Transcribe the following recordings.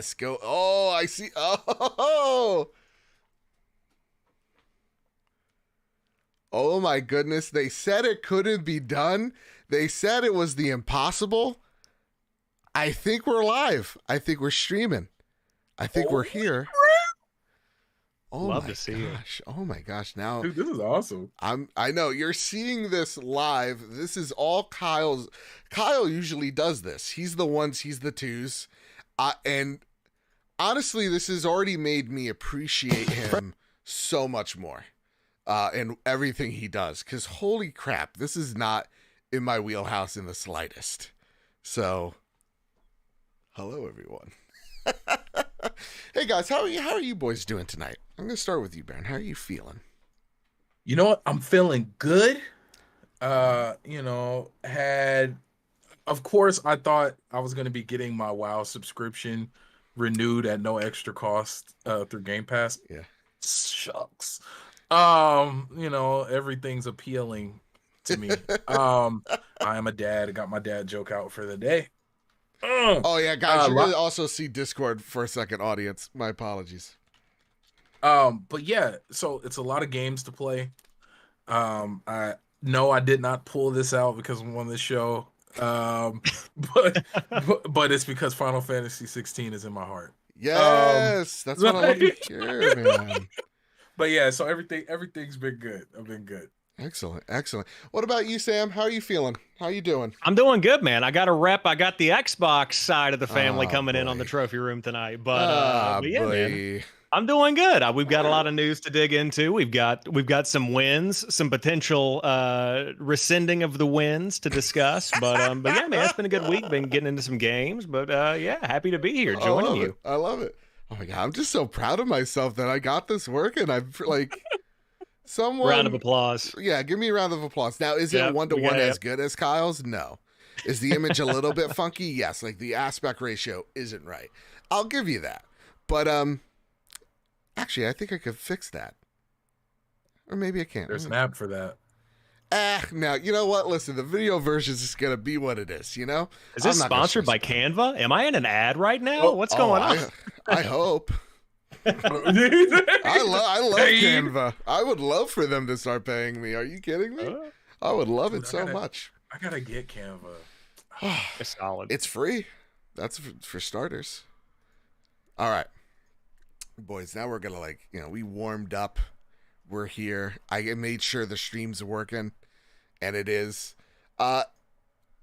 Yes, go. Oh, I see. Oh, oh my goodness. They said it couldn't be done. They said it was the impossible. I think we're live. I think we're streaming. I think we're here. Oh Love my to see gosh. Oh my gosh. Now, Dude, this is awesome. I know you're seeing this live. This is all Kyle's. Kyle usually does this. He's the ones, he's the twos. And honestly, this has already made me appreciate him so much more. And everything he does. Because holy crap, this is not in my wheelhouse in the slightest. So, hello everyone. Hey guys, how are you boys doing tonight? I'm gonna start with you, Baron. How are you feeling? You know what? I'm feeling good. Of course, I thought I was going to be getting my WoW subscription renewed at no extra cost through Game Pass. Yeah. Shucks. Everything's appealing to me. I am a dad. I got my dad joke out for the day. Oh yeah, guys, you're gonna also see Discord for a second, audience. My apologies. But yeah, so it's a lot of games to play. I did not pull this out because I'm on this show. But it's because Final Fantasy 16 is in my heart. Yes, that's what I love to hear, man. But yeah, so everything's been good. I've been good. Excellent. What about you, Sam? How are you feeling? How are you doing? I'm doing good, man. I got a rep. I got the Xbox side of the family coming in on the trophy room tonight. But yeah, man, I'm doing good. We've got a lot of news to dig into. We've got some wins, some potential rescinding of the wins to discuss. But yeah, man, it's been a good week. Been getting into some games. But yeah, happy to be here joining you. I love it. Oh my God, I'm just so proud of myself that I got this working. I'm like. Round of applause. Yeah, give me a round of applause. Now, is it one-to-one as good as Kyle's? No. Is the image a little bit funky? Yes. Like the aspect ratio isn't right. I'll give you that. But actually, I think I could fix that. Or maybe I can't. There's an app for that. Now, you know what? Listen, the video version is just going to be what it is, you know? Is this sponsored by Canva? Am I in an ad right now? What's going on? I hope. I love Canva. I would love for them to start paying me. Are you kidding me? I would love it so much. I gotta get Canva. It's solid. It's free. That's for starters. All right, boys. Now we're gonna we warmed up. We're here. I made sure the stream's working, and it is.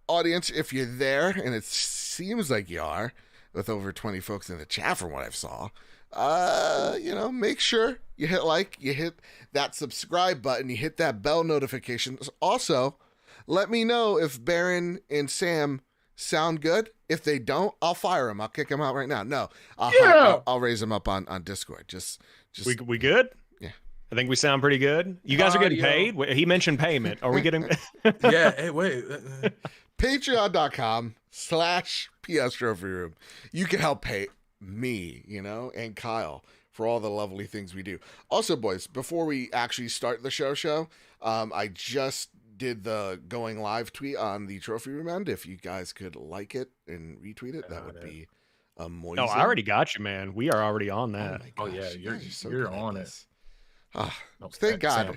Audience, if you're there, and it seems like you are, with over 20 folks in the chat from what I saw. Make sure you hit like, you hit that subscribe button, you hit that bell notification. Also, let me know if Baron and Sam sound good. If they don't, I'll fire them. I'll kick them out right now. No, I'll raise them up on Discord. Just we good? Yeah. I think we sound pretty good. You guys are getting paid? He mentioned payment. Are we getting? Yeah. Hey, wait. Patreon.com/PS Trophy Room. You can help pay me, and Kyle for all the lovely things we do. Also, boys, before we actually start the show, I just did the going live tweet on the Trophy Room end. If you guys could like it and retweet it, that would be amazing. No, I already got you, man. We are already on that. Oh yeah, you're on it. Thank God.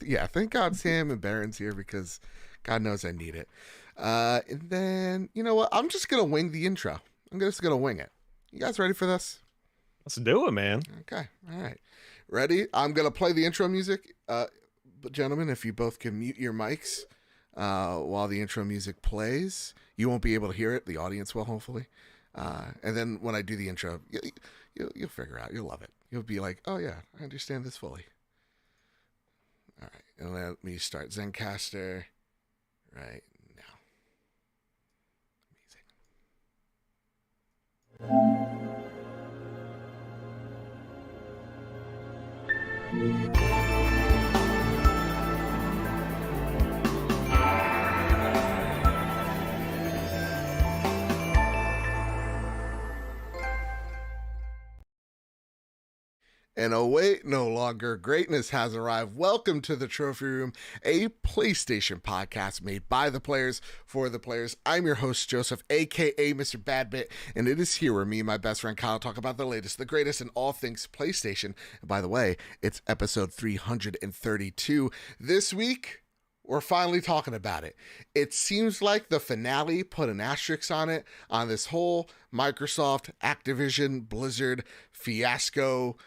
Yeah, thank God Sam and Baron's here because God knows I need it. And then, you know what? I'm just going to wing the intro. I'm just going to wing it. You guys ready for this? Let's do it, man. Okay. All right. Ready? I'm going to play the intro music. But gentlemen, if you both can mute your mics while the intro music plays, you won't be able to hear it. The audience will, hopefully. And then when I do the intro, you'll figure out. You'll love it. You'll be like, oh, yeah, I understand this fully. All right. And let me start Zencaster right now. And oh wait, no longer. Greatness has arrived. Welcome to the Trophy Room, a PlayStation podcast made by the players for the players. I'm your host, Joseph, aka Mr. Badbit, and it is here where me and my best friend Kyle talk about the latest, the greatest in all things PlayStation. And by the way, it's episode 332. This week, we're finally talking about it. It seems like the finale put an asterisk on it, on this whole Microsoft, Activision, Blizzard fiasco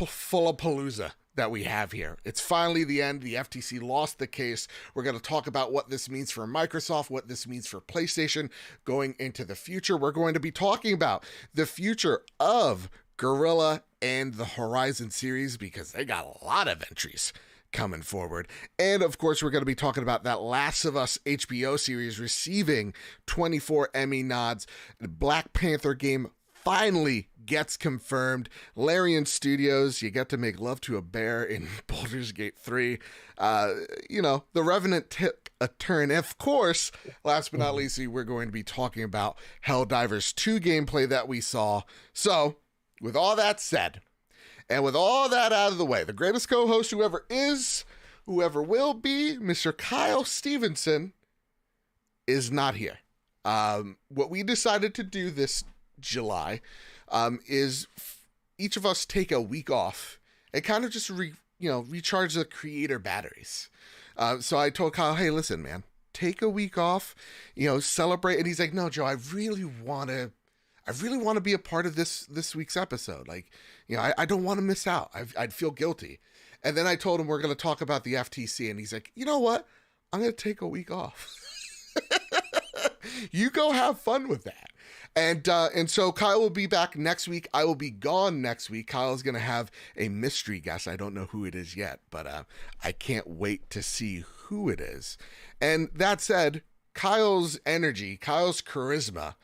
full of palooza that we have here. It's finally the end. The FTC lost the case. We're going to talk about what this means for Microsoft, what this means for PlayStation going into the future. We're going to be talking about the future of Guerrilla and the Horizon series because they got a lot of entries coming forward. And of course, we're going to be talking about that Last of Us HBO series receiving 24 Emmy nods. The Black Panther game finally gets confirmed. Larian Studios, you get to make love to a bear in Baldur's Gate 3. The Revenant took a turn. And of course, last but not least, we're going to be talking about Helldivers 2 gameplay that we saw. So, with all that said, and with all that out of the way, the greatest co-host who ever is, who ever will be, Mr. Kyle Stevenson, is not here. What we decided to do this July is each of us take a week off and kind of just recharge the creator batteries. So I told Kyle, hey, listen, man, take a week off, celebrate. And he's like, no, Joe, I really want to be a part of this week's episode. Like, I don't want to miss out. I'd feel guilty. And then I told him we're going to talk about the FTC, and he's like, you know what? I'm going to take a week off. You go have fun with that. And so Kyle will be back next week. I will be gone next week. Kyle's going to have a mystery guest. I don't know who it is yet, but I can't wait to see who it is. And that said, Kyle's energy, Kyle's charisma,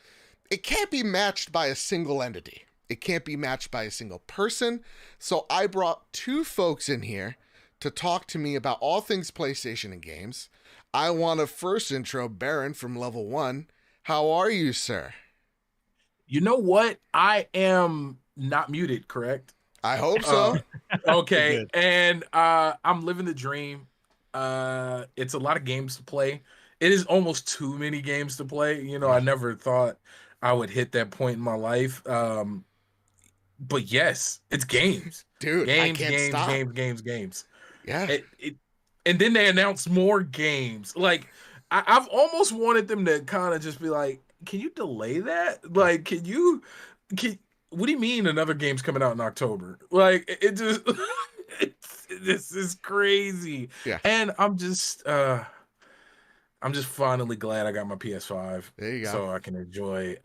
it can't be matched by a single entity. It can't be matched by a single person. So I brought two folks in here to talk to me about all things PlayStation and games. I want to first intro Baron from Level 1. How are you, sir? You know what? I am not muted, correct? I hope so. Okay. And I'm living the dream. It's a lot of games to play. It is almost too many games to play. I never thought I would hit that point in my life. But yes, it's games. Dude, I can't stop. Games. Yeah. And then they announced more games. Like, I've almost wanted them to kind of just be like, can you delay that? Like, what do you mean another game's coming out in October? Like, it just, this is crazy. Yeah. And I'm just finally glad I got my PS5. There you go. So I can enjoy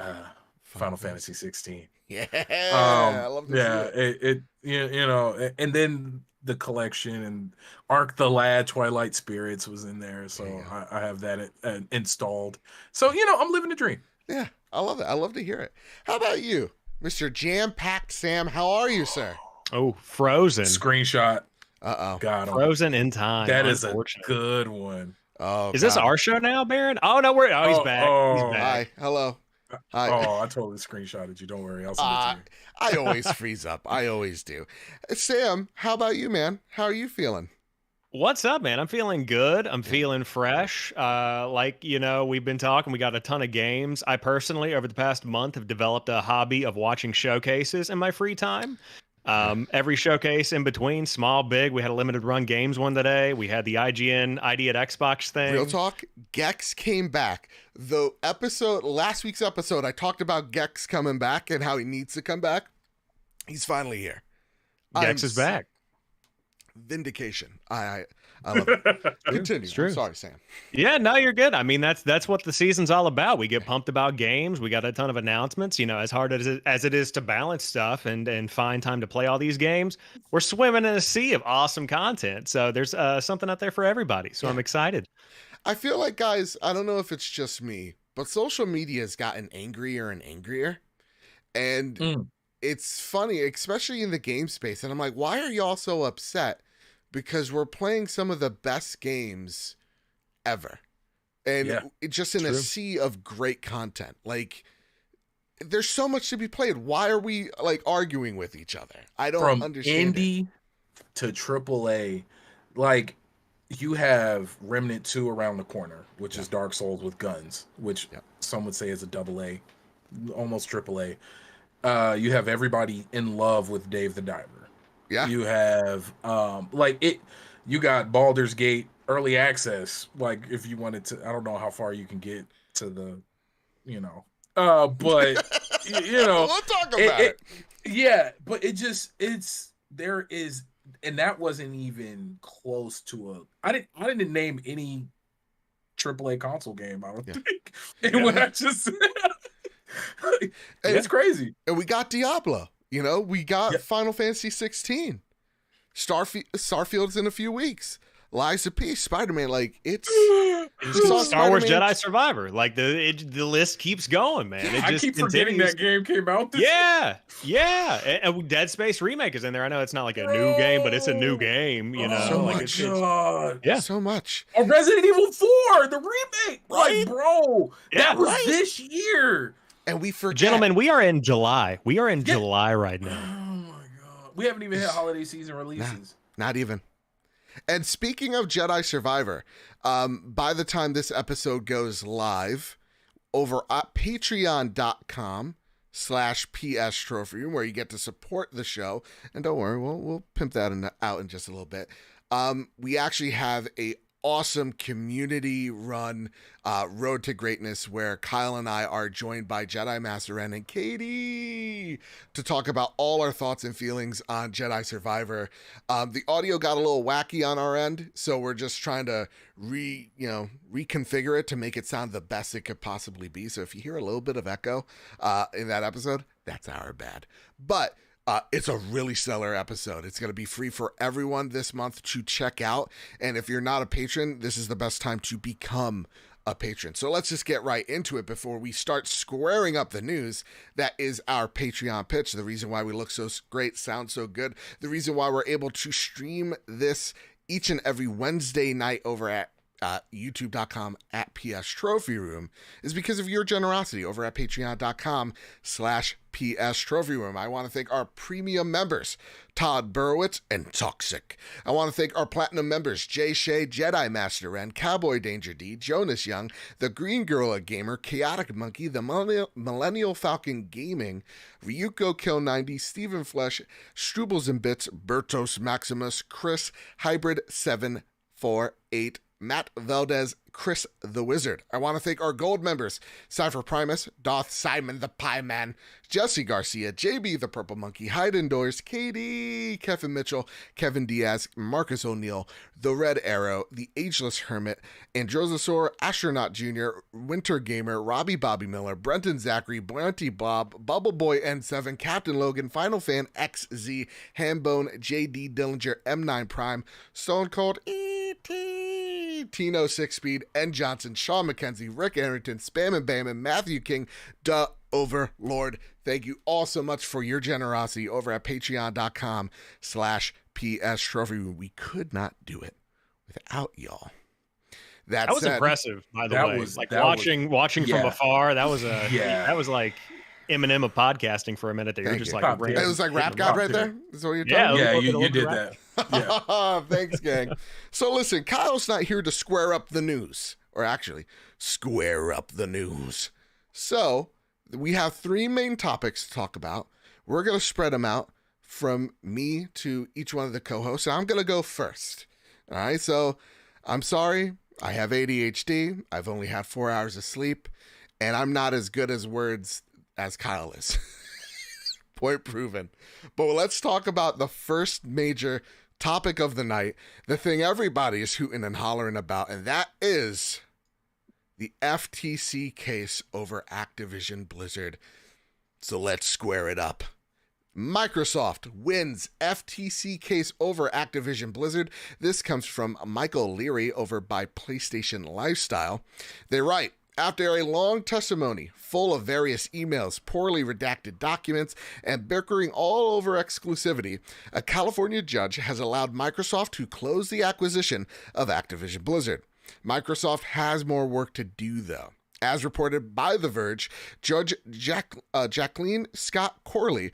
Final Fantasy 16. Yeah. I love to see it. And then the collection and Ark the Lad Twilight Spirits was in there, so I have that installed. So I'm living the dream. Yeah, I love it. I love to hear it. How about you, Mr. JamPackedSam? How are you, sir? Oh, Frozen Screenshot. Got him. Frozen in time. That is a good one. Oh, is this our show now, Baron? Oh no, he's back. He's back. Hi, hello. Hi. Oh, I totally screenshotted you. Don't worry, I'll send it to you. I always freeze up. I always do. Sam, how about you, man? How are you feeling? What's up, man? I'm feeling good. I'm feeling fresh. We've been talking. We got a ton of games. I personally, over the past month, have developed a hobby of watching showcases in my free time. Every showcase in between, small, big. We had a limited run games one today. We had the IGN ID at Xbox thing. Real talk, Gex came back. Last week's episode, I talked about Gex coming back and how he needs to come back. He's finally here. Gex is back. Vindication. I love it. Continue. It's true. I'm sorry, Sam. Yeah, no, you're good. I mean, that's what the season's all about. We get pumped about games. We got a ton of announcements. As hard as it is to balance stuff and find time to play all these games, we're swimming in a sea of awesome content. So there's something out there for everybody. So I'm excited. I feel like, guys, I don't know if it's just me, but social media has gotten angrier and angrier. And it's funny, especially in the game space. And I'm like, why are y'all so upset? Because we're playing some of the best games ever. And just in a sea of great content. Like, there's so much to be played. Why are we like arguing with each other? I don't understand. From indie to AAA, like you have Remnant 2 around the corner, which is Dark Souls with guns, which some would say is a AA, almost AAA. You have everybody in love with Dave the Diver. Yeah. You have you got Baldur's Gate early access. Like if you wanted to, I don't know how far you can get to the, but we'll talk about it. Yeah, but there is, and that wasn't even close to I didn't name any AAA console game, I don't think. And when I just it's crazy. And we got Diablo, we got Final Fantasy 16. Starfield's in a few weeks. Lies of Peace, Spider-Man, like it's Star Wars Jedi Survivor. Like the list keeps going, man. It I just keep continues. Forgetting that game came out this year. And Dead Space remake is in there. I know it's not like a new game, but it's a new game, So like much. So much. Oh, Resident Evil 4, the remake. Right? Like, bro, that was this year. And we forget. Gentlemen, we are in July. We are in July right now. Oh my god. We haven't even hit holiday season releases. Not even. And speaking of Jedi Survivor, by the time this episode goes live, over at patreon.com/PS Trophy Room, where you get to support the show, and don't worry, we'll pimp that out in just a little bit. We actually have a awesome community run Road to Greatness where Kyle and I are joined by Jedi Master Ren and Katie to talk about all our thoughts and feelings on Jedi Survivor. The audio got a little wacky on our end, so we're just trying to reconfigure it to make it sound the best it could possibly be. So if you hear a little bit of echo in that episode, that's our bad. But it's a really stellar episode. It's going to be free for everyone this month to check out. And if you're not a patron, this is the best time to become a patron. So let's just get right into it before we start squaring up the news. That is our Patreon pitch. The reason why we look so great, sound so good. The reason why we're able to stream this each and every Wednesday night over at youtube.com/PS Trophy Room is because of your generosity over at patreon.com/PS Trophy Room. I want to thank our premium members, Todd Burowitz and Toxic. I want to thank our platinum members, Jay Shea, Jedi Master Ren, Cowboy Danger D, Jonas Young, the Green Guerrilla Gamer, Chaotic Monkey, the Millennial Falcon Gaming, Ryuko Kill 90, Stephen Flesh, Strubles and Bits, Bertos Maximus, Chris, Hybrid 748, Matt Valdez, Chris the Wizard. I want to thank our gold members, Cypher Primus, Doth Simon the Pie Man, Jesse Garcia, JB the Purple Monkey, Hide Indoors, Katie, Kevin Mitchell, Kevin Diaz, Marcus O'Neill, The Red Arrow, The Ageless Hermit, Androsasaur, Astronaut Jr., Winter Gamer, Robbie Bobby Miller, Brenton Zachary, Blanty Bob, Bubble Boy N7, Captain Logan, Final Fan XZ, Hambone, JD Dillinger, M9 Prime, Stone Cold, E.T., Tino 6-Speed, N. Johnson, Sean McKenzie, Rick Arrington, Spam and Bam, and Matthew King, Duh Overlord. Thank you all so much for your generosity over at patreon.com/PS Trophy Room. We could not do it without y'all. That was said, impressive, by the way. Watching from afar, that was like Eminem of podcasting for a minute there. You're just like, it was like Rap God right there. That's what you're talking about? You did that. Yeah. Thanks, gang. So listen, Kyle's not here to square up the news, or actually square up the news. So we have three main topics to talk about. We're going to spread them out from me to each one of the co-hosts. And I'm going to go first. All right. So I'm sorry. I have ADHD. I've only had 4 hours of sleep, and I'm not as good as words as Kyle is. Point proven. But let's talk about the first major topic of the night, the thing everybody is hooting and hollering about, and that is the FTC case over Activision Blizzard. So let's square it up. Microsoft wins FTC case over Activision Blizzard. This comes from Michael Leary over by PlayStation Lifestyle. They write, after a long testimony full of various emails, poorly redacted documents, and bickering all over exclusivity, a California judge has allowed Microsoft to close the acquisition of Activision Blizzard. Microsoft has more work to do, though. As reported by The Verge, Judge Jacqueline Scott Corley.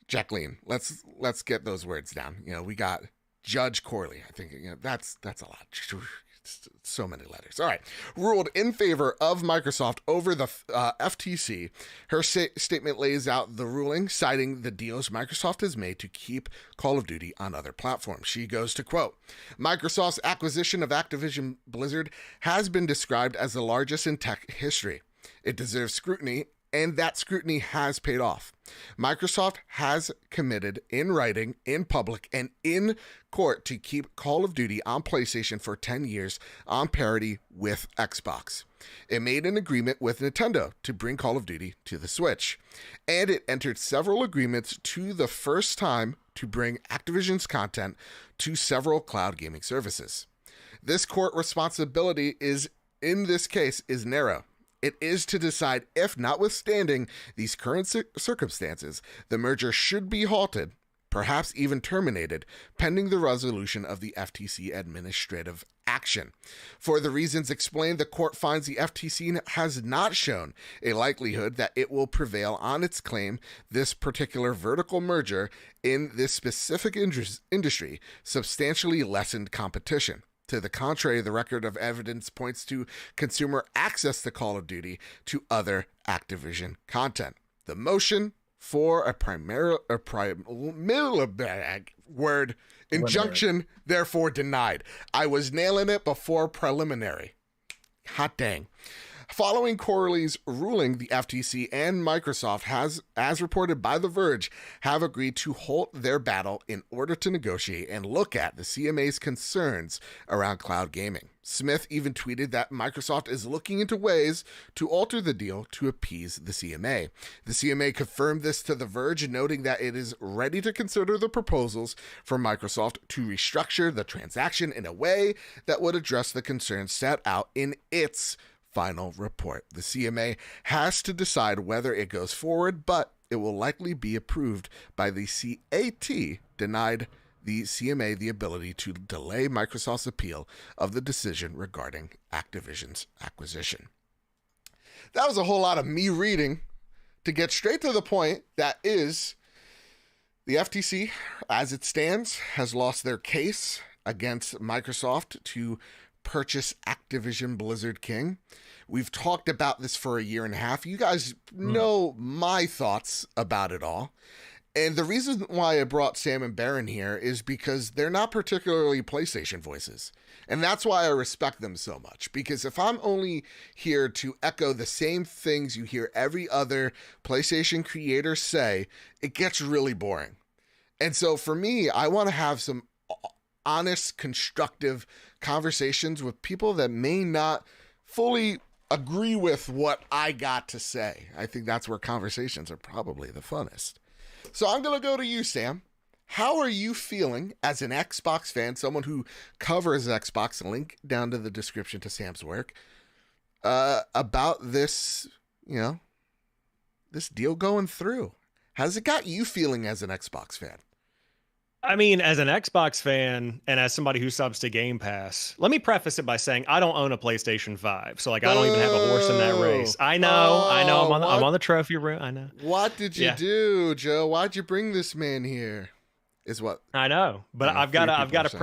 Jacqueline, let's get those words down. We got Judge Corley. I think that's a lot. So many letters. All right. Ruled in favor of Microsoft over the FTC. Her statement lays out the ruling, citing the deals Microsoft has made to keep Call of Duty on other platforms. She goes to quote, Microsoft's acquisition of Activision Blizzard has been described as the largest in tech history. It deserves scrutiny, and that scrutiny has paid off. Microsoft has committed in writing, in public, and in court to keep Call of Duty on PlayStation for 10 years on parity with Xbox. It made an agreement with Nintendo to bring Call of Duty to the Switch, and it entered several agreements to the first time to bring Activision's content to several cloud gaming services. This court responsibility in this case is narrow. It is to decide if, notwithstanding these current circumstances, the merger should be halted, perhaps even terminated, pending the resolution of the FTC administrative action. For the reasons explained, the court finds the FTC has not shown a likelihood that it will prevail on its claim this particular vertical merger in this specific industry substantially lessened competition. To the contrary, the record of evidence points to consumer access to Call of Duty to other Activision content. The motion for a injunction, therefore denied. I was nailing it before preliminary. Hot dang. Following Corley's ruling, the FTC and Microsoft has, as reported by The Verge, have agreed to halt their battle in order to negotiate and look at the CMA's concerns around cloud gaming. Smith even tweeted that Microsoft is looking into ways to alter the deal to appease the CMA. The CMA confirmed this to The Verge, noting that it is ready to consider the proposals from Microsoft to restructure the transaction in a way that would address the concerns set out in its final report. The CMA has to decide whether it goes forward, but it will likely be approved by the CAT, denied the CMA the ability to delay Microsoft's appeal of the decision regarding Activision's acquisition. That was a whole lot of me reading to get straight to the point. That is, the FTC, as it stands, has lost their case against Microsoft to purchase Activision Blizzard King. We've talked about this for a year and a half. You guys know my thoughts about it all. And the reason why I brought Sam and Baron here is because they're not particularly PlayStation voices. And that's why I respect them so much. Because if I'm only here to echo the same things you hear every other PlayStation creator say, it gets really boring. And so for me, I want to have some honest, constructive conversations with people that may not fully agree with what I got to say. I think that's where conversations are probably the funnest. So I'm going to go to you, Sam. How are you feeling as an Xbox fan, someone who covers Xbox, link down to the description to Sam's work, about this, this deal going through? How's it got you feeling as an Xbox fan? I mean, as an Xbox fan and as somebody who subs to Game Pass, let me preface it by saying I don't own a PlayStation 5. So, I don't even have a horse in that race. I know. I'm on the trophy room. I know. What did you do, Joe? Why'd you bring this man here? Is what I know. But I've got to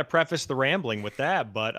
preface the rambling with that. But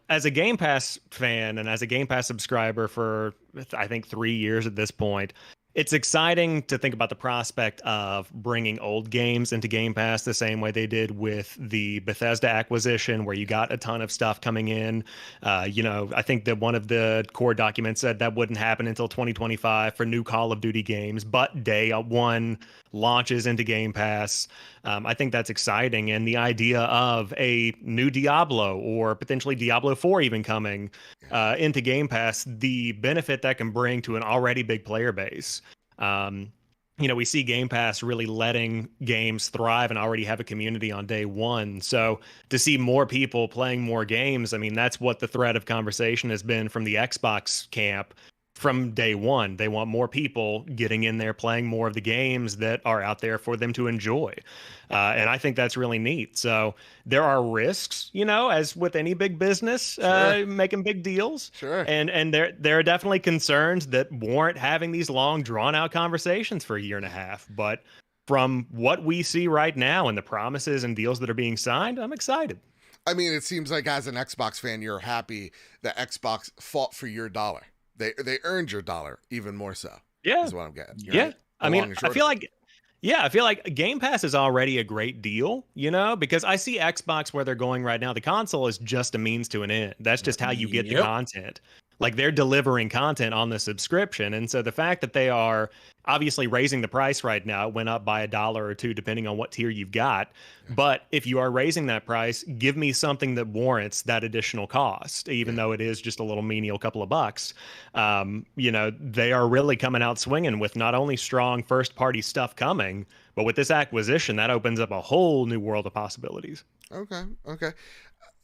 as a Game Pass fan and as a Game Pass subscriber for, I think, 3 years at this point, it's exciting to think about the prospect of bringing old games into Game Pass the same way they did with the Bethesda acquisition, where you got a ton of stuff coming in. I think that one of the core documents said that wouldn't happen until 2025 for new Call of Duty games, but day one launches into Game Pass. I think that's exciting. And the idea of a new Diablo or potentially Diablo 4 even coming into Game Pass, the benefit that can bring to an already big player base. We see Game Pass really letting games thrive and already have a community on day one. So to see more people playing more games, I mean, that's what the thread of conversation has been from the Xbox camp from day one. They want more people getting in there, playing more of the games that are out there for them to enjoy. And I think that's really neat. So there are risks, you know, as with any big business, making big deals. Sure. And there are definitely concerns that warrant having these long, drawn out conversations for a year and a half. But from what we see right now and the promises and deals that are being signed, I'm excited. I mean, it seems like as an Xbox fan, you're happy that Xbox fought for your dollar. They earned your dollar even more so. Yeah. Is what I'm getting. Yeah. Right? I mean, I feel like Game Pass is already a great deal, you know, because I see Xbox where they're going right now. The console is just a means to an end. That's just how you get the content. Like they're delivering content on the subscription. And so the fact that they are obviously raising the price right now, it went up by $1 or $2, depending on what tier you've got. Yeah. But if you are raising that price, give me something that warrants that additional cost, even though it is just a little menial couple of bucks. You know, they are really coming out swinging with not only strong first party stuff coming, but with this acquisition, that opens up a whole new world of possibilities. Okay.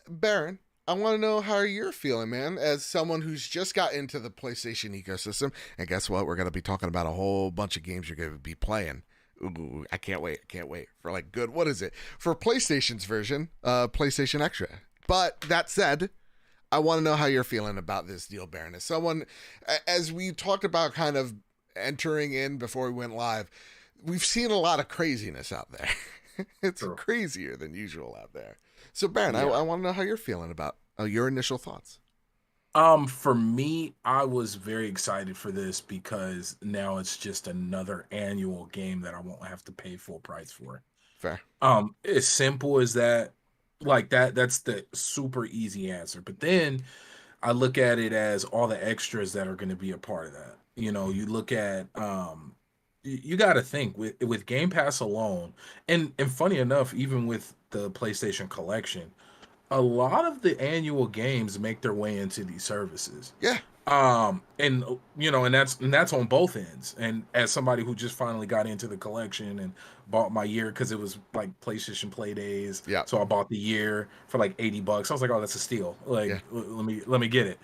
Baron, I want to know how you're feeling, man, as someone who's just got into the PlayStation ecosystem. And guess what? We're going to be talking about a whole bunch of games you're going to be playing. Ooh, I can't wait. For like good, what is it? For PlayStation's version, PlayStation Extra. But that said, I want to know how you're feeling about this deal, Baron. As someone, as we talked about kind of entering in before we went live, we've seen a lot of craziness out there. It's crazier than usual out there. So, Baron, I want to know how you're feeling about your initial thoughts. For me, I was very excited for this because now it's just another annual game that I won't have to pay full price for. Fair. As simple as that, like that's the super easy answer. But then I look at it as all the extras that are going to be a part of that. You know, you look at you got to think with Game Pass alone, and funny enough, even with the PlayStation Collection, a lot of the annual games make their way into these services. Yeah. And you know, and that's on both ends. And as somebody who just finally got into the collection and bought my year because it was like PlayStation Play Days, so I bought the year for like $80. I was like, oh, that's a steal. Like, let me get it.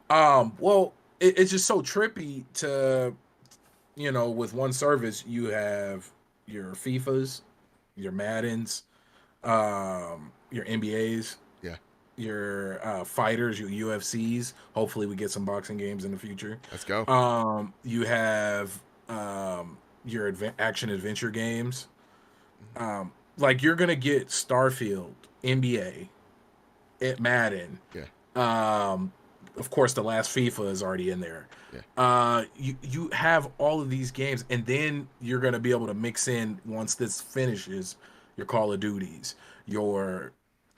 Well, it's just so trippy to, you know, with one service you have your FIFAs, your Maddens, your NBAs, your fighters, your UFCs. Hopefully we get some boxing games in the future. Let's go. You have your action adventure games. Like you're gonna get Starfield, NBA, Madden. Of course, the last FIFA is already in there. You have all of these games, and then you're gonna be able to mix in, once this finishes, your Call of Duties,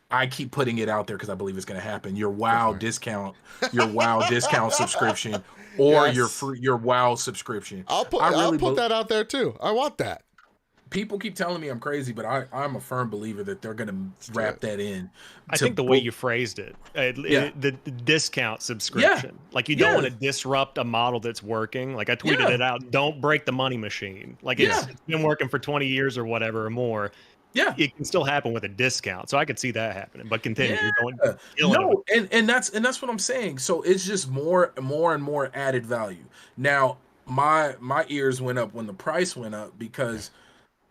I keep putting it out there because I believe it's going to happen. Your WoW discount, subscription, or your WoW subscription. I'll put that out there too. I want that. People keep telling me I'm crazy, but I'm a firm believer that they're going to wrap that in. I think the way you phrased it, the discount subscription, like you don't want to disrupt a model that's working. Like I tweeted it out, don't break the money machine. Like it's been working for 20 years or whatever or more. Yeah, it can still happen with a discount, so I could see that happening. But continue. You're going. And that's what I'm saying. So it's just more and more added value. Now my ears went up when the price went up because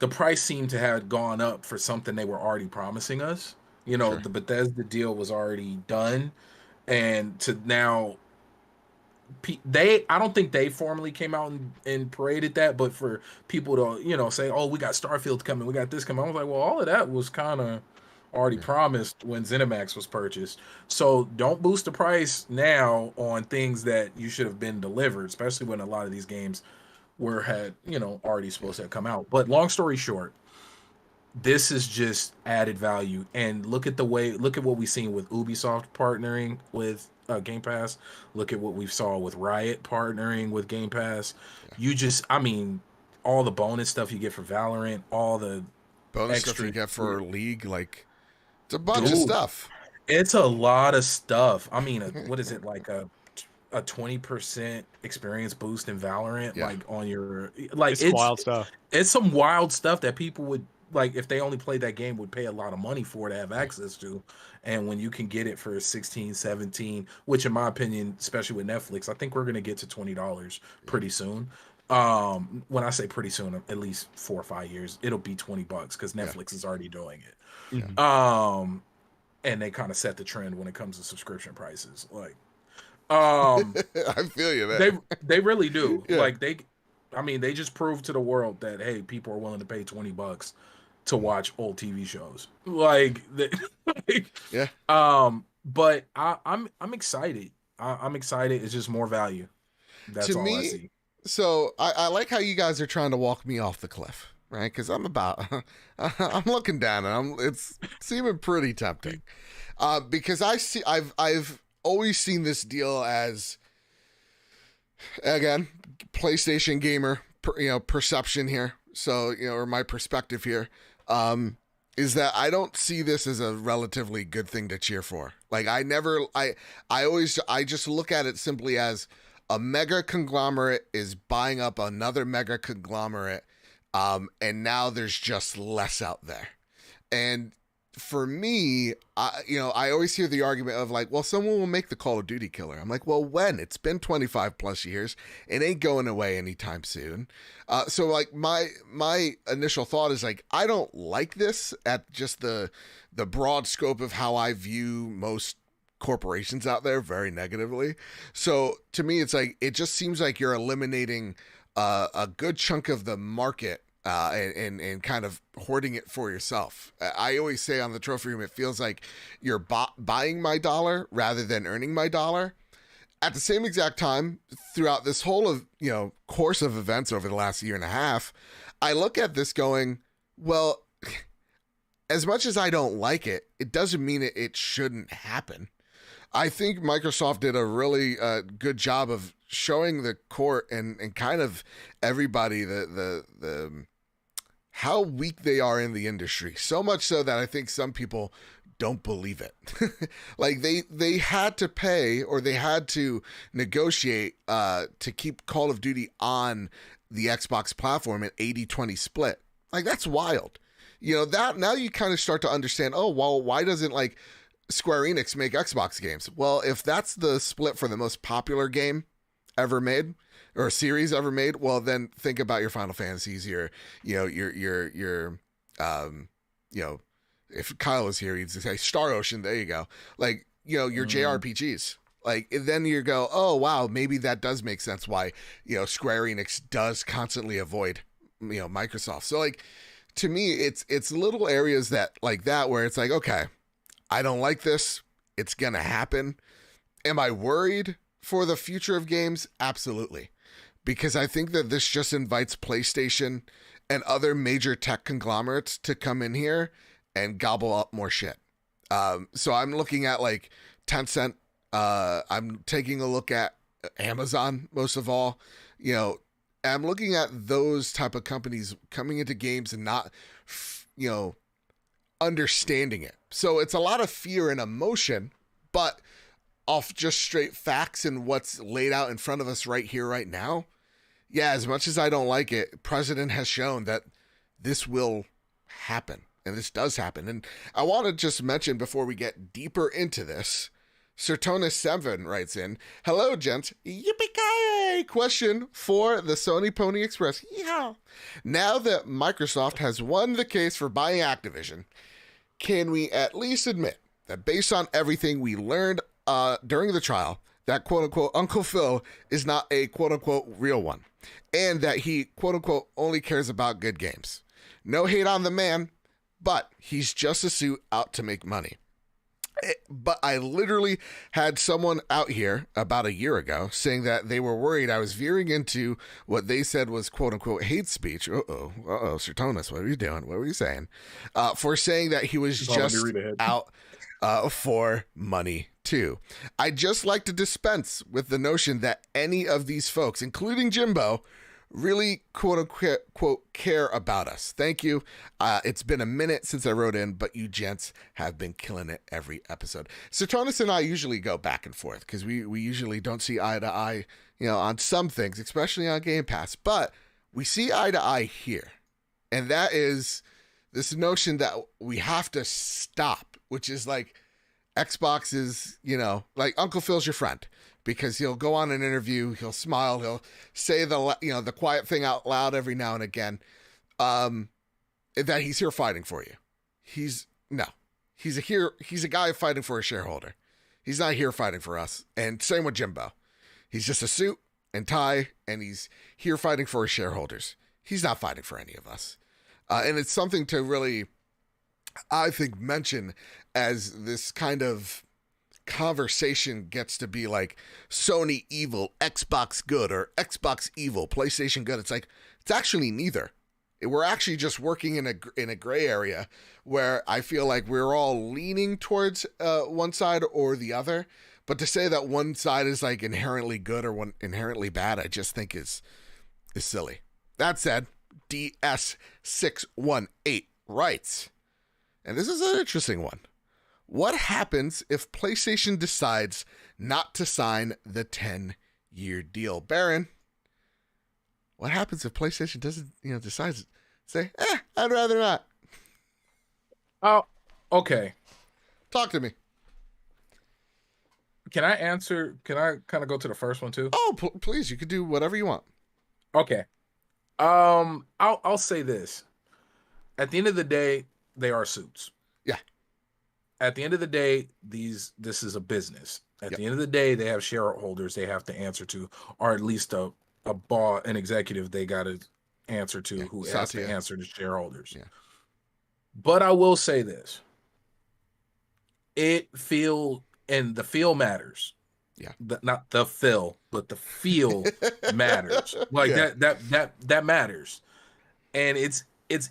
the price seemed to have gone up for something they were already promising us. You know, the Bethesda deal was already done, and to now. I don't think they formally came out and paraded that, but for people to, you know, say, oh, we got Starfield coming, we got this coming, I was like, well, all of that was kind of already promised when ZeniMax was purchased. So don't boost the price now on things that you should have been delivered, especially when a lot of these games had, you know, already supposed to have come out. But long story short, this is just added value. And look at what we've seen with Ubisoft partnering with Game Pass. Look at what we saw with Riot partnering with Game Pass. All the bonus stuff you get for Valorant, all the bonus stuff you get for League, like it's a bunch of stuff. It's a lot of stuff. I mean, what is it, like a 20% experience boost in Valorant, like on your, like it's wild stuff. It's some wild stuff that people would like if they only played that game would pay a lot of money for it to have access to. And when you can get it for 16, 17, which in my opinion, especially with Netflix, I think we're going to get to $20 pretty soon. When I say pretty soon, at least 4 or 5 years, it'll be $20 because Netflix is already doing it. Mm-hmm. And they kind of set the trend when it comes to subscription prices. Like, I feel you, man. They really do. Yeah. Like they just proved to the world that, hey, people are willing to pay $20 to watch old TV shows. Like, yeah. But I'm excited. I'm excited. It's just more value. That's all I see. So I like how you guys are trying to walk me off the cliff, right? Because I'm looking down and it's seeming pretty tempting. Because I've always seen this deal as, again, PlayStation gamer, perception here. So, or my perspective here, is that I don't see this as a relatively good thing to cheer for. Like I just look at it simply as a mega conglomerate is buying up another mega conglomerate. And now there's just less out there. And for me, I always hear the argument of like, well, someone will make the Call of Duty killer. I'm like, well, when? It's been 25 plus years. It ain't going away anytime soon. So like my initial thought is like, I don't like this at just the broad scope of how I view most corporations out there very negatively. So to me, it's like, it just seems like you're eliminating a good chunk of the market and kind of hoarding it for yourself. I always say on the trophy room, it feels like you're buying my dollar rather than earning my dollar. At the same exact time, throughout this whole course of events over the last year and a half, I look at this going, well, as much as I don't like it, it doesn't mean it shouldn't happen. I think Microsoft did a really good job of showing the court and kind of everybody the how weak they are in the industry. So much so that I think some people don't believe it. Like they had to pay or they had to negotiate to keep Call of Duty on the Xbox platform at 80-20 split. Like that's wild. That now you kind of start to understand, oh, well, why doesn't like Square Enix make Xbox games? Well, if that's the split for the most popular game ever made or a series ever made, well, then think about your Final Fantasies, your if Kyle was here, he'd say Star Ocean. There you go. Like, your JRPGs. Like, then you go, oh, wow, maybe that does make sense why, Square Enix does constantly avoid, Microsoft. So, like, to me, it's little areas that like that where it's like, okay, I don't like this. It's going to happen. Am I worried for the future of games? Absolutely. Because I think that this just invites PlayStation and other major tech conglomerates to come in here and gobble up more shit. So I'm looking at like Tencent. I'm taking a look at Amazon most of all. I'm looking at those type of companies coming into games and not, understanding it. So it's a lot of fear and emotion, but off just straight facts and what's laid out in front of us right here, right now. Yeah, as much as I don't like it, President has shown that this will happen, and this does happen. And I want to just mention before we get deeper into this, Sertonis7 writes in, hello, gents. Yippee-ki-yay! Question for the Sony Pony Express. Yeah. Now that Microsoft has won the case for buying Activision, can we at least admit that based on everything we learned during the trial, that quote-unquote Uncle Phil is not a quote-unquote real one, and that he quote-unquote only cares about good games? No hate on the man, but he's just a suit out to make money. But I literally had someone out here about a year ago saying that they were worried I was veering into what they said was quote-unquote hate speech. Sertonis, what are you doing? What were you saying? For saying that he was just out for money too. I'd just like to dispense with the notion that any of these folks, including Jimbo, really quote-unquote care about us. Thank you. It's been a minute since I wrote in, but you gents have been killing it every episode. Sertonis and I usually go back and forth because we usually don't see eye to eye, on some things, especially on Game Pass, but we see eye to eye here. And that is This notion that we have to stop, which is like Xbox is, like Uncle Phil's your friend because he'll go on an interview, he'll smile, he'll say the quiet thing out loud every now and again, that he's here fighting for you. He's a guy fighting for a shareholder. He's not here fighting for us. And same with Jimbo. He's just a suit and tie, and he's here fighting for his shareholders. He's not fighting for any of us. And it's something to really, I think, mention as this kind of conversation gets to be like Sony evil, Xbox good, or Xbox evil, PlayStation good. It's like, it's actually neither. We're actually just working in a gray area where I feel like we're all leaning towards one side or the other. But to say that one side is like inherently good or one inherently bad, I just think is silly. That said, DS618 writes, and this is an interesting one. What happens if PlayStation decides not to sign the 10-year deal? Baron, what happens if PlayStation doesn't, decides to say, I'd rather not? Oh, okay. Talk to me. Can I answer? Can I kind of go to the first one too? Oh, please. You could do whatever you want. Okay. I'll say this. At the end of the day, they are suits. Yeah. At the end of the day, this is a business. At the end of the day, they have shareholders they have to answer to, or at least an executive they got to answer to who has to answer to shareholders. Yeah. But I will say this. The feel matters. Yeah. Not the feel, but the feel matters. Like that matters. And it's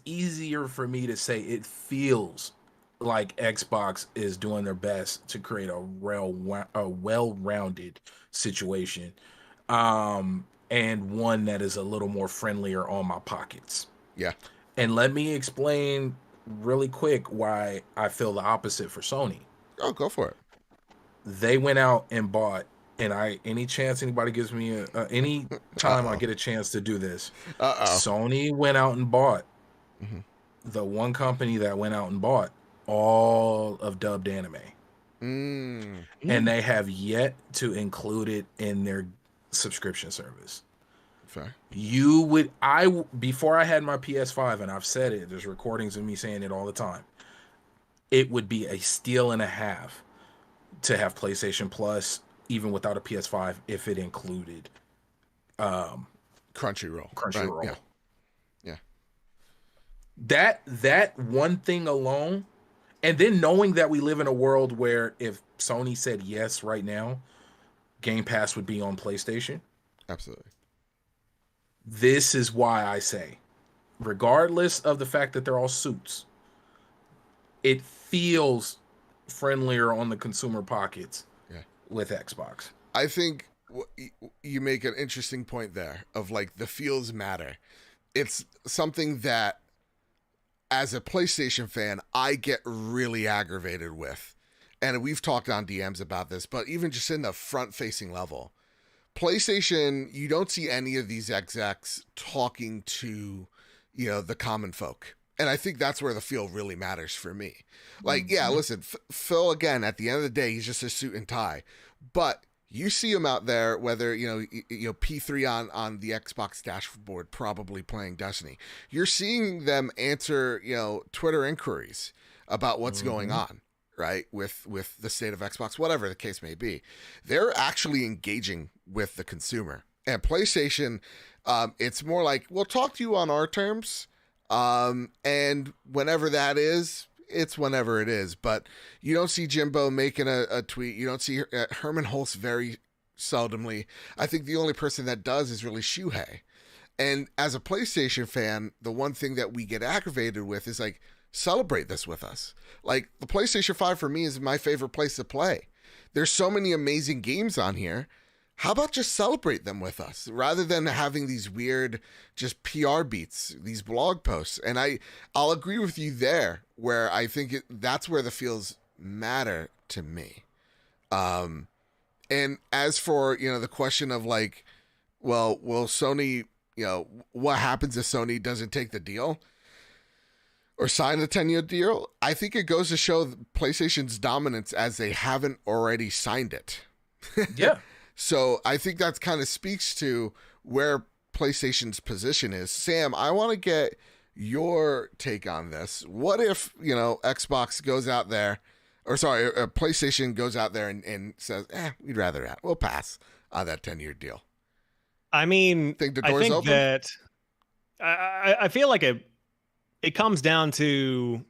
easier for me to say it feels like Xbox is doing their best to create a well-rounded situation. And one that is a little more friendlier on my pockets. Yeah. And let me explain really quick why I feel the opposite for Sony. Oh, go for it. They went out and bought, and any chance anybody gives me any time I get a chance to do this, Sony went out and bought the one company that went out and bought all of dubbed anime. And they have yet to include it in their subscription service. Fair. Before I had my PS5, and I've said it, there's recordings of me saying it all the time, it would be a steal and a half to have PlayStation Plus, even without a PS5, if it included Crunchyroll. Right? Yeah. That one thing alone, and then knowing that we live in a world where if Sony said yes right now, Game Pass would be on PlayStation. Absolutely. This is why I say, regardless of the fact that they're all suits, it feels friendlier on the consumer pockets with Xbox. I think you make an interesting point there of like the feels matter. It's something that as a PlayStation fan, I get really aggravated with. And we've talked on DMs about this, but even just in the front-facing level, PlayStation, you don't see any of these execs talking to, the common folk. And I think that's where the feel really matters for me. Like, listen, Phil, again, at the end of the day, he's just a suit and tie. But you see him out there, whether, P3 on the Xbox dashboard, probably playing Destiny. You're seeing them answer, Twitter inquiries about what's going on, right? With the state of Xbox, whatever the case may be. They're actually engaging with the consumer. And PlayStation, it's more like, we'll talk to you on our terms. And whenever that is, it's whenever it is. But you don't see Jimbo making a tweet. You don't see Herman Hulse very seldomly. I think the only person that does is really Shuhei. And as a PlayStation fan, the one thing that we get aggravated with is like, celebrate this with us. Like, the PlayStation 5 for me is my favorite place to play. There's so many amazing games on here. How about just celebrate them with us rather than having these weird just PR beats, these blog posts? And I'll agree with you there, where I think that's where the feels matter to me. And as for, the question of like, well, will Sony, what happens if Sony doesn't take the deal? or sign a 10-year deal, I think it goes to show PlayStation's dominance as they haven't already signed it. Yeah. So I think that kind of speaks to where PlayStation's position is. Sam, I want to get your take on this. What if, Xbox goes out there, or sorry, PlayStation goes out there and says, we'd rather that. We'll pass on that 10-year deal. I mean, think the door's open? That I feel like it comes down to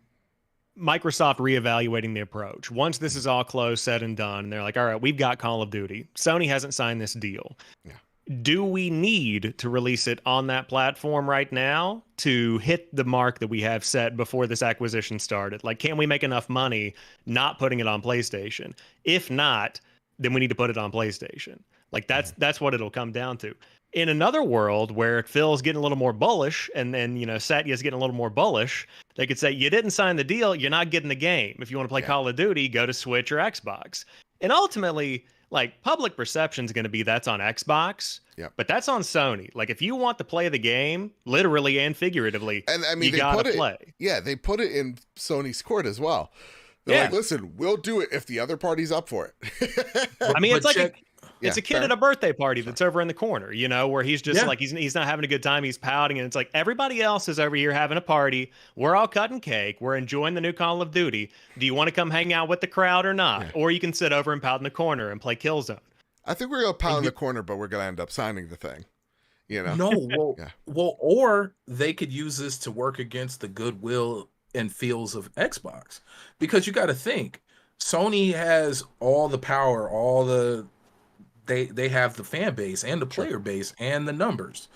Microsoft reevaluating the approach. Once this is all closed, said and done, and they're like, all right, we've got Call of Duty. Sony hasn't signed this deal. Yeah. Do we need to release it on that platform right now to hit the mark that we have set before this acquisition started? Like, can we make enough money not putting it on PlayStation? If not, then we need to put it on PlayStation. Like, that's what it'll come down to. In another world where Phil's getting a little more bullish and then, Satya's getting a little more bullish, they could say, you didn't sign the deal, you're not getting the game. If you want to play Call of Duty, go to Switch or Xbox. And ultimately, like, public perception is going to be that's on Xbox, but that's on Sony. Like, if you want to play the game, literally and figuratively, and I mean, you got to play. Yeah, they put it in Sony's court as well. They're like, listen, we'll do it if the other party's up for it. I mean, it's like it's a kid at a birthday party that's over in the corner, where he's just like, he's not having a good time. He's pouting. And it's like, everybody else is over here having a party. We're all cutting cake. We're enjoying the new Call of Duty. Do you want to come hang out with the crowd or not? Yeah. Or you can sit over and pout in the corner and play Killzone. I think we're going to pout in the corner, but we're going to end up signing the thing. No, well, or they could use this to work against the goodwill and feels of Xbox. Because you got to think, Sony has all the power, they have the fan base and the player base and the numbers.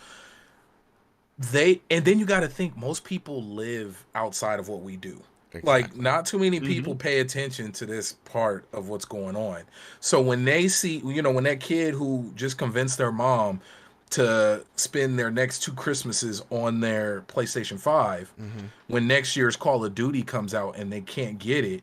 And then you got to think most people live outside of what we do. Exactly. Like, not too many people pay attention to this part of what's going on. So when they see, when that kid who just convinced their mom to spend their next 2 Christmases on their PlayStation 5, when next year's Call of Duty comes out and they can't get it,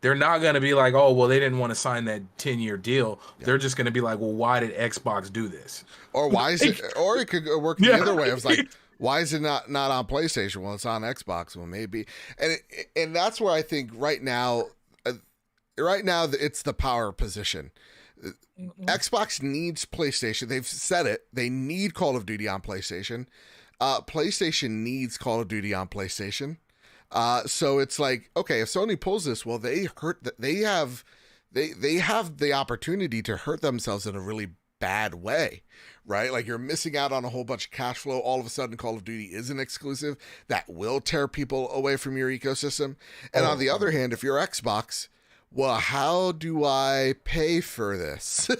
they're not going to be like, oh, well, they didn't want to sign that 10-year deal. Yeah. They're just going to be like, well, why did Xbox do this? Or why is it? Or it could work the other way. It was like, why is it not on PlayStation? Well, it's on Xbox. Well, maybe. And that's where I think right now it's the power position. Xbox needs PlayStation. They've said it. They need Call of Duty on PlayStation. PlayStation needs Call of Duty on PlayStation. So it's like, okay, if Sony pulls this, well, they have the opportunity to hurt themselves in a really bad way, right? Like, you're missing out on a whole bunch of cash flow. All of a sudden, Call of Duty isn't exclusive. That will tear people away from your ecosystem. And on the other hand, if you're Xbox, well, how do I pay for this?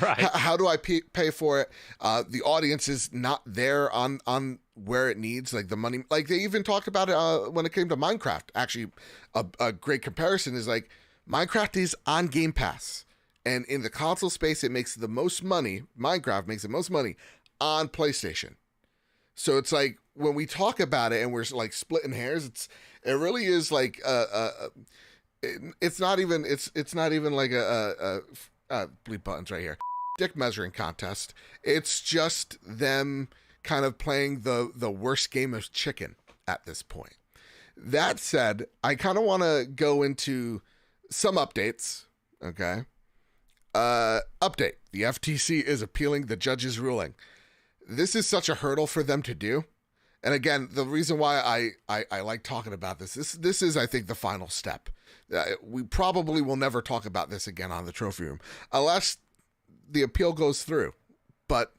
Right. How do I pay for it? The audience is not there on where it needs, like the money. Like, they even talked about it when it came to Minecraft. Actually, a great comparison is like Minecraft is on Game Pass. And in the console space, it makes the most money. Minecraft makes the most money on PlayStation. So it's like, when we talk about it and we're like splitting hairs, it really is like it's not even like a bleep buttons right here, dick measuring contest. It's just them kind of playing the worst game of chicken at this point. That said, I kind of want to go into some updates. Okay. Update. The FTC is appealing the judge's ruling. This is such a hurdle for them to do. And again, the reason why I like talking about this is, I think, the final step. We probably will never talk about this again on the Trophy Room unless the appeal goes through. But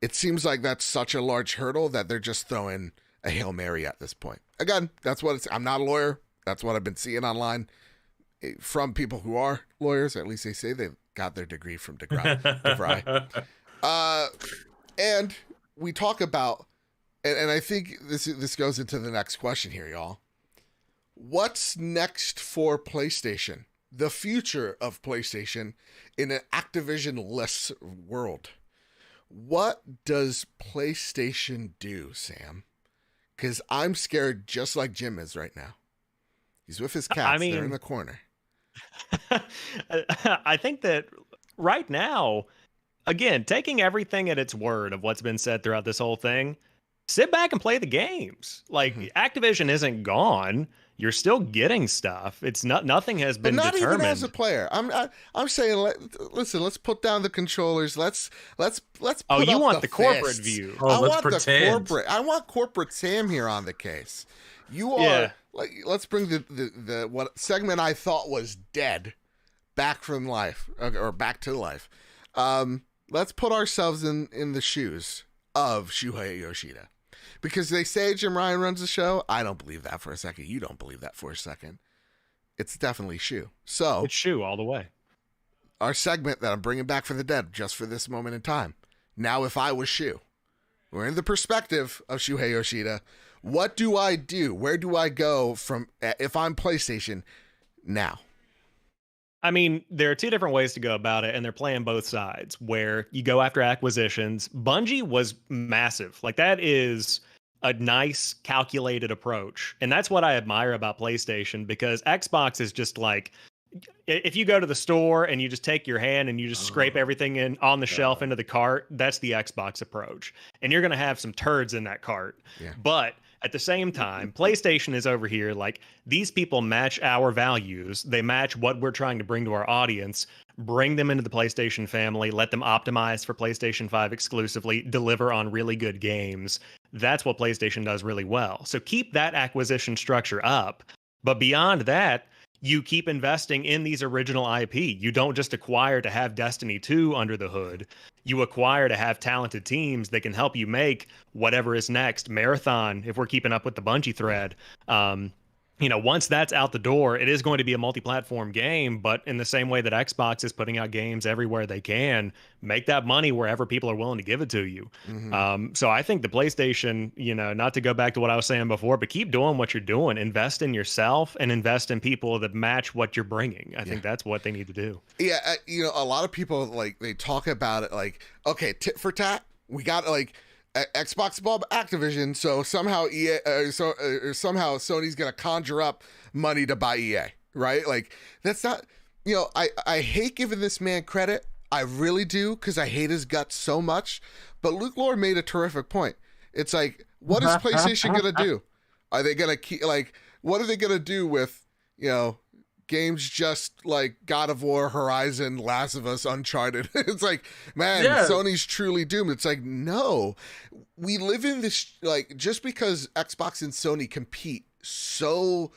it seems like that's such a large hurdle that they're just throwing a Hail Mary at this point. Again, that's what it's. I'm not a lawyer. That's what I've been seeing online from people who are lawyers. At least they say they've got their degree from DeVry. And we talk about, and I think this goes into the next question here, y'all. What's next for PlayStation? The future of PlayStation in an Activision-less world. What does PlayStation do, Sam? Because I'm scared just like Jim is right now. He's with his cats. They're in the corner. I think that right now, again, taking everything at its word of what's been said throughout this whole thing, sit back and play the games. Like Activision isn't gone. You're still getting stuff. It's not, nothing has been but not determined. even as a player. I'm saying, listen, let's put down the controllers. Let's put oh, you up want the corporate fists. view. Oh, I let's want pretend. the corporate. I want corporate Sam here on the case. You are Yeah. like, let's bring the what segment I thought was dead back from life, or back to life. Let's put ourselves in the shoes of Shuhei Yoshida. Because they say Jim Ryan runs the show. I don't believe that for a second. You don't believe that for a second. It's definitely Shu. So It's Shu all the way. our segment that I'm bringing back for the dead, just for this moment in time. Now, if I was Shu, we're in the perspective of Shuhei Yoshida. What do I do? Where do I go from if I'm PlayStation now? I mean, there are two different ways to go about it, and they're playing both sides, where you go after acquisitions. Bungie was massive. Like, that is a nice, calculated approach. And that's what I admire about PlayStation, because Xbox is just like, if you go to the store and you just take your hand and you just scrape everything in on the shelf into the cart, that's the Xbox approach. And you're going to have some turds in that cart. Yeah. But at the same time, PlayStation is over here like, these people match our values. They match what we're trying to bring to our audience. Bring them into the PlayStation family. Let them optimize for PlayStation 5 exclusively. Deliver on really good games. That's what PlayStation does really well. So keep that acquisition structure up. But beyond that, you keep investing in these original IP. You don't just acquire to have Destiny 2 under the hood. You acquire to have talented teams that can help you make whatever is next. Marathon, if we're keeping up with the Bungie thread. Once that's out the door, it is going to be a multi-platform game, but in the same way that Xbox is putting out games everywhere they can, make that money wherever people are willing to give it to you. So I think the PlayStation, not to go back to what I was saying before, but keep doing what you're doing. Invest in yourself and invest in people that match what you're bringing. I think that's what they need to do. Yeah, a lot of people, like, they talk about it like, okay, tit for tat, we got, like, Xbox bought Activision, so somehow somehow Sony's gonna conjure up money to buy EA, right? Like, that's not, I hate giving this man credit. I really do, because I hate his guts so much. But Luke Lord made a terrific point. It's like, what is PlayStation gonna do? Are they gonna keep, like, what are they gonna do with, games just like God of War, Horizon, Last of Us, Uncharted? It's like, man, Sony's truly doomed. It's like, no, we live in this, like, just because Xbox and Sony compete so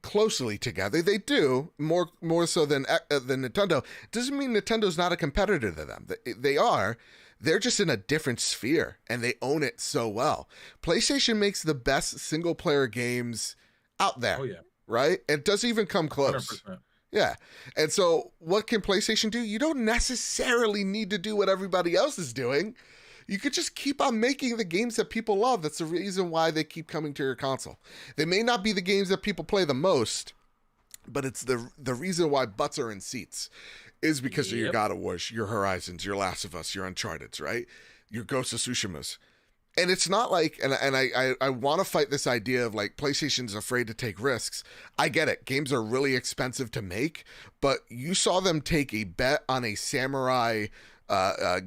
closely together, they do more so than Nintendo, doesn't mean Nintendo's not a competitor to them. They are. They're just in a different sphere, and they own it so well. PlayStation makes the best single player games out there. Oh yeah. Right? It doesn't even come close. 100%. Yeah. And so what can PlayStation do? You don't necessarily need to do what everybody else is doing. You could just keep on making the games that people love. That's the reason why they keep coming to your console. They may not be the games that people play the most, but it's the reason why butts are in seats is because of your God of Wars, your Horizons, your Last of Us, your Uncharted's, right? Your Ghost of Tsushima's. And it's not like, and I want to fight this idea of like PlayStation's afraid to take risks. I get it. Games are really expensive to make, but you saw them take a bet on a samurai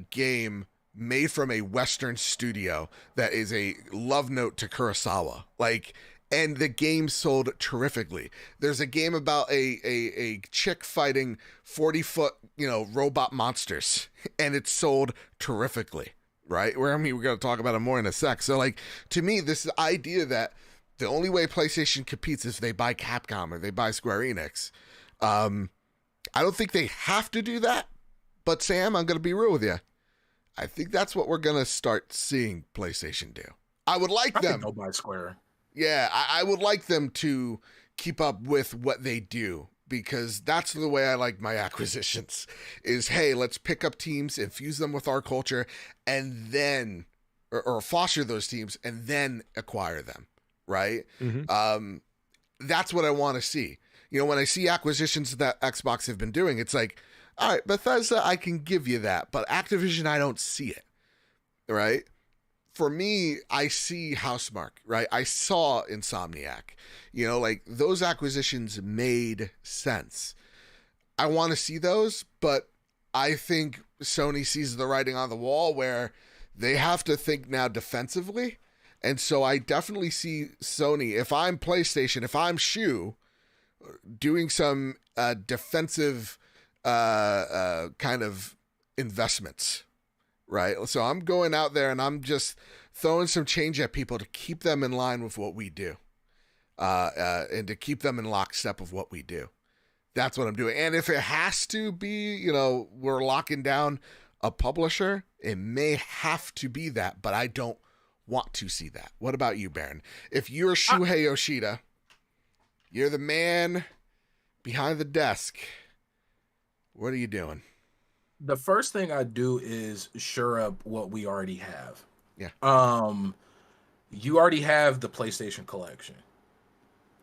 game made from a Western studio that is a love note to Kurosawa. Like, and the game sold terrifically. There's a game about a chick fighting 40-foot, robot monsters, and it sold terrifically. Right? We're going to talk about it more in a sec. So, like, to me, this idea that the only way PlayStation competes is if they buy Capcom or they buy Square Enix. I don't think they have to do that. But, Sam, I'm going to be real with you. I think that's what we're going to start seeing PlayStation do. I would like them. They'll buy Square. Yeah, I would like them to keep up with what they do, because that's the way I like my acquisitions is, hey, let's pick up teams, infuse them with our culture, and then, or foster those teams and then acquire them. Right. That's what I want to see. When I see acquisitions that Xbox have been doing, it's like, all right, Bethesda, I can give you that, but Activision, I don't see it. Right. For me, I see Housemarque, right? I saw Insomniac. Like, those acquisitions made sense. I want to see those, but I think Sony sees the writing on the wall where they have to think now defensively. And so I definitely see Sony, if I'm PlayStation, if I'm Shu, doing some defensive kind of investments, right? So I'm going out there and I'm just throwing some change at people to keep them in line with what we do, and to keep them in lockstep of what we do. That's what I'm doing. And if it has to be, we're locking down a publisher, it may have to be that, but I don't want to see that. What about you, Baron? If you're Shuhei Yoshida, you're the man behind the desk, what are you doing? The first thing I do is shore up what we already have. Yeah. You already have the PlayStation collection.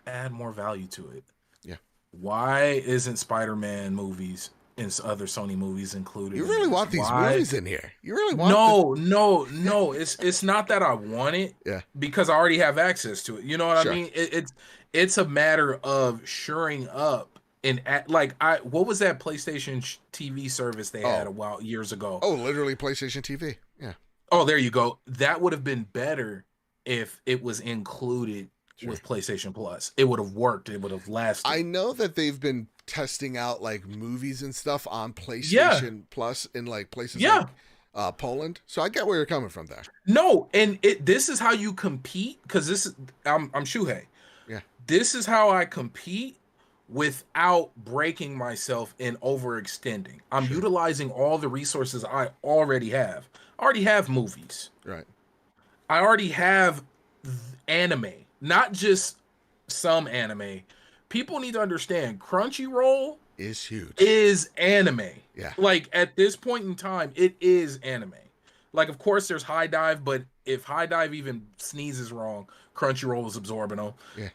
Add more value to it. Yeah. Why isn't Spider-Man movies and other Sony movies included? You really want these movies in here? You really want? No. It's not that I want it. Yeah. Because I already have access to it. You know what I mean? It's a matter of shoring up. And what was that PlayStation TV service they had years ago? Oh, literally PlayStation TV. Yeah. Oh, there you go. That would have been better if it was included with PlayStation Plus. It would have worked. It would have lasted. I know that they've been testing out like movies and stuff on PlayStation Plus in like places like Poland. So I get where you're coming from there. No, and this is how you compete, because I'm Shuhei. Yeah. This is how I compete without breaking myself and overextending. I'm utilizing all the resources I already have. I already have movies. Right. I already have anime, not just some anime. People need to understand Crunchyroll is huge. Is anime. Yeah. Like at this point in time, it is anime. Like, of course, there's High Dive, but if High Dive even sneezes wrong, Crunchyroll is absorbing them. Yeah.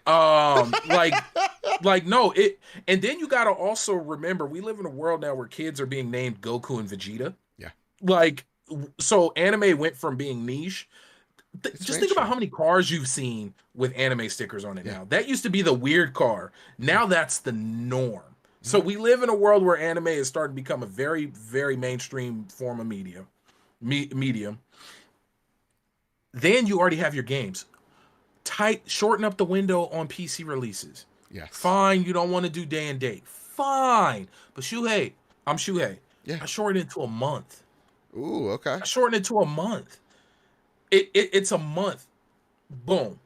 No. And then you got to also remember, we live in a world now where kids are being named Goku and Vegeta. Yeah. So anime went from being niche. Just think about how many cars you've seen with anime stickers on it now. That used to be the weird car. Now that's the norm. So we live in a world where anime is starting to become a very, very mainstream form of medium. Then you already have your games. Shorten up the window on PC releases. Yes. Fine, you don't want to do day and date. Fine. But I'm Shuhei. Yeah. I shorten it to a month. Ooh, okay. I shorten it to a month. It's a month. Boom.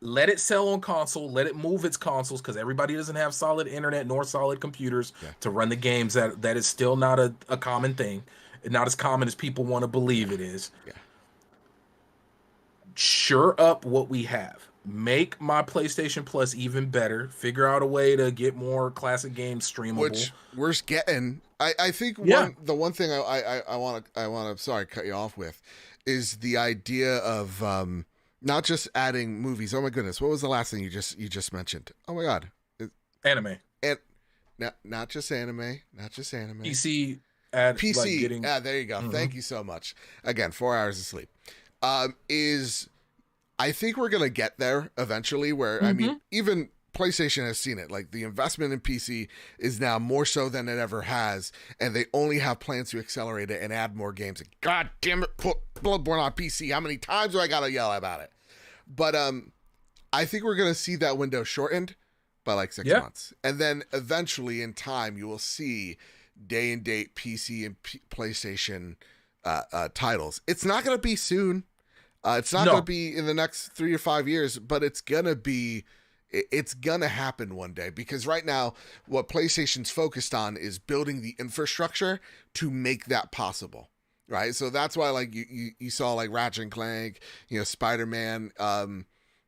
Let it sell on console. Let it move its consoles, because everybody doesn't have solid internet nor solid computers to run the games. That is still not a common thing. Not as common as people want to believe it is. Yeah. Shore up what we have. Make my PlayStation Plus even better. Figure out a way to get more classic games streamable. Which we're getting. I think the one thing I want to sorry cut you off with is the idea of not just adding movies. Oh my goodness, what was the last thing you just mentioned? Oh my god, anime. And not just anime. PC. PC. There you go. Mm-hmm. Thank you so much. Again, 4 hours of sleep. I think we're gonna get there eventually. Where I mean, even PlayStation has seen it. Like, the investment in PC is now more so than it ever has, and they only have plans to accelerate it and add more games. Like, God damn it, put Bloodborne on PC. How many times do I gotta yell about it? But I think we're gonna see that window shortened by like 6 months, and then eventually in time you will see day and date PC and PlayStation titles. It's not gonna be soon. It's not going to be in the next 3 or 5 years, but it's going to happen one day, because right now what PlayStation's focused on is building the infrastructure to make that possible. Right. So that's why, like, you saw like Ratchet and Clank, Spider-Man,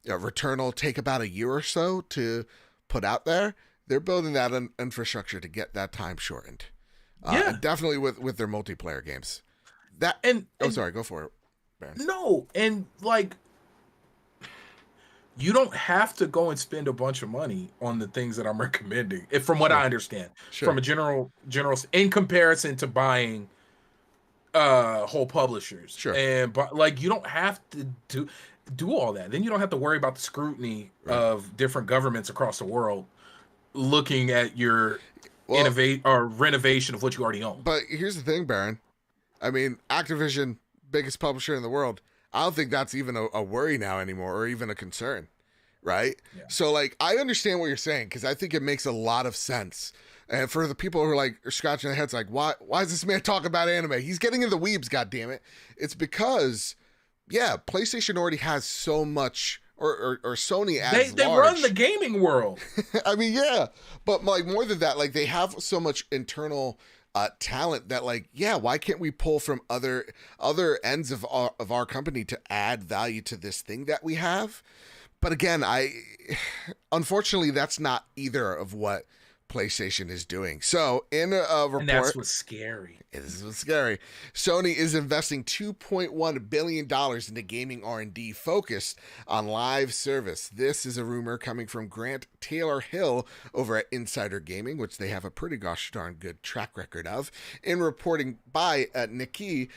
Returnal take about a year or so to put out there. They're building that infrastructure to get that time shortened. And definitely with their multiplayer games. Sorry, go for it. No, and like, you don't have to go and spend a bunch of money on the things that I'm recommending. From what I understand, from a general, in comparison to buying whole publishers, but like, you don't have to do all that. Then you don't have to worry about the scrutiny of different governments across the world looking at your innovate or renovation of what you already own. But here's the thing, Baron. I mean, Activision, biggest publisher in the world, I don't think that's even a worry now anymore, or even a concern, right? Yeah. So like, I understand what you're saying, because I think it makes a lot of sense. And for the people who are like scratching their heads, like, why is this man talking about anime? He's getting in the weebs, goddammit. It's because, yeah, PlayStation already has so much, or Sony as they large. run the gaming world. I mean, yeah, but like more than that, like they have so much internal talent that, like, yeah, why can't we pull from other ends of our company to add value to this thing that we have? But again, unfortunately, that's not either of what PlayStation is doing. So in a report, and that's what's scary. This is what's scary. Sony is investing $2.1 billion into gaming R&D focused on live service. This is a rumor coming from Grant Taylor-Hill over at Insider Gaming, which they have a pretty gosh darn good track record of. In reporting by Nikki,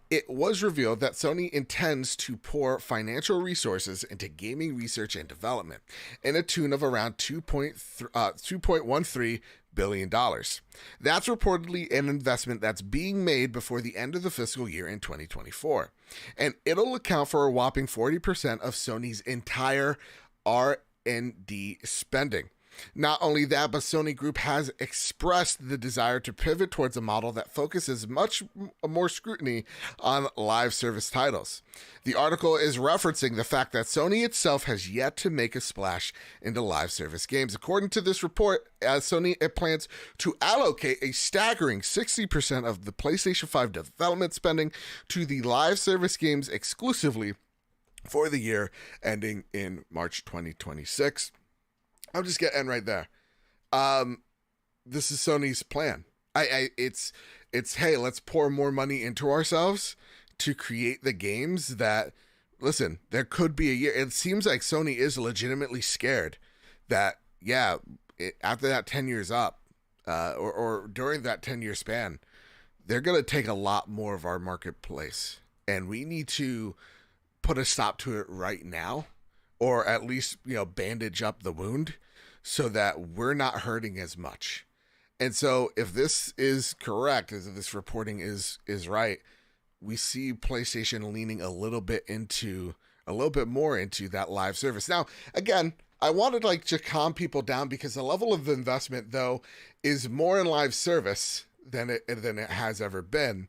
it was revealed that Sony intends to pour financial resources into gaming research and development in a tune of around $2.13 billion. That's reportedly an investment that's being made before the end of the fiscal year in 2024. And it'll account for a whopping 40% of Sony's entire R&D spending. Not only that, but Sony Group has expressed the desire to pivot towards a model that focuses much more scrutiny on live service titles. The article is referencing the fact that Sony itself has yet to make a splash into live service games. According to this report, Sony plans to allocate a staggering 60% of the PlayStation 5 development spending to the live service games exclusively for the year ending in March 2026. I'm just getting right there. This is Sony's plan. It's hey, let's pour more money into ourselves to create the games that, listen, there could be a year. It seems like Sony is legitimately scared that, yeah, after that 10 years up, or during that 10-year span, they're going to take a lot more of our marketplace. And we need to put a stop to it right now, or at least, bandage up the wound so that we're not hurting as much. And so if this is correct, as if this reporting is right, we see PlayStation leaning a little bit more into that live service. Now, again, I wanted to calm people down, because the level of investment, though, is more in live service than it has ever been.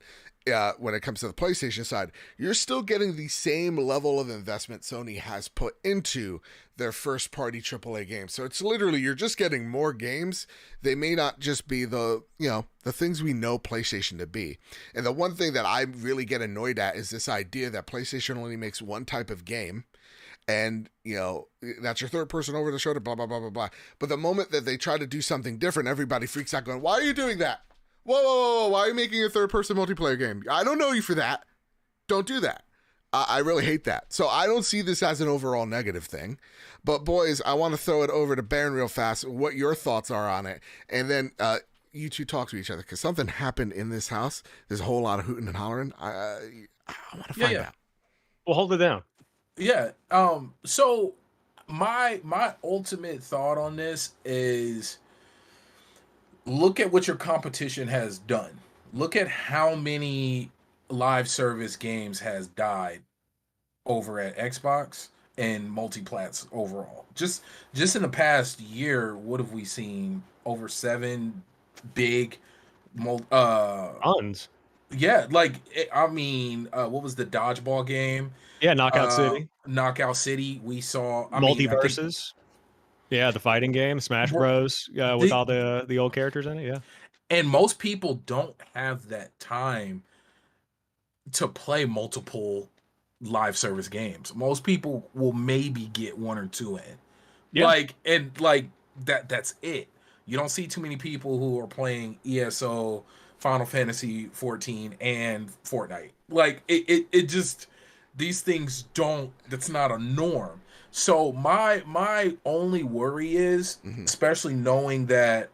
When it comes to the PlayStation side, you're still getting the same level of investment Sony has put into their first party AAA games. So it's literally, you're just getting more games. They may not just be the things we know PlayStation to be. And the one thing that I really get annoyed at is this idea that PlayStation only makes one type of game. And, that's your third person over the shoulder, blah, blah, blah, blah, blah. But the moment that they try to do something different, everybody freaks out going, why are you doing that? Whoa, why are you making a third-person multiplayer game? I don't know you for that. Don't do that. I really hate that. So I don't see this as an overall negative thing. But boys, I want to throw it over to Baron real fast, what your thoughts are on it. And then you two talk to each other, because something happened in this house. There's a whole lot of hooting and hollering. I want to find out. Well, hold it down. Yeah. So my ultimate thought on this is, look at what your competition has done. Look at how many live service games has died over at Xbox and multiplats overall. Just in the past year, what have we seen? Over 7 big tons. Yeah, what was the dodgeball game? Yeah, Knockout City. Knockout City. We saw Multiverses. Yeah, the fighting game, Smash Bros. With all the old characters in it. Yeah, and most people don't have that time to play multiple live service games. Most people will maybe get 1 or 2 in. Yeah. That's it. You don't see too many people who are playing ESO, Final Fantasy 14, and Fortnite. It just, these things don't. That's not a norm. So my only worry is, especially knowing that,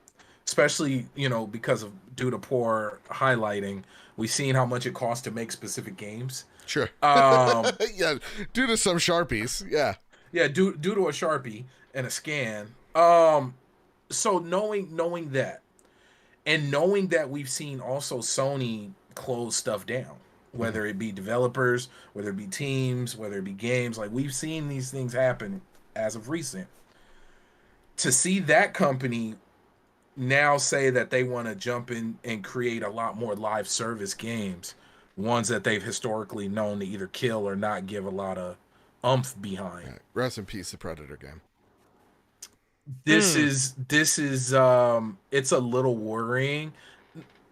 because of due to poor highlighting, we've seen how much it costs to make specific games. Sure. Yeah, due to some Sharpies. Yeah. Yeah, due to a Sharpie and a scan. So knowing that, and knowing that we've seen also Sony close stuff down. whether it be developers, whether it be teams, whether it be games. Like, we've seen these things happen as of recent. To see that company now say that they want to jump in and create a lot more live service games, ones that they've historically known to either kill or not give a lot of umph behind. Right. Rest in peace, the Predator game. This is it's a little worrying,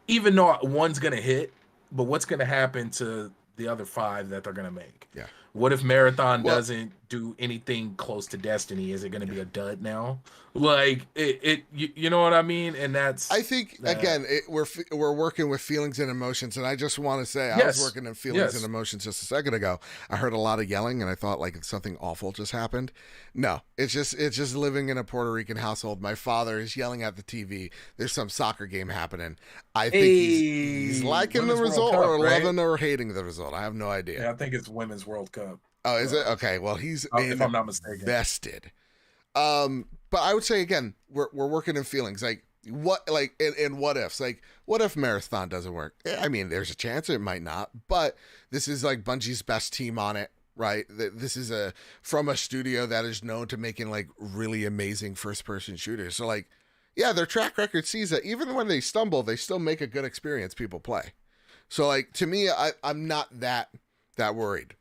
even though one's gonna hit, but what's gonna happen to the other 5 that they're gonna make? Yeah. What if Marathon doesn't do anything close to Destiny? Is it going to be a dud now? Like, you know what I mean? And that's... I think, again, we're working with feelings and emotions, and I just want to say, I was working in feelings and emotions just a second ago. I heard a lot of yelling, and I thought, like, something awful just happened. No, it's just living in a Puerto Rican household. My father is yelling at the TV. There's some soccer game happening. I think he's liking the result or loving or hating the result. I have no idea. Yeah, I think it's Women's World Cup. Oh, is it? Okay, well, he's if I'm not mistaken. Invested. But I would say, again, we're working in feelings. Like, what, like, in what ifs? Like, what if Marathon doesn't work? I mean, there's a chance it might not, but this is like Bungie's best team on it, right? This is from a studio that is known to making like really amazing first-person shooters. So, like, yeah, their track record sees that even when they stumble, they still make a good experience people play. So, like, to me, I'm not that worried.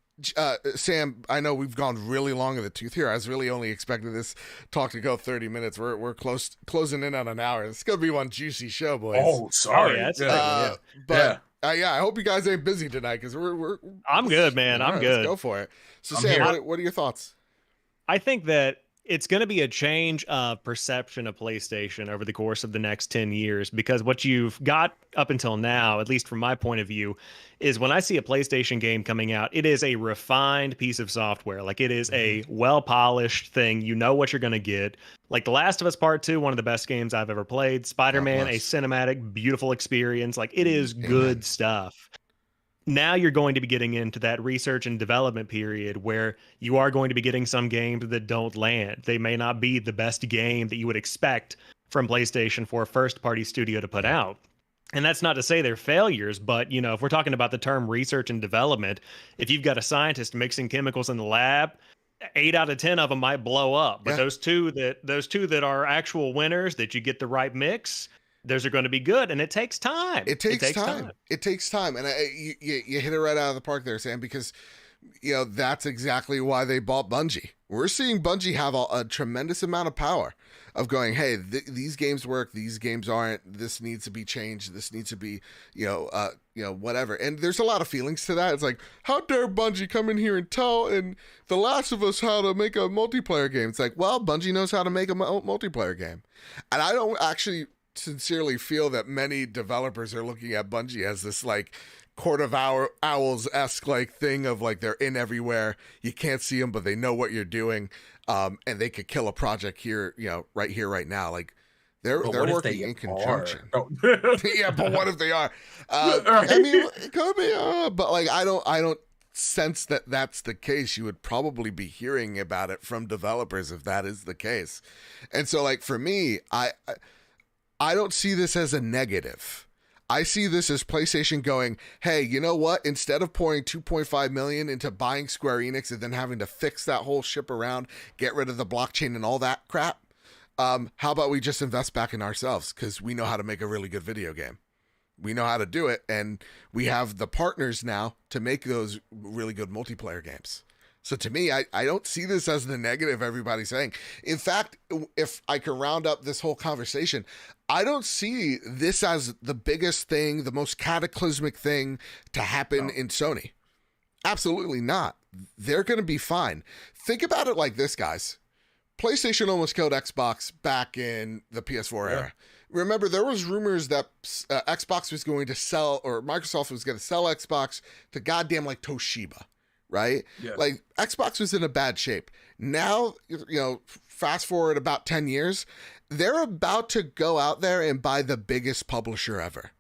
Sam, I know we've gone really long in the tooth here. I was really only expecting this talk to go 30 minutes. We're closing in on an hour. It's gonna be one juicy show, boys. Oh, sorry. I hope you guys ain't busy tonight because we're. I'm good, man. I'm good. Let's go for it. So, Sam, what are your thoughts? I think that it's going to be a change of perception of PlayStation over the course of the next 10 years, because what you've got up until now, at least from my point of view, is when I see a PlayStation game coming out, it is a refined piece of software. Like, it is a well-polished thing. You know what you're going to get. Like The Last of Us Part 2, one of the best games I've ever played. Spider-Man, a cinematic, beautiful experience. Like, it is good stuff. Now you're going to be getting into that research and development period where you are going to be getting some games that don't land. They may not be the best game that you would expect from PlayStation for a first-party studio to put out. And that's not to say they're failures, but, you know, if we're talking about the term research and development, if you've got a scientist mixing chemicals in the lab, 8 out of 10 of them might blow up. But those two that are actual winners, that you get the right mix, those are going to be good, and it takes time. It takes time, and you hit it right out of the park there, Sam, because, you know, that's exactly why they bought Bungie. We're seeing Bungie have a tremendous amount of power of going, hey, these games work, these games aren't, this needs to be changed, this needs to be, whatever. And there's a lot of feelings to that. It's like, how dare Bungie come in here and tell The Last of Us how to make a multiplayer game? It's like, well, Bungie knows how to make a multiplayer game. And I don't actually sincerely feel that many developers are looking at Bungie as this like Court of Owls-esque like thing of like they're in everywhere, you can't see them but they know what you're doing, and they could kill a project here, right here, right now. Like they're working in conjunction. Yeah, but what if they are? I mean, it could be, but like I don't sense that that's the case. You would probably be hearing about it from developers if that is the case. And so like for me, I don't see this as a negative. I see this as PlayStation going, hey, you know what? Instead of pouring $2.5 million into buying Square Enix and then having to fix that whole ship around, get rid of the blockchain and all that crap, how about we just invest back in ourselves? Because we know how to make a really good video game. We know how to do it, and we have the partners now to make those really good multiplayer games. So to me, I don't see this as the negative everybody's saying. In fact, if I can round up this whole conversation, I don't see this as the biggest thing, the most cataclysmic thing to happen in Sony. Absolutely not. They're going to be fine. Think about it like this, guys. PlayStation almost killed Xbox back in the PS4 era. Remember, there was rumors that Xbox was going to sell, or Microsoft was going to sell Xbox to goddamn like Toshiba. Right? Yeah. Like Xbox was in a bad shape. Now, fast forward about 10 years, they're about to go out there and buy the biggest publisher ever.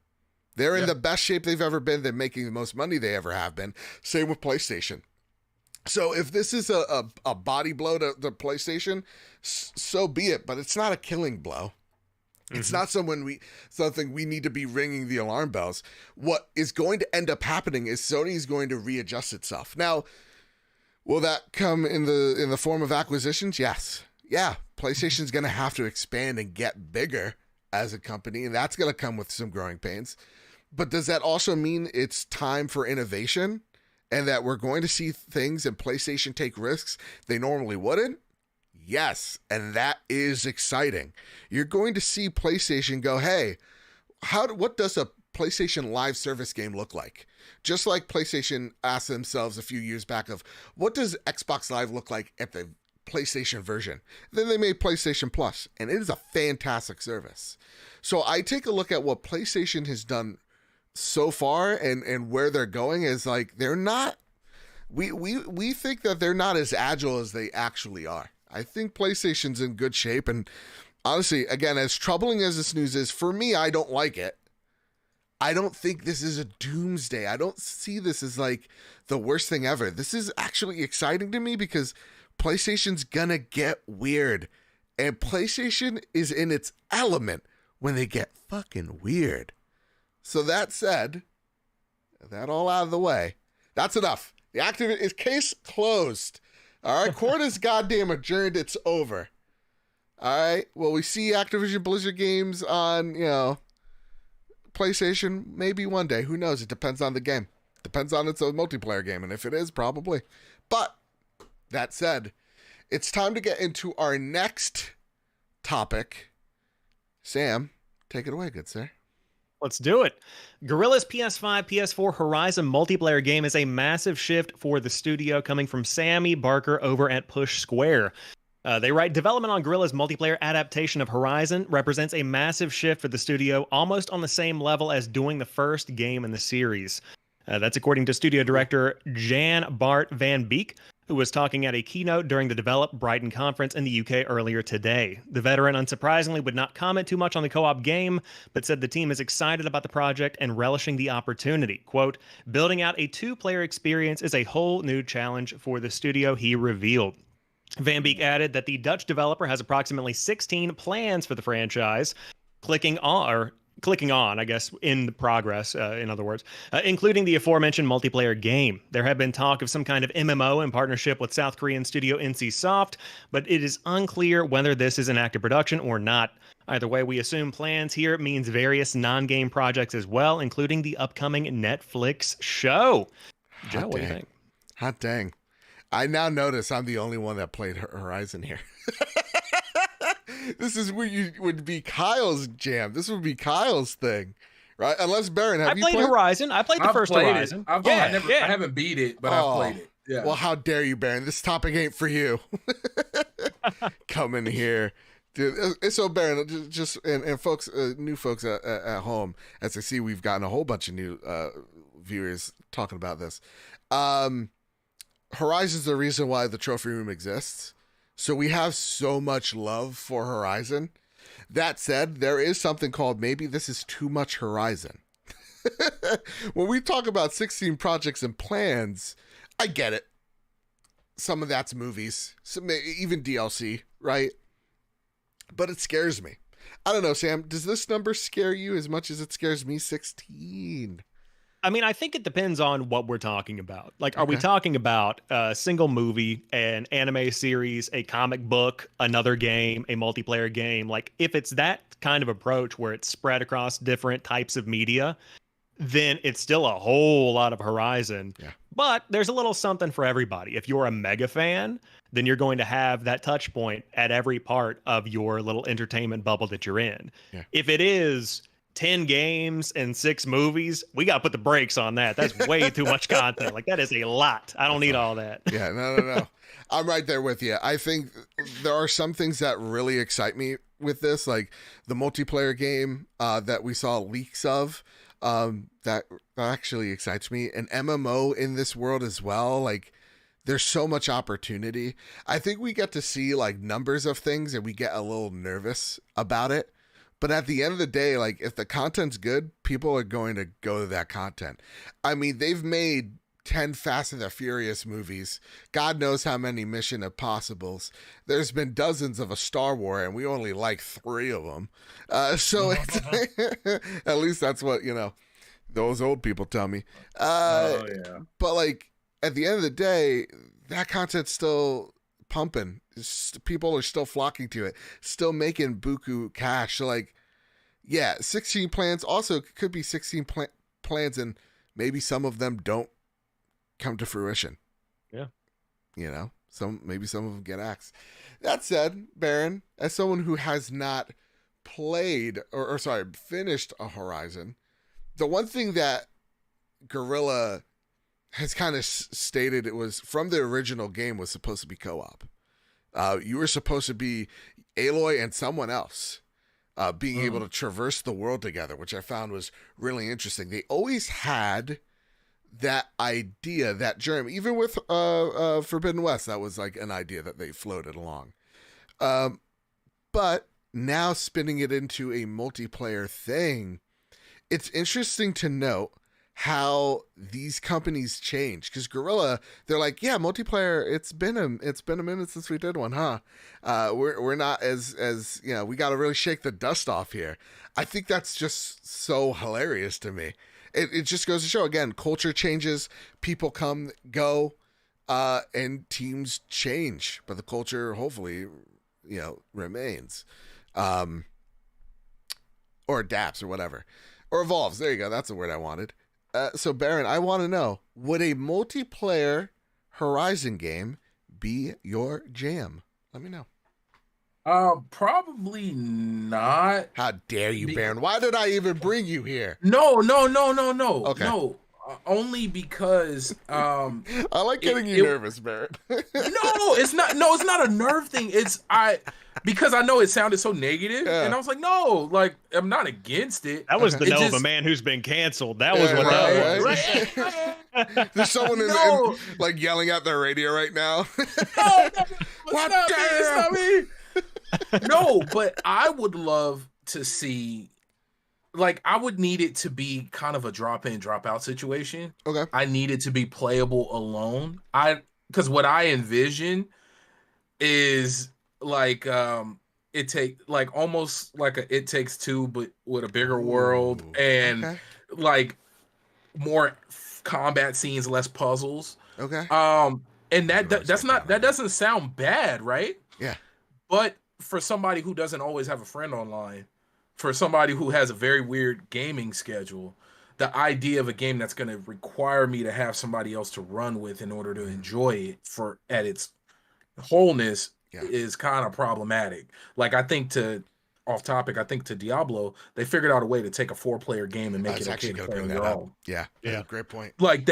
They're in the best shape they've ever been. They're making the most money they ever have been. Same with PlayStation. So if this is a body blow to PlayStation, so be it. But it's not a killing blow. It's not something we need to be ringing the alarm bells. What is going to end up happening is Sony is going to readjust itself. Now, will that come in the form of acquisitions? Yes. Yeah, PlayStation's going to have to expand and get bigger as a company, and that's going to come with some growing pains. But does that also mean it's time for innovation and that we're going to see things and PlayStation take risks they normally wouldn't? Yes, and that is exciting. You're going to see PlayStation go, hey, what does a PlayStation live service game look like? Just like PlayStation asked themselves a few years back of, what does Xbox Live look like at the PlayStation version? Then they made PlayStation Plus, and it is a fantastic service. So I take a look at what PlayStation has done so far and where they're going is like, they're not, we think that they're not as agile as they actually are. I think PlayStation's in good shape, and honestly, again, as troubling as this news is, for me, I don't like it. I don't think this is a doomsday. I don't see this as like the worst thing ever. This is actually exciting to me because PlayStation's gonna get weird, and PlayStation is in its element when they get fucking weird. So that said, that all out of the way, that's enough. The Activision is case closed. All right, court is goddamn adjourned. It's over. All right. Well, we see Activision Blizzard games on, PlayStation maybe one day. Who knows? It depends on the game. Depends on its own multiplayer game, and if it is, probably. But that said, it's time to get into our next topic. Sam, take it away, good sir. Let's do it. Guerrilla's PS5, PS4 Horizon multiplayer game is a massive shift for the studio coming from Sammy Barker over at Push Square. They write, development on Guerrilla's multiplayer adaptation of Horizon represents a massive shift for the studio, almost on the same level as doing the first game in the series. That's according to studio director Jan Bart van Beek, who was talking at a keynote during the Develop Brighton conference in the UK earlier today. The veteran, unsurprisingly, would not comment too much on the co-op game, but said the team is excited about the project and relishing the opportunity. Quote, building out a two-player experience is a whole new challenge for the studio, he revealed. Van Beek added that the Dutch developer has approximately 16 plans for the franchise, clicking on, I guess, in the progress, in other words, including the aforementioned multiplayer game. There have been talk of some kind of MMO in partnership with South Korean studio NCSoft, but it is unclear whether this is in active production or not. Either way, we assume plans here means various non-game projects as well, including the upcoming Netflix show. Joe, what do you think? Hot dang. I now notice I'm the only one that played Horizon here. This is where would be Kyle's jam. This would be Kyle's thing, right? Unless Baron, have you played Horizon? I played the first Horizon. I haven't beat it, but I've played it. Yeah. Well, how dare you, Baron? This topic ain't for you. Come in here, dude. So Baron, just and folks, new folks at home, as I see, we've gotten a whole bunch of new viewers talking about this. Horizon's the reason why the trophy room exists. So we have so much love for Horizon. That said, there is something called maybe this is too much Horizon. When we talk about 16 projects and plans, I get it. Some of that's movies, even DLC, right? But it scares me. I don't know, Sam, does this number scare you as much as it scares me? 16. I mean, I think it depends on what we're talking about. Like, are we talking about a single movie, an anime series, a comic book, another game, a multiplayer game? Like, if it's that kind of approach where it's spread across different types of media, then it's still a whole lot of Horizon. Yeah. But there's a little something for everybody. If you're a mega fan, then you're going to have that touch point at every part of your little entertainment bubble that you're in. Yeah. If it is 10 games and 6 movies, we got to put the brakes on that. That's way too much content. Like, that is a lot. I don't need all that. Yeah, no. I'm right there with you. I think there are some things that really excite me with this, like the multiplayer game that we saw leaks of. That actually excites me. An MMO in this world as well. Like, there's so much opportunity. I think we get to see like numbers of things and we get a little nervous about it. But at the end of the day, like, if the content's good, people are going to go to that content. I mean, they've made 10 Fast and the Furious movies, God knows how many Mission Impossibles. There's been dozens of a Star Wars, and we only like 3 of them. So it's, at least that's what, those old people tell me. Yeah. But like at the end of the day, that content's still pumping. People are still flocking to it, still making buku cash. So like, yeah, 16 plans also could be 16 plans, and maybe some of them don't come to fruition. Yeah. Maybe some of them get axed. That said, Baron, as someone who has not played or finished a Horizon, the one thing that Guerrilla has kind of stated it was from the original game was supposed to be co-op. You were supposed to be Aloy and someone else being able to traverse the world together, which I found was really interesting. They always had that idea, that germ, even with Forbidden West, that was like an idea that they floated along. But now spinning it into a multiplayer thing, it's interesting to note how these companies change, because Guerrilla, they're like, yeah, multiplayer, it's been a minute since we did one, huh? We're not as we got to really shake the dust off here. I think that's just so hilarious to me. It just goes to show, again, culture changes, people come, go, and teams change, but the culture hopefully remains, or adapts or whatever, or evolves. There you go, that's the word I wanted. So, Baron, I want to know, would a multiplayer Horizon game be your jam? Let me know. Probably not. How dare you, Baron? Why did I even bring you here? No. Okay. No, only because I like getting you nervous, Baron. it's not a nerve thing. Because I know it sounded so negative, and I was like, no, like I'm not against it. That was the of a man who's been canceled. That was what that was. Right. There's someone in, like yelling at their radio right now. What it's not me. No, but I would love to see, like, I would need it to be kind of a drop in, drop out situation. Okay. I need it to be playable alone. Because what I envision is like almost like a It Takes Two, but with a bigger world and like more combat scenes, less puzzles. Okay. And that doesn't sound bad, right? Yeah. But for somebody who doesn't always have a friend online, for somebody who has a very weird gaming schedule, the idea of a game that's going to require me to have somebody else to run with in order to enjoy it at its wholeness is kind of problematic. Like, I think off topic, I think to Diablo, they figured out a way to take a 4-player game and make it okay to play on your own. Yeah. Great point. Like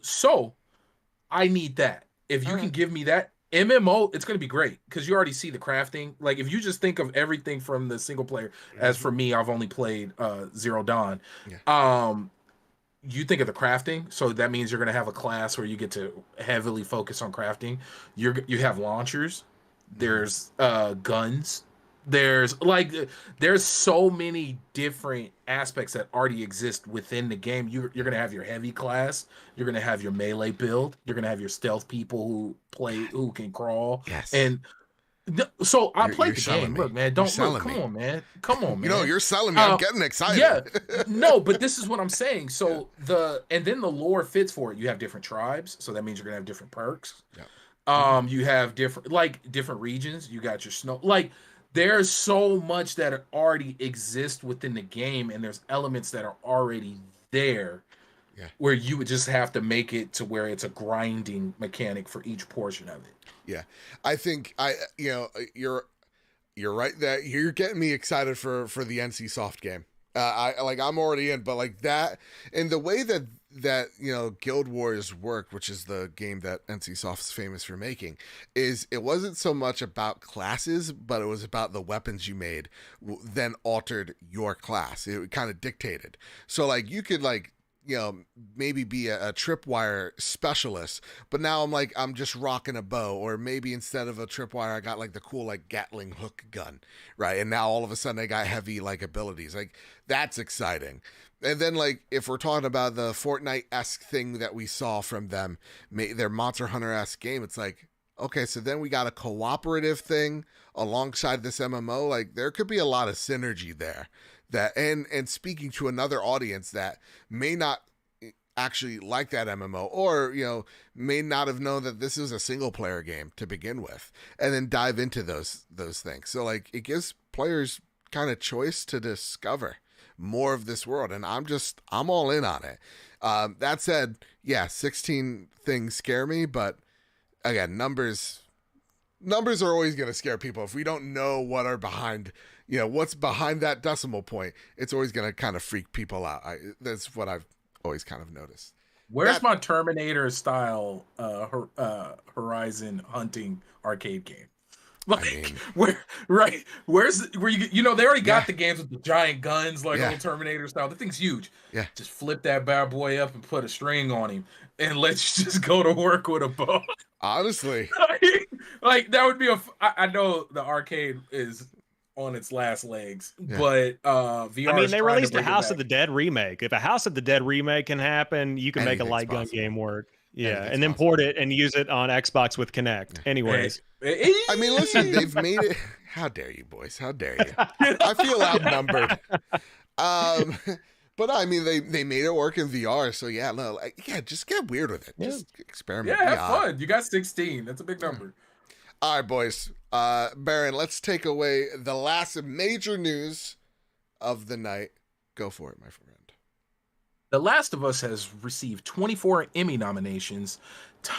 so I need that. If you can give me that MMO, it's going to be great because you already see the crafting. Like, if you just think of everything from the single player, as for me, I've only played Zero Dawn. Yeah. You think of the crafting, so that means you're going to have a class where you get to heavily focus on crafting. You have launchers, there's guns, there's so many different aspects that already exist within the game. You're going to have your heavy class, you're going to have your melee build, you're going to have your stealth people who can crawl. Yes. And so I played the game. Look, man, come on, man. You're selling me. I'm getting excited. Yeah, no, but this is what I'm saying. So and then the lore fits for it. You have different tribes, so that means you're gonna have different perks. Yeah. You have different regions. You got your snow. Like, there's so much that already exists within the game, and there's elements that are already there. Yeah. Where you would just have to make it to where it's a grinding mechanic for each portion of it. Yeah, I think you're right that you're getting me excited for the NC Soft game. I'm already in, but like that, and the way that Guild Wars work, which is the game that NC Soft's famous for making, is it wasn't so much about classes, but it was about the weapons you made then altered your class. It kind of dictated. So like you could like maybe be a tripwire specialist, but now I'm just rocking a bow, or maybe instead of a tripwire, I got like the cool like Gatling hook gun, right? And now all of a sudden I got heavy like abilities. Like that's exciting. And then like if we're talking about the Fortnite-esque thing that we saw from them, their Monster Hunter-esque game, it's like, okay, so then we got a cooperative thing alongside this MMO. Like there could be a lot of synergy there. That and speaking to another audience that may not actually like that MMO, or may not have known that this is a single player game to begin with, and then dive into those things. So like it gives players kind of choice to discover more of this world, and I'm all in on it. That said, yeah, 16 things scare me, but again, numbers are always going to scare people. If we don't know what are behind, what's behind that decimal point, it's always going to kind of freak people out. That's what I've always kind of noticed. Where's my Terminator style Horizon hunting arcade game? Like where's you they already got the games with the giant guns, like old Terminator style. The thing's huge. Yeah. Just flip that bad boy up and put a string on him and let's just go to work with a bow. Honestly. like that would be I know the arcade is on its last legs, but VR. I mean, they released a House of the Dead remake. If a House of the Dead remake can happen, you can make a light gun game work. Yeah, and then port it and use it on Xbox with Kinect. Anyways. I mean, listen, they've made it. How dare you, boys? How dare you? I feel outnumbered. But I mean, they made it work in VR, so just get weird with it. Just experiment. Yeah, have fun. You got 16. That's a big number. All right, boys. Baron, let's take away the last major news of the night. Go for it, my friend. The Last of Us has received 24 Emmy nominations.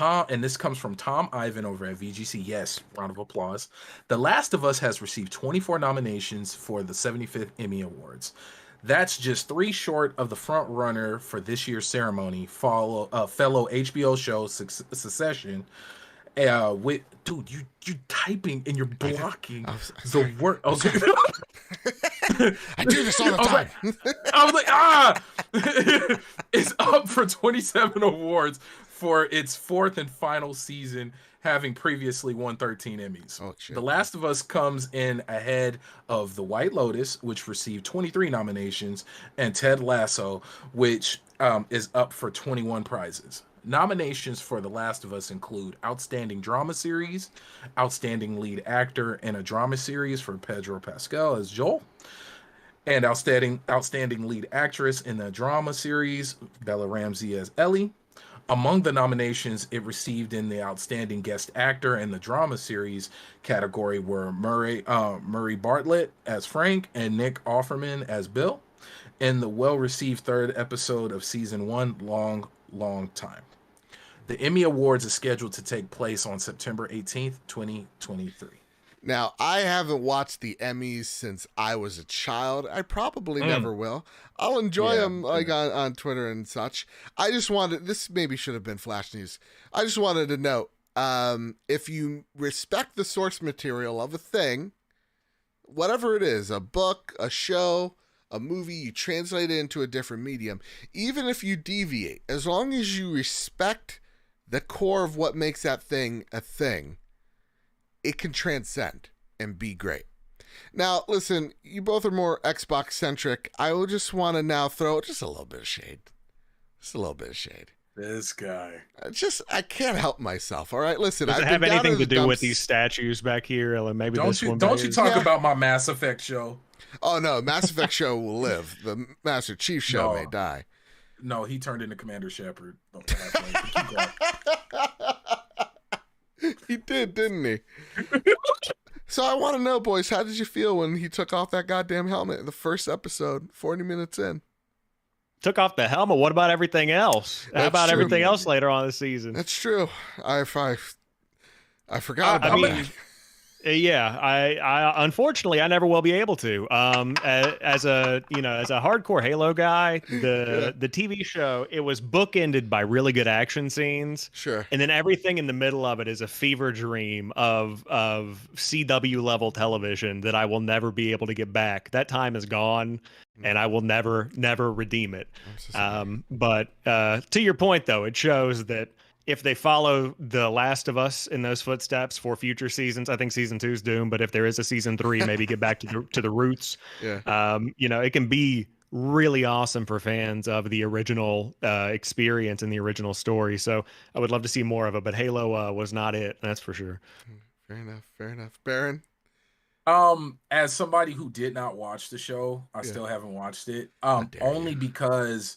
And this comes from Tom Ivan over at VGC. Yes, round of applause. The Last of Us has received 24 nominations for the 75th Emmy Awards. That's just 3 short of the front runner for this year's ceremony, fellow HBO show Succession. Dude, you typing and you're blocking the word. Okay. I do this all the time. I was like, it's up for 27 awards for its 4th and final season, having previously won 13 Emmys. Oh, shit. The Last of Us comes in ahead of The White Lotus, which received 23 nominations, and Ted Lasso, which is up for 21 prizes. Nominations for The Last of Us include Outstanding Drama Series, Outstanding Lead Actor in a Drama Series for Pedro Pascal as Joel, and Outstanding Lead Actress in a Drama Series, Bella Ramsey as Ellie. Among the nominations it received in the Outstanding Guest Actor in the Drama Series category were Murray Bartlett as Frank and Nick Offerman as Bill, in the well-received 3rd episode of Season 1, Long Time. The Emmy Awards is scheduled to take place on September 18th, 2023. Now, I haven't watched the Emmys since I was a child. I probably never will. I'll enjoy them on Twitter and such. I just wanted, this maybe should have been flash news. I just wanted to note, if you respect the source material of a thing, whatever it is, a book, a show, a movie, you translate it into a different medium, even if you deviate, as long as you respect the core of what makes that thing a thing, it can transcend and be great. Now, listen, you both are more Xbox centric. I will just want to now throw just a little bit of shade. Just a little bit of shade. This guy. I can't help myself. All right, listen. Does it have anything to do with these statues back here? Or maybe don't you talk about my Mass Effect show? Oh no, Mass Effect show will live. The Master Chief show may die. No, he turned into Commander Shepard. He did, didn't he? So I want to know, boys, how did you feel when he took off that goddamn helmet in the first episode, 40 minutes in? Took off the helmet. What about everything else? How about everything else later on in the season? That's true. I forgot about that. Yeah, I unfortunately I never will be able to. As a hardcore Halo guy, the TV show, it was bookended by really good action scenes. Sure. And then everything in the middle of it is a fever dream of CW level television that I will never be able to get back. That time is gone, and I will never redeem it. But to your point though, it shows that if they follow The Last of Us in those footsteps for future seasons, I think season 2 is doomed. But if there is a season 3, maybe get back to the roots. Yeah. It can be really awesome for fans of the original experience and the original story. So I would love to see more of it. But Halo was not it. That's for sure. Fair enough. Fair enough. Baron? As somebody who did not watch the show, I still haven't watched it. Only because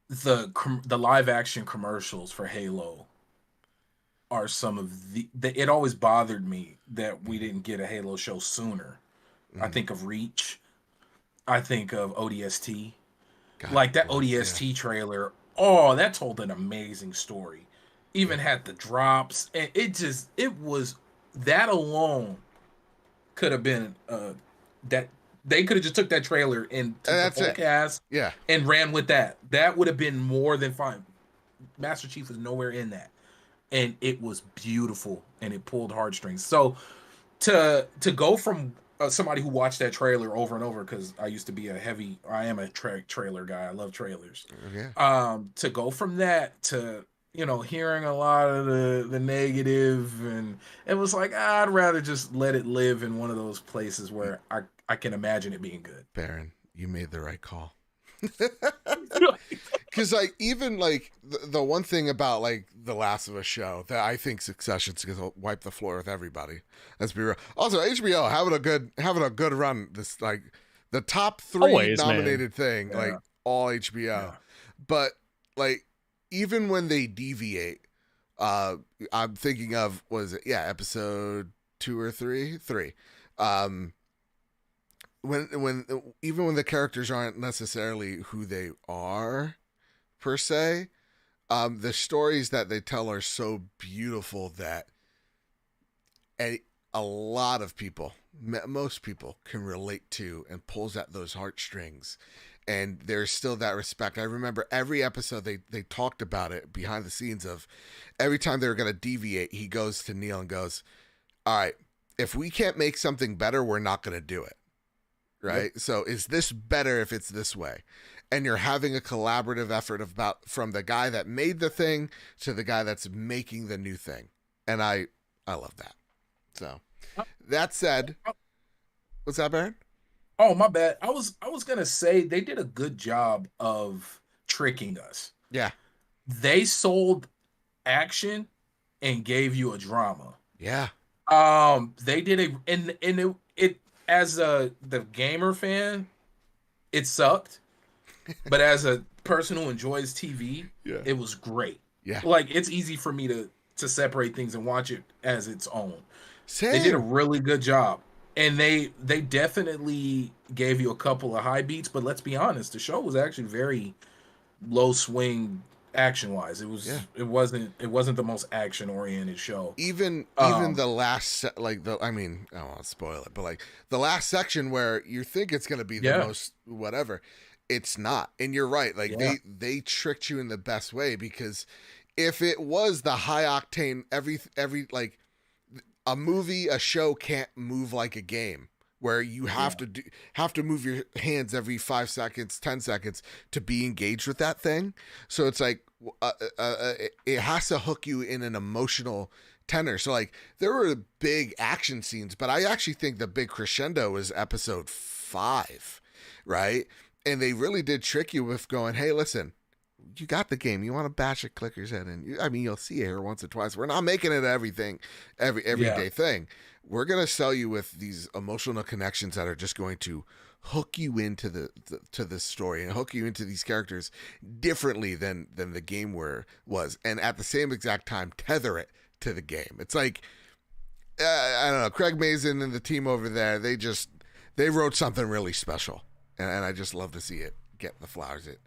the live action commercials for Halo are some of it always bothered me that we didn't get a Halo show sooner. I think of Reach. I think of ODST. Like that ODST trailer. Oh, that told an amazing story. Even had the drops, and it was that alone could have been that they could have just took that trailer and took the full cast and ran with that. That would have been more than fine. Master Chief was nowhere in that. And it was beautiful and it pulled heartstrings. So to go from somebody who watched that trailer over and over, because I am a trailer guy. I love trailers. To go from that to hearing a lot of the negative, and it was like, I'd rather just let it live in one of those places where I can imagine it being good. Baron, you made the right call. Because even the one thing about the Last of Us show that I think Succession's gonna wipe the floor with everybody. Let's be real. Also, HBO having a good run. This the top 3 always, nominated thing, all HBO. But even when they deviate, I'm thinking of episode 2 or 3. When the characters aren't necessarily who they are per se, the stories that they tell are so beautiful that a lot of people, most people, can relate to and pulls at those heartstrings. And there's still that respect. I remember every episode they talked about it behind the scenes of every time they were going to deviate, he goes to Neil and goes, all right, if we can't make something better, we're not going to do it. Right. Yep. So is this better if it's this way? And you're having a collaborative effort from the guy that made the thing to the guy that's making the new thing. And I love that. So that said, what's that, Baron? Oh, my bad. I was going to say they did a good job of tricking us. Yeah. They sold action and gave you a drama. Yeah. They did it as the gamer fan, it sucked. But as a person who enjoys TV, it was great. Yeah. It's easy for me to separate things and watch it as its own. Same. They did a really good job. And they definitely gave you a couple of high beats, but let's be honest, the show was actually very low swing action wise. It wasn't the most action oriented show. Even the last I don't want to spoil it, but the last section where you think it's going to be the most whatever, it's not. And you're right. They tricked you in the best way, because if it was the high octane every a show can't move like a game where you have to move your hands every 5 seconds, 10 seconds to be engaged with that thing. So it's it has to hook you in an emotional tenor. So there were big action scenes, but I actually think the big crescendo was episode 5, right? And they really did trick you with going, hey, listen, you got the game. You want to bash your clickers in, and you'll see it here once or twice. We're not making it everything, everyday thing. We're gonna sell you with these emotional connections that are just going to hook you into the story and hook you into these characters differently than the game was, and at the same exact time tether it to the game. It's I don't know, Craig Mazin and the team over there. They wrote something really special, and I just love to see it get the flowers it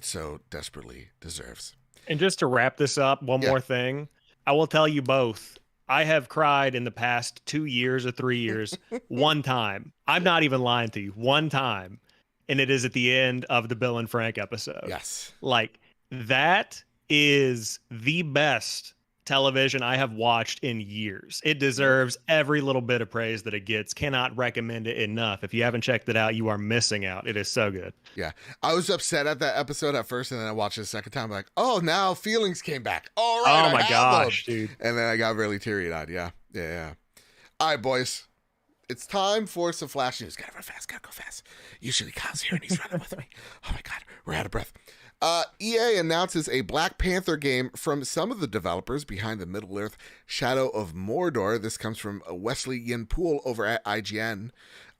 so desperately deserves. And just to wrap this up, one more thing. I will tell you both, I have cried in the past 2 years or 3 years one time. I'm not even lying to you. One time. And it is at the end of the Bill and Frank episode. Yes. Like, that is the best television I have watched in years. It deserves every little bit of praise that it gets. Cannot recommend it enough. If you haven't checked it out, you are missing out. It is so good. Yeah. I was upset at that episode at first, and then I watched it a second time. Like, oh, now feelings came back. All right. Oh my gosh, dude. And then I got really teary-eyed. Yeah. All right, boys. It's time for some flash news. Gotta run fast, gotta go fast. Usually Kyle's here and he's running with me. Oh my God, we're out of breath. EA announces a Black Panther game from some of the developers behind the Middle-earth Shadow of Mordor. This comes from Wesley Yin-Poole over at IGN.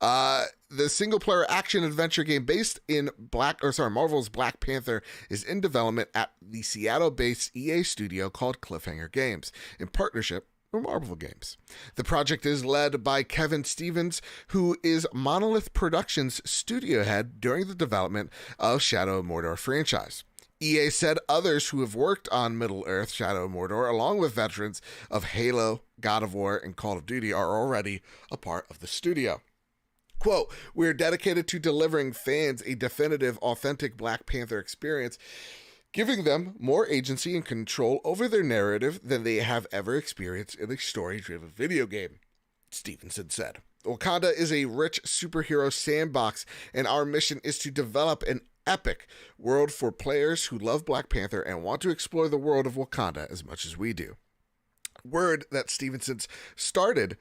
The single-player action-adventure game based in Marvel's Black Panther is in development at the Seattle-based EA studio called Cliffhanger Games, in partnership with Marvel Games. The project is led by Kevin Stevens, who is Monolith Productions studio head during the development of Shadow of Mordor franchise. EA said others who have worked on Middle-earth Shadow of Mordor, along with veterans of Halo, God of War, and Call of Duty, are already a part of the studio. Quote, "We're dedicated to delivering fans a definitive, authentic Black Panther experience, giving them more agency and control over their narrative than they have ever experienced in a story-driven video game," Stevenson said. "Wakanda is a rich superhero sandbox, and our mission is to develop an epic world for players who love Black Panther and want to explore the world of Wakanda as much as we do." Word that Stevenson's started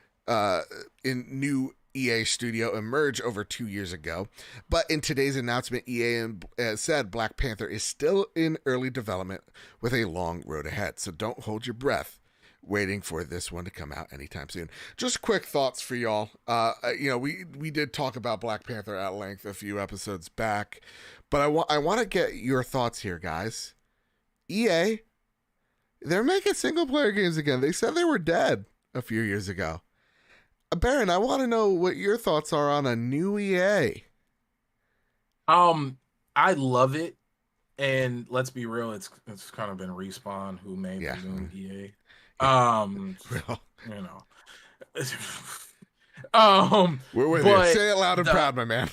in new EA studio emerged over 2 years ago, but in today's announcement, EA said Black Panther is still in early development with a long road ahead. So don't hold your breath waiting for this one to come out anytime soon. Just quick thoughts for y'all. We did talk about Black Panther at length a few episodes back, but I want to get your thoughts here, guys. EA, they're making single player games again. They said they were dead a few years ago. Baron, I want to know what your thoughts are on a new EA. I love it, and let's be real, it's kind of been Respawn who made the new EA. We're with you. Say it loud and proud, my man.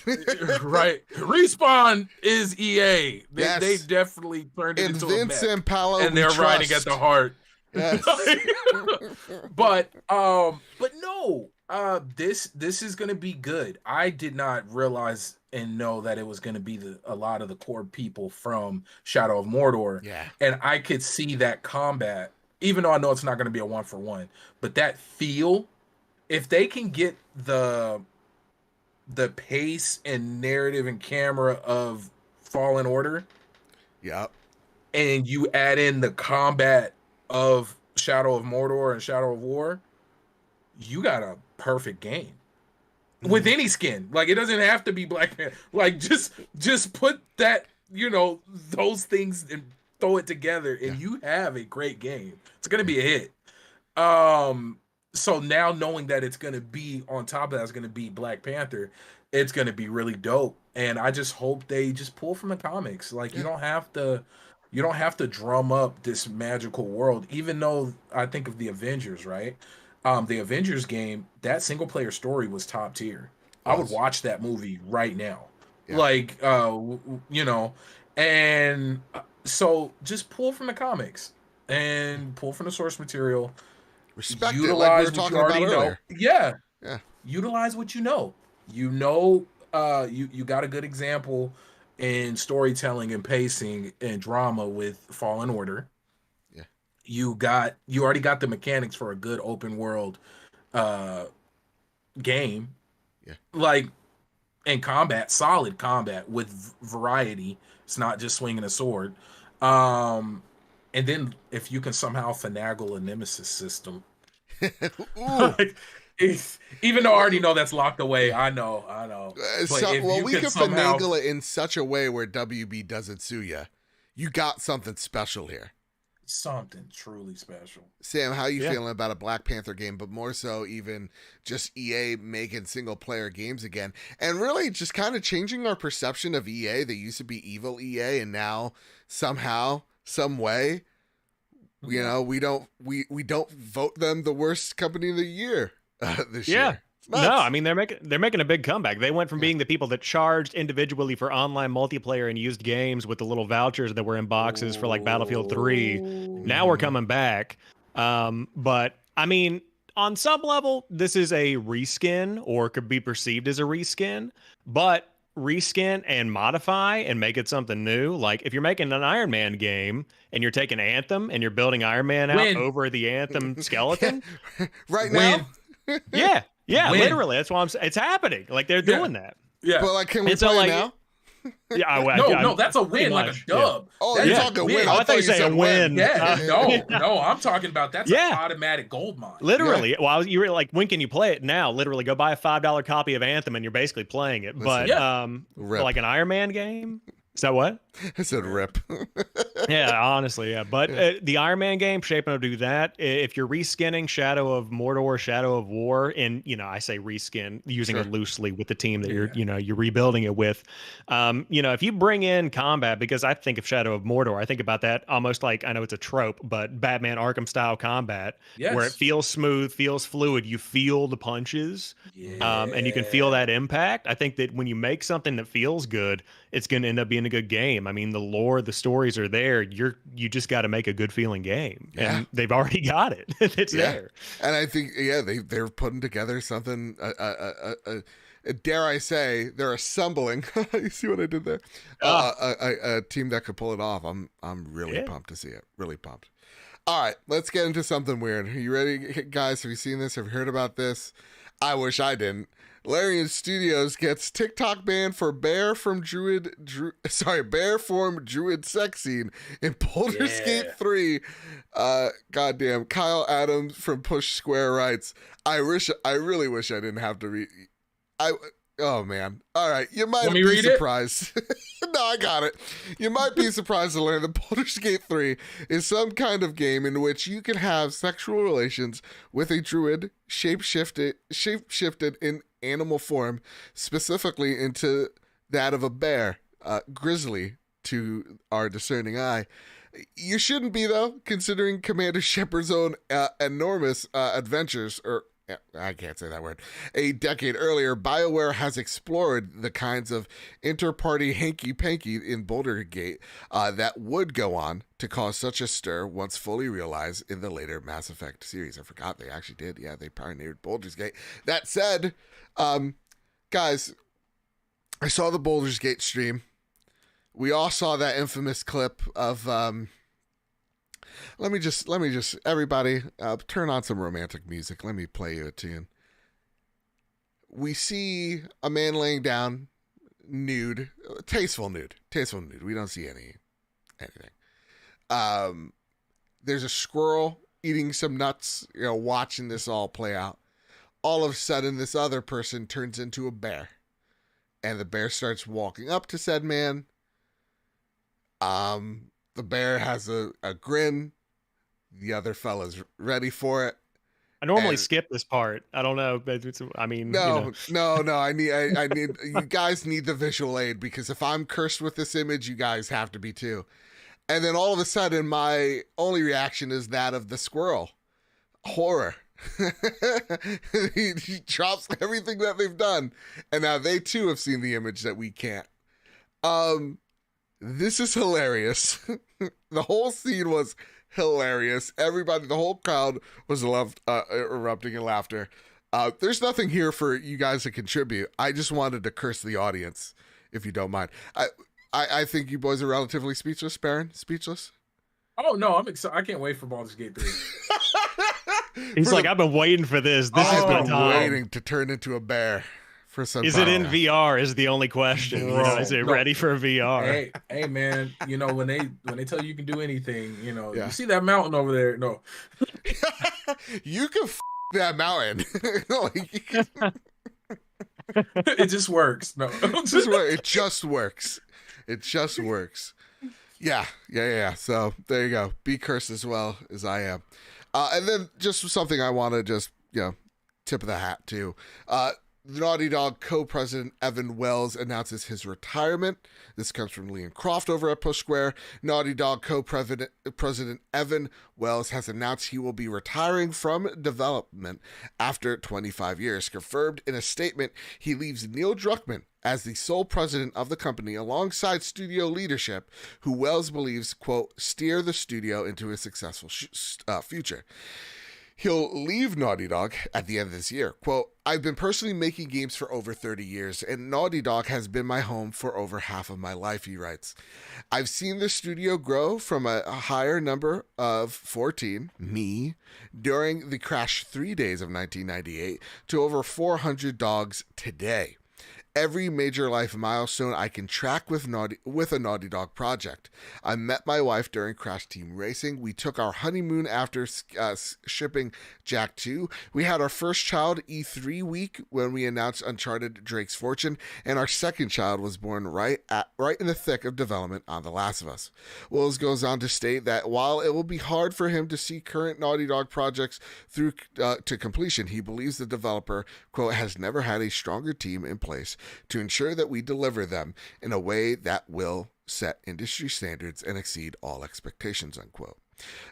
Right, Respawn is EA. They definitely turned it into a mech, and they're riding at the heart. Yes. but no. This is gonna be good. I did not realize and know that it was gonna be a lot of the core people from Shadow of Mordor. Yeah. And I could see that combat, even though I know it's not gonna be a 1-for-1, but that feel, if they can get the pace and narrative and camera of Fallen Order, yep, and you add in the combat of Shadow of Mordor and Shadow of War, you got a perfect game with any skin. Like, it doesn't have to be Black Panther. Like, just put that, those things and throw it together, and you have a great game. It's gonna be a hit. So now knowing that it's gonna be on top of that, it's gonna be Black Panther, it's gonna be really dope. And I just hope they just pull from the comics. Like, you don't have to drum up this magical world. Even though I think of the Avengers, right? The Avengers game, that single player story was top tier. I would watch that movie right now. Yeah. And so just pull from the comics and pull from the source material. Respect it, like we were talking about earlier. Yeah. Utilize what you know. You got a good example in storytelling and pacing and drama with Fallen Order. You already got the mechanics for a good open world game. Yeah. Like, and combat, solid combat with variety. It's not just swinging a sword. And then if you can somehow finagle a nemesis system. Like, even though I already know that's locked away, I know. We can finagle it in such a way where WB doesn't sue you. You got something special here. Something truly special. Sam, how are you feeling about a Black Panther game, but more so even just EA making single player games again, and really just kind of changing our perception of EA? They used to be evil EA, and now somehow, some way, You know, we don't vote them the worst company of the year this year. No, I mean they're making a big comeback. They went from being the people that charged individually for online multiplayer and used games with the little vouchers that were in boxes for like Battlefield 3. Now we're coming back. But I mean, on some level, this is a reskin or could be perceived as a reskin, but reskin and modify and make it something new. Like if you're making an Iron Man game and you're taking Anthem and you're building Iron Man out over the Anthem skeleton right now. Yeah, literally. That's why it's happening. Like they're doing that. Yeah. But like, can we play now? Yeah, no, that's a win, like a dub. Yeah. Oh, you're talking win. I thought you said win. Yeah, no, I'm talking about that's an automatic gold mine. Literally. Well, you were like, when can you play it now? Literally, go buy a $5 copy of Anthem and you're basically playing it. But like an Iron Man game. Is that what? I said rip. Yeah, honestly, yeah. But the Iron Man game, shaping to do that. If you're reskinning Shadow of Mordor, Shadow of War, and I say reskin using it loosely with the team that you're rebuilding it with. If you bring in combat, because I think of Shadow of Mordor, I think about that almost like, I know it's a trope, but Batman Arkham style combat, where it feels smooth, feels fluid. You feel the punches, and you can feel that impact. I think that when you make something that feels good, it's going to end up being a good game. I mean, the lore, the stories are there. You just got to make a good feeling game, and they've already got it. It's there. And I think they're putting together something. Dare I say, they're assembling. You see what I did there? A team that could pull it off. I'm really pumped to see it. Really pumped. All right, let's get into something weird. Are you ready, guys? Have you seen this? Have you heard about this? I wish I didn't. Larian Studios gets TikTok banned for bear form druid sex scene in Baldur's Gate 3. Goddamn, Kyle Adams from Push Square writes, I really wish I didn't have to read. Oh man. All right, you might be surprised. No, I got it. You might be surprised to learn that Baldur's Gate 3 is some kind of game in which you can have sexual relations with a druid shape-shifted in animal form, specifically into that of a bear, grizzly to our discerning eye. You shouldn't be, though, considering Commander Shepard's own enormous adventures, or I can't say that word. A decade earlier, BioWare has explored the kinds of inter-party hanky-panky in Baldur's Gate that would go on to cause such a stir once fully realized in the later Mass Effect series. I forgot they actually did. Yeah, they pioneered Baldur's Gate. That said, guys, I saw the Baldur's Gate stream. We all saw that infamous clip of let me just everybody turn on some romantic music. Let me play you a tune. We see a man laying down nude, tasteful nude. We don't see anything. There's a squirrel eating some nuts, watching this all play out. All of a sudden, this other person turns into a bear, and the bear starts walking up to said man. The bear has a grin. The other fella's ready for it. I normally skip this part. I don't know. I mean, no. I need you guys need the visual aid, because if I'm cursed with this image, you guys have to be too. And then all of a sudden, my only reaction is that of the squirrel. Horror. He drops everything that they've done, and now they too have seen the image that we can't. This is hilarious. The whole scene was hilarious. Everybody, the whole crowd was erupting in laughter. There's nothing here for you guys to contribute. I just wanted to curse the audience, if you don't mind. I think you boys are relatively speechless. Baron, speechless? Oh no, I'm excited. I can't wait for Baldur's Gate 3. He's like, I've been waiting for this. This has been waiting to turn into a bear. For some is time. It in VR is the only question. Is it ready for VR? Hey man, when they tell you can do anything, you see that mountain over there? No. You can that mountain. It just works. No. It just works. It just works. Yeah. So there you go. Be cursed as well as I am. And then just something I want to just, tip of the hat to. Naughty Dog co-president Evan Wells announces his retirement. This comes from Liam Croft over at Push Square. Naughty Dog co-president Evan Wells has announced he will be retiring from development after 25 years. Confirmed in a statement, he leaves Neil Druckmann as the sole president of the company alongside studio leadership, who Wells believes, quote, steer the studio into a successful future. He'll leave Naughty Dog at the end of this year. Quote, I've been personally making games for over 30 years, and Naughty Dog has been my home for over half of my life, he writes. I've seen the studio grow from a higher number of 14, me, during the Crash 3 days of 1998 to over 400 dogs today. Every major life milestone I can track with a Naughty Dog project. I met my wife during Crash Team Racing. We took our honeymoon after shipping Jak 2. We had our first child E3 week when we announced Uncharted Drake's Fortune, and our second child was born right in the thick of development on The Last of Us. Wills goes on to state that while it will be hard for him to see current Naughty Dog projects through to completion, he believes the developer, quote, has never had a stronger team in place to ensure that we deliver them in a way that will set industry standards and exceed all expectations, unquote.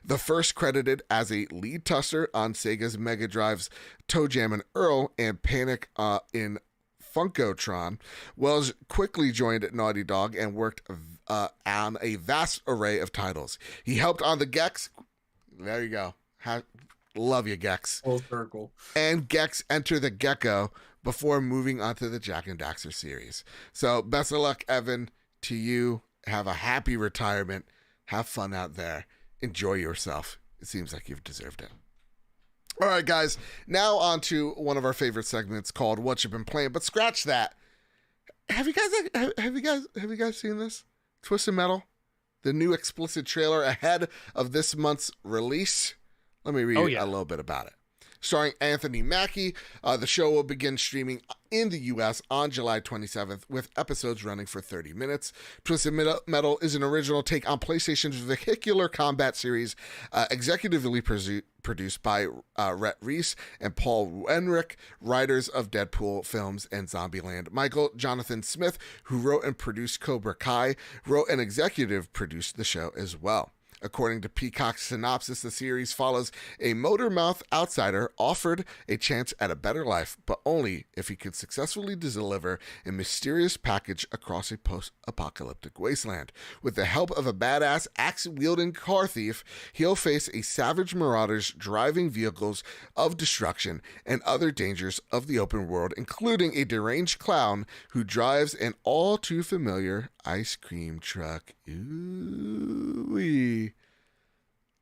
The first credited as a lead tester on Sega's Mega Drive's Toe Jam and Earl and Panic in Funkotron, Wells quickly joined Naughty Dog and worked on a vast array of titles. He helped on the Gex. There you go. Love you, Gex. Full circle. And Gex Enter the Gecko before moving on to the Jak and Daxter series. So best of luck, Evan, to you. Have a happy retirement. Have fun out there. Enjoy yourself. It seems like you've deserved it. All right, guys. Now on to one of our favorite segments called What You've Been Playing. But scratch that. Have you guys seen this? Twisted Metal, the new explicit trailer ahead of this month's release. Let me read a little bit about it. Starring Anthony Mackie, the show will begin streaming in the U.S. on July 27th, with episodes running for 30 minutes. Twisted Metal is an original take on PlayStation's vehicular combat series, executively produced by Rhett Reese and Paul Wenrick, writers of Deadpool films and Zombieland. Michael Jonathan Smith, who wrote and produced Cobra Kai, wrote and executive produced the show as well. According to Peacock's synopsis, the series follows a motor-mouth outsider offered a chance at a better life, but only if he could successfully deliver a mysterious package across a post-apocalyptic wasteland. With the help of a badass axe-wielding car thief, he'll face a savage marauders driving vehicles of destruction and other dangers of the open world, including a deranged clown who drives an all-too-familiar ice cream truck. Ooh-wee.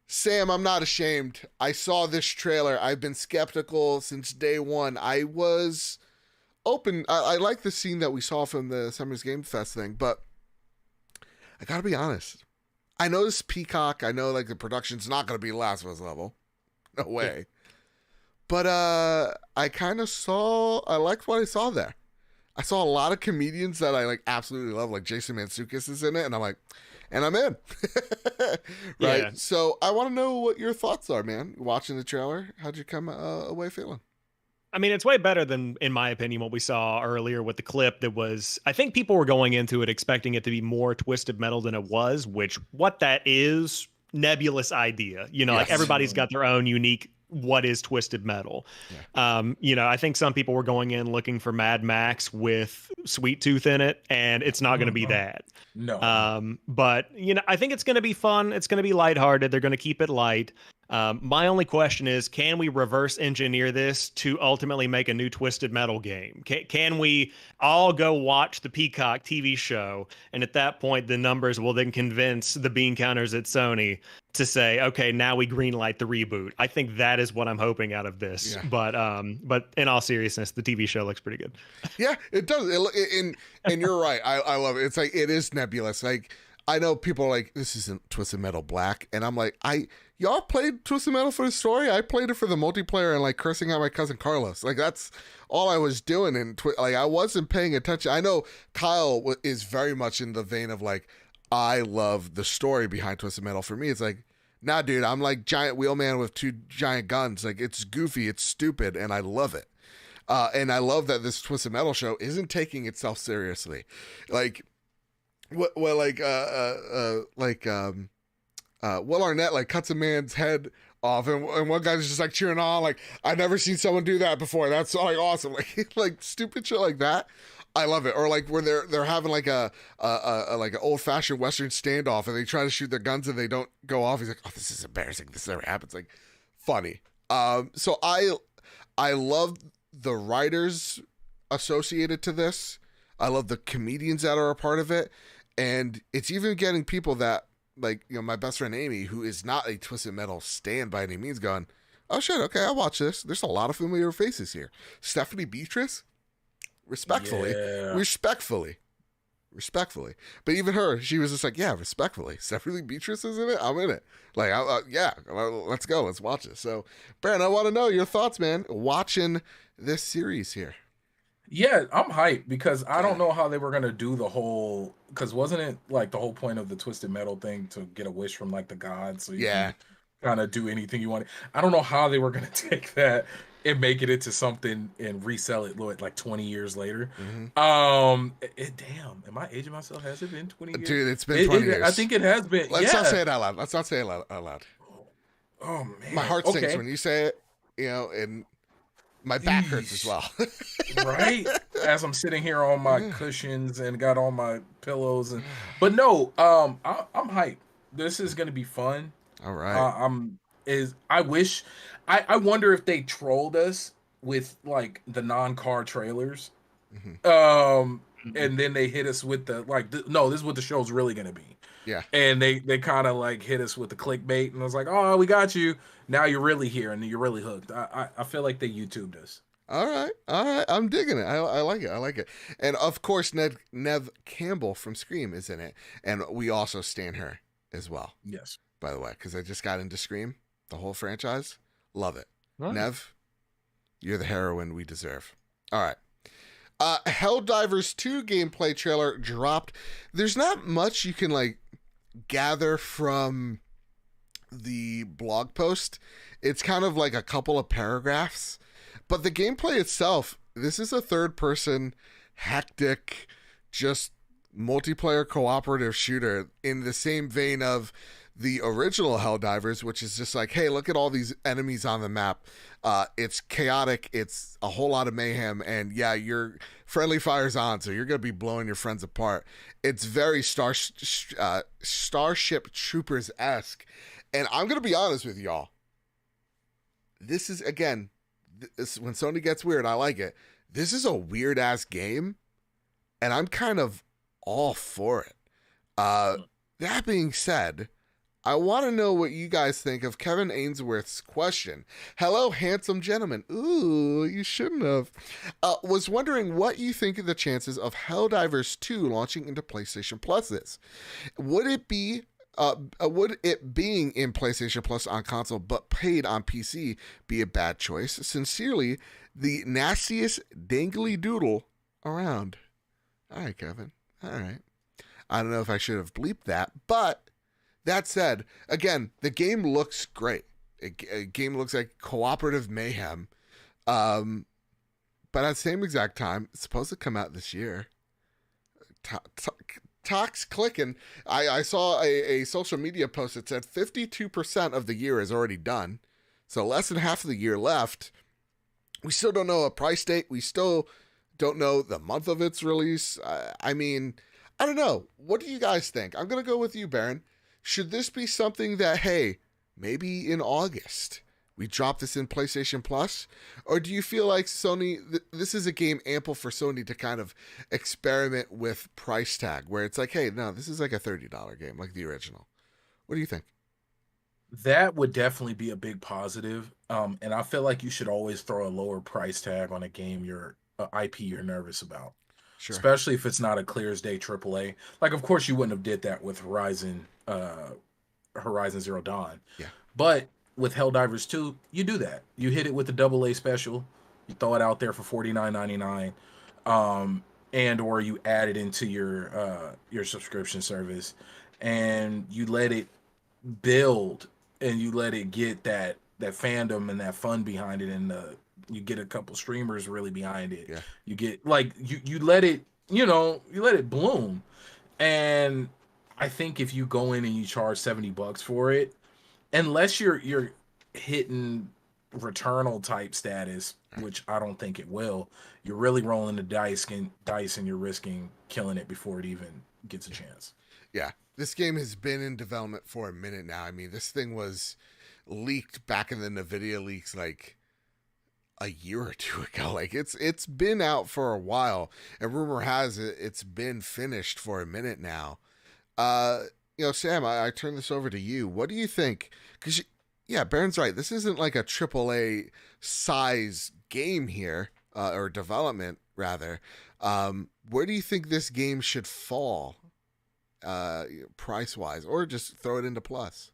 Sam, I'm not ashamed. I saw this trailer. I've been skeptical since day one. I was open. I like the scene that we saw from the Summer's Game Fest thing, but I gotta be honest. I know this Peacock. I know like the production's not gonna be Last of Us level. No way. But I kind of I liked what I saw there. I saw a lot of comedians that I like absolutely love, like Jason Mantzoukas is in it, and I'm like, and I'm in. Right? Yeah. So I want to know what your thoughts are, man. Watching the trailer, how'd you come away feeling? I mean, it's way better than, in my opinion, what we saw earlier with the clip that was, I think people were going into it expecting it to be more Twisted Metal than it was, which what that is, nebulous idea. You know, yes. Like everybody's got their own unique what is Twisted Metal. Yeah. You know, I think some people were going in looking for Mad Max with Sweet Tooth in it, and it's not going to be that. No. But, you know, I think it's going to be fun. It's going to be lighthearted. They're going to keep it light. My only question is, can we reverse engineer this to ultimately make a new Twisted Metal game? Can we all go watch the Peacock TV show, and at that point the numbers will then convince the bean counters at Sony to say, okay, now we greenlight the reboot? I think that is what I'm hoping out of this. Yeah. But in all seriousness, the TV show looks pretty good. Yeah, it does. And you're right. I love it. It's like, it is nebulous. Like, I know people are like, this isn't Twisted Metal Black, and I'm like, y'all played Twisted Metal for the story? I played it for the multiplayer and like cursing out my cousin Carlos. Like, that's all I was doing. And like, I wasn't paying attention. I know Kyle is very much in the vein of like, I love the story behind Twisted Metal. For me, it's like, nah, dude, I'm like giant wheelman with two giant guns. Like, it's goofy, it's stupid, and I love it. And I love that this Twisted Metal show isn't taking itself seriously. Like, Will Arnett like cuts a man's head off, and one guy's just like cheering on, like, I've never seen someone do that before. That's like awesome. Like stupid shit like that. I love it. Or like where they're having like a like an old fashioned Western standoff, and they try to shoot their guns and they don't go off. He's like, oh, this is embarrassing. This never happens. Like, funny. So I love the writers associated to this. I love the comedians that are a part of it. And it's even getting people that, like, you know, my best friend Amy, who is not a Twisted Metal stan by any means, going, oh shit, okay, I'll watch this. There's a lot of familiar faces here. Stephanie Beatrice, respectfully. But even her, she was just like, yeah, respectfully. Stephanie Beatrice is in it? I'm in it. Like, yeah, let's go. Let's watch it. So, Brandon, I want to know your thoughts, man, watching this series here. Yeah, I'm hyped because I don't know how they were gonna do the whole. Because wasn't it like the whole point of the Twisted Metal thing to get a wish from like the gods, so you can kind of do anything you want? I don't know how they were gonna take that and make it into something and resell it like 20 years later. Mm-hmm. Damn, am I aging myself? Has it been 20 years? Dude, it's been 20 years. I think it has been. Let's not say it out loud. Oh man, my heart sinks when you say it. You know, and my back hurts as well. Right? As I'm sitting here on my cushions and got all my pillows, but no, I'm hyped. This is gonna be fun. All right. I wonder if they trolled us with like the non-car trailers, and then they hit us with the no, this is what the show's really gonna be. Yeah. And they kind of like hit us with the clickbait, and I was like, oh, we got you. Now you're really here, and you're really hooked. I feel like they YouTubed us. All right. I'm digging it. I like it. And of course, Nev Campbell from Scream is in it, and we also stan her as well. Yes. By the way, because I just got into Scream, the whole franchise. Love it. Nice. Nev, you're the heroine we deserve. All right. Helldivers 2 gameplay trailer dropped. There's not much you can like gather from the blog post. It's kind of like a couple of paragraphs, but the gameplay itself, this is a third person hectic, just multiplayer cooperative shooter in the same vein of the original Helldivers, which is just like, hey, look at all these enemies on the map. It's chaotic. It's a whole lot of mayhem. And yeah, your friendly fire's on, so you're going to be blowing your friends apart. It's very Starship Troopers-esque. And I'm going to be honest with y'all. This is, again, when Sony gets weird, I like it. This is a weird-ass game, and I'm kind of all for it. That being said, I want to know what you guys think of Kevin Ainsworth's question. Hello, handsome gentleman. Ooh, you shouldn't have. Was wondering what you think of the chances of Helldivers 2 launching into PlayStation Plus is. Would it being in PlayStation Plus on console but paid on PC be a bad choice? Sincerely, the nastiest dangly doodle around. All right, Kevin. All right. I don't know if I should have bleeped that, but that said, again, the game looks great. A game looks like cooperative mayhem. But at the same exact time, it's supposed to come out this year. Talk's clicking. I saw a social media post that said 52% of the year is already done. So less than half of the year left. We still don't know a price date. We still don't know the month of its release. I mean, I don't know. What do you guys think? I'm going to go with you, Baron. Should this be something that, hey, maybe in August we drop this in PlayStation Plus? Or do you feel like Sony, this is a game ample for Sony to kind of experiment with price tag, where it's like, hey, no, this is like a $30 game, like the original. What do you think? That would definitely be a big positive. And I feel like you should always throw a lower price tag on a game IP you're nervous about. Sure. Especially if it's not a clear as day AAA. Like, of course, you wouldn't have did that with Horizon Zero Dawn. Yeah. But with Helldivers 2, you do that. You hit it with the AA special. You throw it out there for $49.99, and or you add it into your subscription service, and you let it build, and you let it get that fandom and that fun behind it, and You get a couple streamers really behind it. Yeah. You get like you let it, you let it bloom. And I think if you go in and you charge $70 for it, unless you're hitting Returnal type status, which I don't think it will, you're really rolling the dice and you're risking killing it before it even gets a chance. Yeah. This game has been in development for a minute now. I mean, this thing was leaked back in the NVIDIA leaks like a year or two ago. Like it's been out for a while, and rumor has it it's been finished for a minute now. Sam, I turn this over to you. What do you think? Because Baron's right. This isn't like a AAA size game here, or development rather. Where do you think this game should fall, price wise, or just throw it into plus?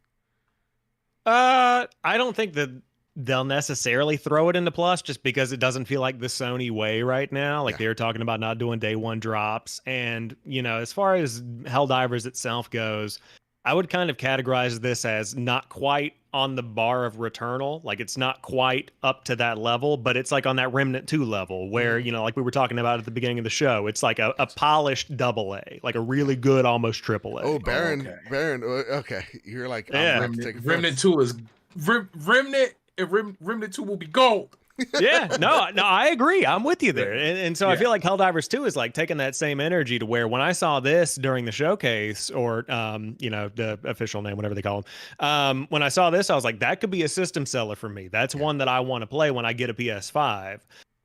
I don't think that they'll necessarily throw it into plus, just because it doesn't feel like the Sony way right now. Like they're talking about not doing day one drops. And, as far as Helldivers itself goes, I would kind of categorize this as not quite on the bar of Returnal. Like it's not quite up to that level, but it's like on that Remnant 2 level where, like we were talking about at the beginning of the show, it's like a polished AA, like a really good, almost AAA. Oh, Baron, okay. You're like, Remnant 2 is Remnant. Remnant 2 will be gold. Yeah, no, I agree. I'm with you there. And so I feel like Helldivers 2 is like taking that same energy to where when I saw this during the showcase, or, the official name, whatever they call them, when I saw this, I was like, that could be a system seller for me. That's one that I want to play when I get a PS5.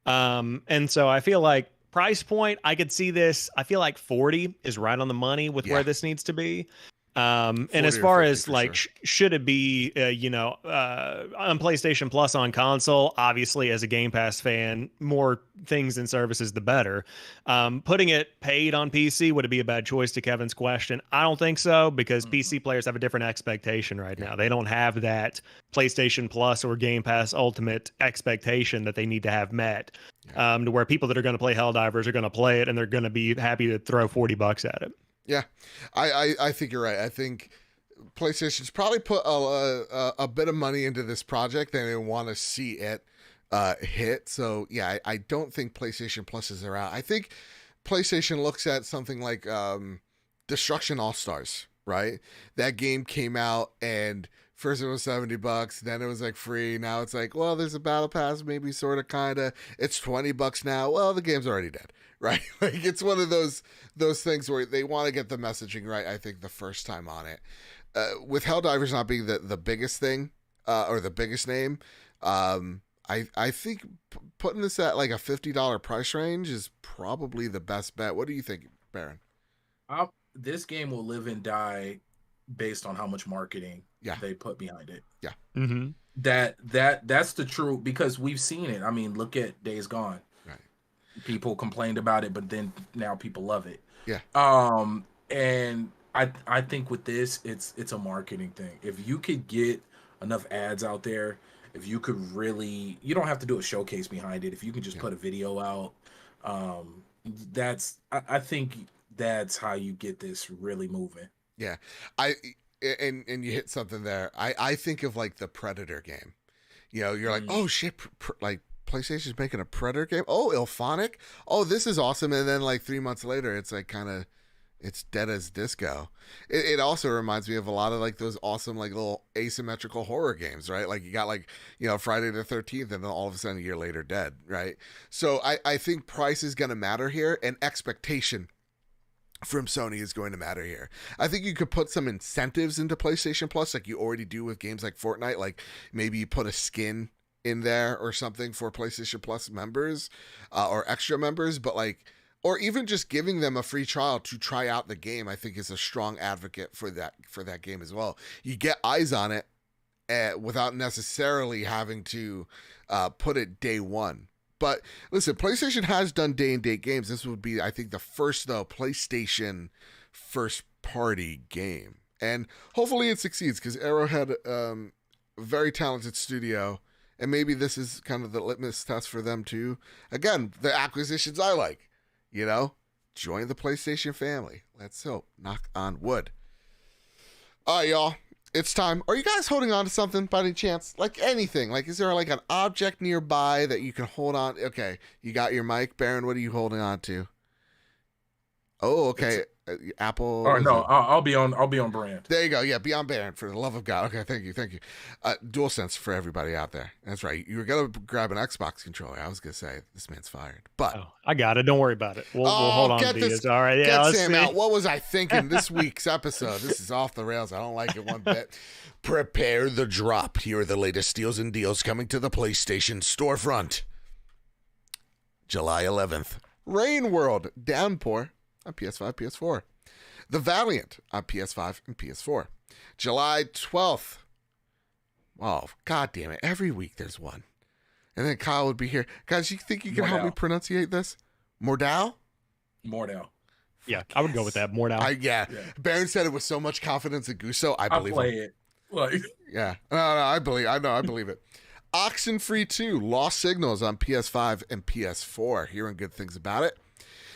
And so I feel like price point, I could see this. I feel like 40 is right on the money with where this needs to be. And as far as like, should it be, on PlayStation Plus on console, obviously as a Game Pass fan, more things and services, the better. Putting it paid on PC, would it be a bad choice to Kevin's question? I don't think so, because PC players have a different expectation right now. They don't have that PlayStation Plus or Game Pass Ultimate expectation that they need to have met, to where people that are going to play Helldivers are going to play it and they're going to be happy to throw $40 at it. Yeah, I think you're right. I think PlayStation's probably put a bit of money into this project and they want to see it hit. So yeah, I don't think PlayStation Plus is around. I think PlayStation looks at something like Destruction All-Stars, right? That game came out and first it was $70, then it was like free. Now it's like, well, there's a battle pass, maybe sort of, kind of. It's $20 now. Well, the game's already dead, right? Like it's one of those things where they want to get the messaging right, I think, the first time on it. With Helldivers not being the biggest thing, or the biggest name, I think putting this at like a $50 price range is probably the best bet. What do you think, Baron? This game will live and die based on how much marketing they put behind it. Yeah. Mm-hmm. That's the true, because we've seen it. I mean, look at Days Gone. Right. People complained about it, but then now people love it. Yeah. And I think with this, it's a marketing thing. If you could get enough ads out there, if you could really, you don't have to do a showcase behind it. If you can just put a video out, I think that's how you get this really moving. Yeah. And you hit something there. I think of like the Predator game. You're like, oh shit, like PlayStation's making a Predator game. Oh, Ilphonic. Oh, this is awesome. And then like 3 months later, it's like it's dead as disco. It also reminds me of a lot of like those awesome like little asymmetrical horror games, right? Like you got like, Friday the 13th and then all of a sudden a year later dead, right? So I think price is going to matter here, and expectation from Sony is going to matter here. I think you could put some incentives into PlayStation Plus like you already do with games like Fortnite. Like maybe you put a skin in there or something for PlayStation Plus members, or extra members, but like, or even just giving them a free trial to try out the game, I think is a strong advocate for that game as well. You get eyes on it without necessarily having to put it day one. But listen, PlayStation has done day and date games. This would be, I think, the first PlayStation first party game, and hopefully it succeeds, because Arrowhead, very talented studio, and maybe this is kind of the litmus test for them too. Again, the acquisitions I like. Join the PlayStation family. Let's hope. Knock on wood. All right, y'all. It's time. Are you guys holding on to something by any chance? Like anything? Like, is there like an object nearby that you can hold on? Okay, you got your mic, Baron. What are you holding on to? Oh, okay. Apple. Oh no, I'll be on brand. There you go. Yeah, be on brand, for the love of God. Okay, thank you. DualSense for everybody out there. That's right. You were gonna grab an Xbox controller. I was gonna say this man's fired, but I got it. Don't worry about it. We'll hold on to these. All right. Yeah. Get Sam out. What was I thinking? This week's episode. This is off the rails. I don't like it one bit. Prepare the drop. Here are the latest steals and deals coming to the PlayStation storefront. July 11th. Rain World Downpour on PS5, PS4. The Valiant on PS5 and PS4. July 12th. Oh, God damn it. Every week there's one. And then Kyle would be here. Guys, you think you can help me pronunciate this? Mordau? Yeah, I would go with that. Mordau. Yeah. Baron said it with so much confidence in Gusso. I believe it. Like, yeah. No, I believe it. Oxenfree 2, Lost Signals on PS5 and PS4. Hearing good things about it.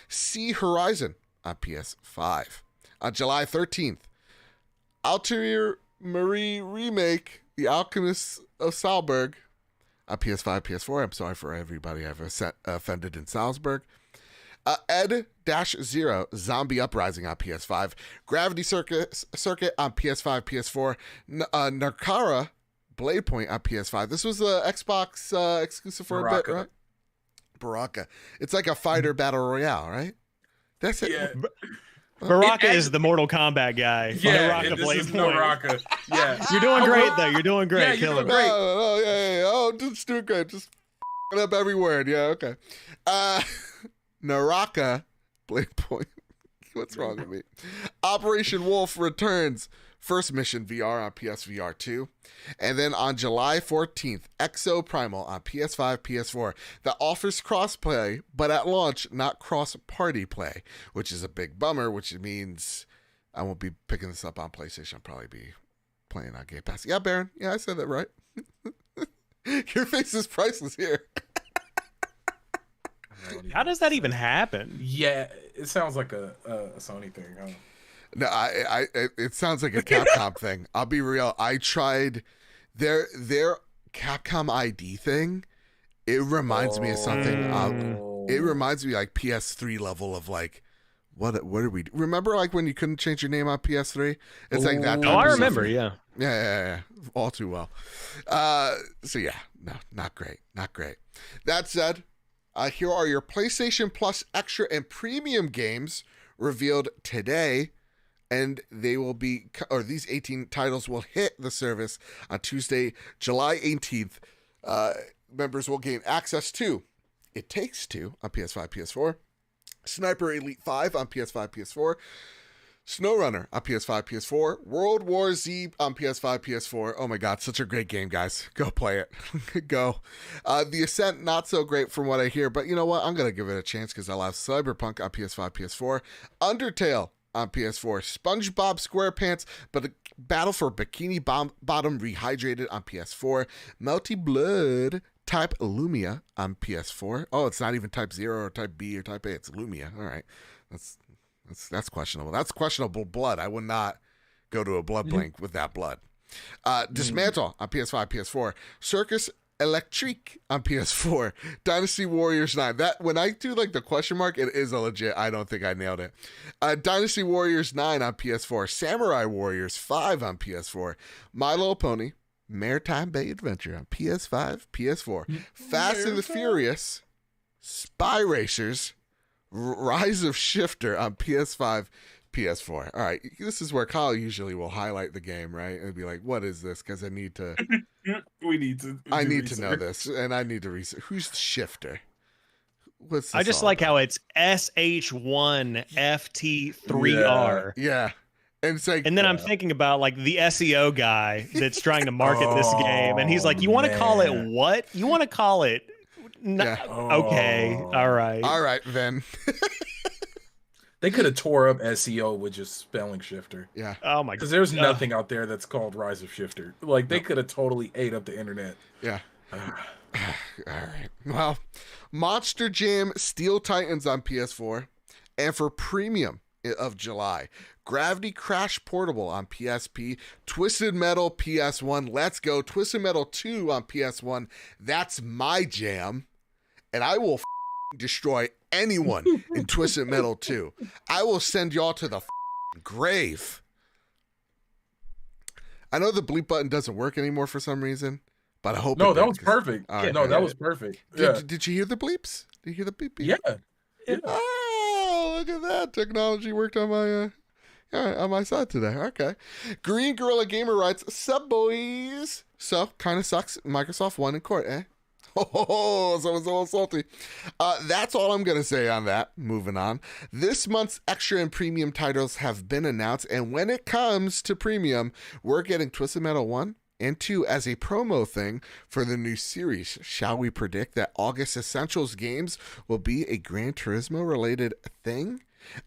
Sea Horizon on PS5. On July 13th, Ulterior Marie Remake, The Alchemist of Salzburg on PS5, PS4. I'm sorry for everybody I've offended in Salzburg. Ed-Zero, Zombie Uprising on PS5. Gravity Circuit on PS5, PS4. Narkara, Blade Point on PS5. This was the Xbox exclusive for a bit, right? Baraka. It's like a fighter battle royale, right? That's it. Yeah. Baraka is the Mortal Kombat guy. Yeah, Naraka this Blade is Point. Naraka. Yeah. You're doing great, though. You're doing great. Yeah, you're doing great. Oh, just do it good. Just f***ing up every word. Yeah, okay. Naraka Blade Point. What's wrong with me? Operation Wolf returns. First mission VR on PSVR 2. And then on July 14th, Exo Primal on PS5, PS4 that offers crossplay, but at launch, not cross-party play, which is a big bummer, which means I won't be picking this up on PlayStation. I'll probably be playing on Game Pass. Yeah, Baron. Yeah, I said that right. Your face is priceless here. How does that even happen? Yeah, it sounds like a Sony thing, huh? No, it sounds like a Capcom thing. I'll be real. I tried their Capcom ID thing. It reminds me of something. It reminds me like PS3 level of like, what are we? Remember like when you couldn't change your name on PS3? It's like that. Oh, I remember. Yeah. Yeah. All too well. So yeah, no, not great. That said, here are your PlayStation Plus Extra and Premium games revealed today. And they will be, or these 18 titles will hit the service on Tuesday, July 18th. Members will gain access to It Takes Two on PS5, PS4, Sniper Elite 5 on PS5, PS4, SnowRunner on PS5, PS4, World War Z on PS5, PS4. Oh my God, such a great game, guys. Go play it. Go. The Ascent, not so great from what I hear, but you know what? I'm going to give it a chance because I'll have Cyberpunk on PS5, PS4, Undertale on PS4, SpongeBob SquarePants, but a Battle for Bikini Bottom Rehydrated on PS4, Melty Blood Type Lumia on PS4. Oh, it's not even Type 0 or Type B or Type A. It's Lumia. All right. That's questionable. That's questionable blood. I would not go to a blood bank with that blood. Dismantle on PS5, PS4, Circus Electrique on PS4, Dynasty Warriors 9. That when I do like the question mark, it is a legit. I don't think I nailed it. Dynasty Warriors 9 on PS4, Samurai Warriors 5 on PS4, My Little Pony, Maritime Bay Adventure on PS5, PS4, Fast and the Furious, Spy Racers, Rise of Shifter on PS5, PS4. All right, this is where Kyle usually will highlight the game, right? And be like, "What is this?" Because I need to. I need to know this, and I need to research. Who's the Shifter? What's this I just all like about? how it's SH1FT3R. Yeah. And it's like, And then I'm thinking about like the SEO guy that's trying to market this game, and he's like, "You want to call it what? You want to call it?" Okay, all right then. They could have tore up SEO with just spelling shifter. Yeah. Oh my god. Because there's nothing out there that's called Rise of Shifter. Like they could have totally ate up the internet. Yeah. All right. Well, Monster Jam Steel Titans on PS4, and for premium of July. Gravity Crash Portable on PSP. Twisted Metal PS1. Let's go. Twisted Metal 2 on PS1. That's my jam. And I will destroy anyone in Twisted Metal 2. I will send y'all to the grave. I know the bleep button doesn't work anymore for some reason, but I hope that was perfect. Right, no, that was perfect. Did you hear the bleeps? Did you hear the beep? Yeah. Oh, look at that. Technology worked on my side today. Okay. Green Gorilla Gamer writes, "Sub boys." So, kind of sucks. Microsoft won in court, eh? Oh, someone's a little salty. That's all I'm going to say on that. Moving on. This month's extra and premium titles have been announced, and when it comes to premium, we're getting Twisted Metal 1 and 2 as a promo thing for the new series. Shall we predict that August Essentials games will be a Gran Turismo related thing?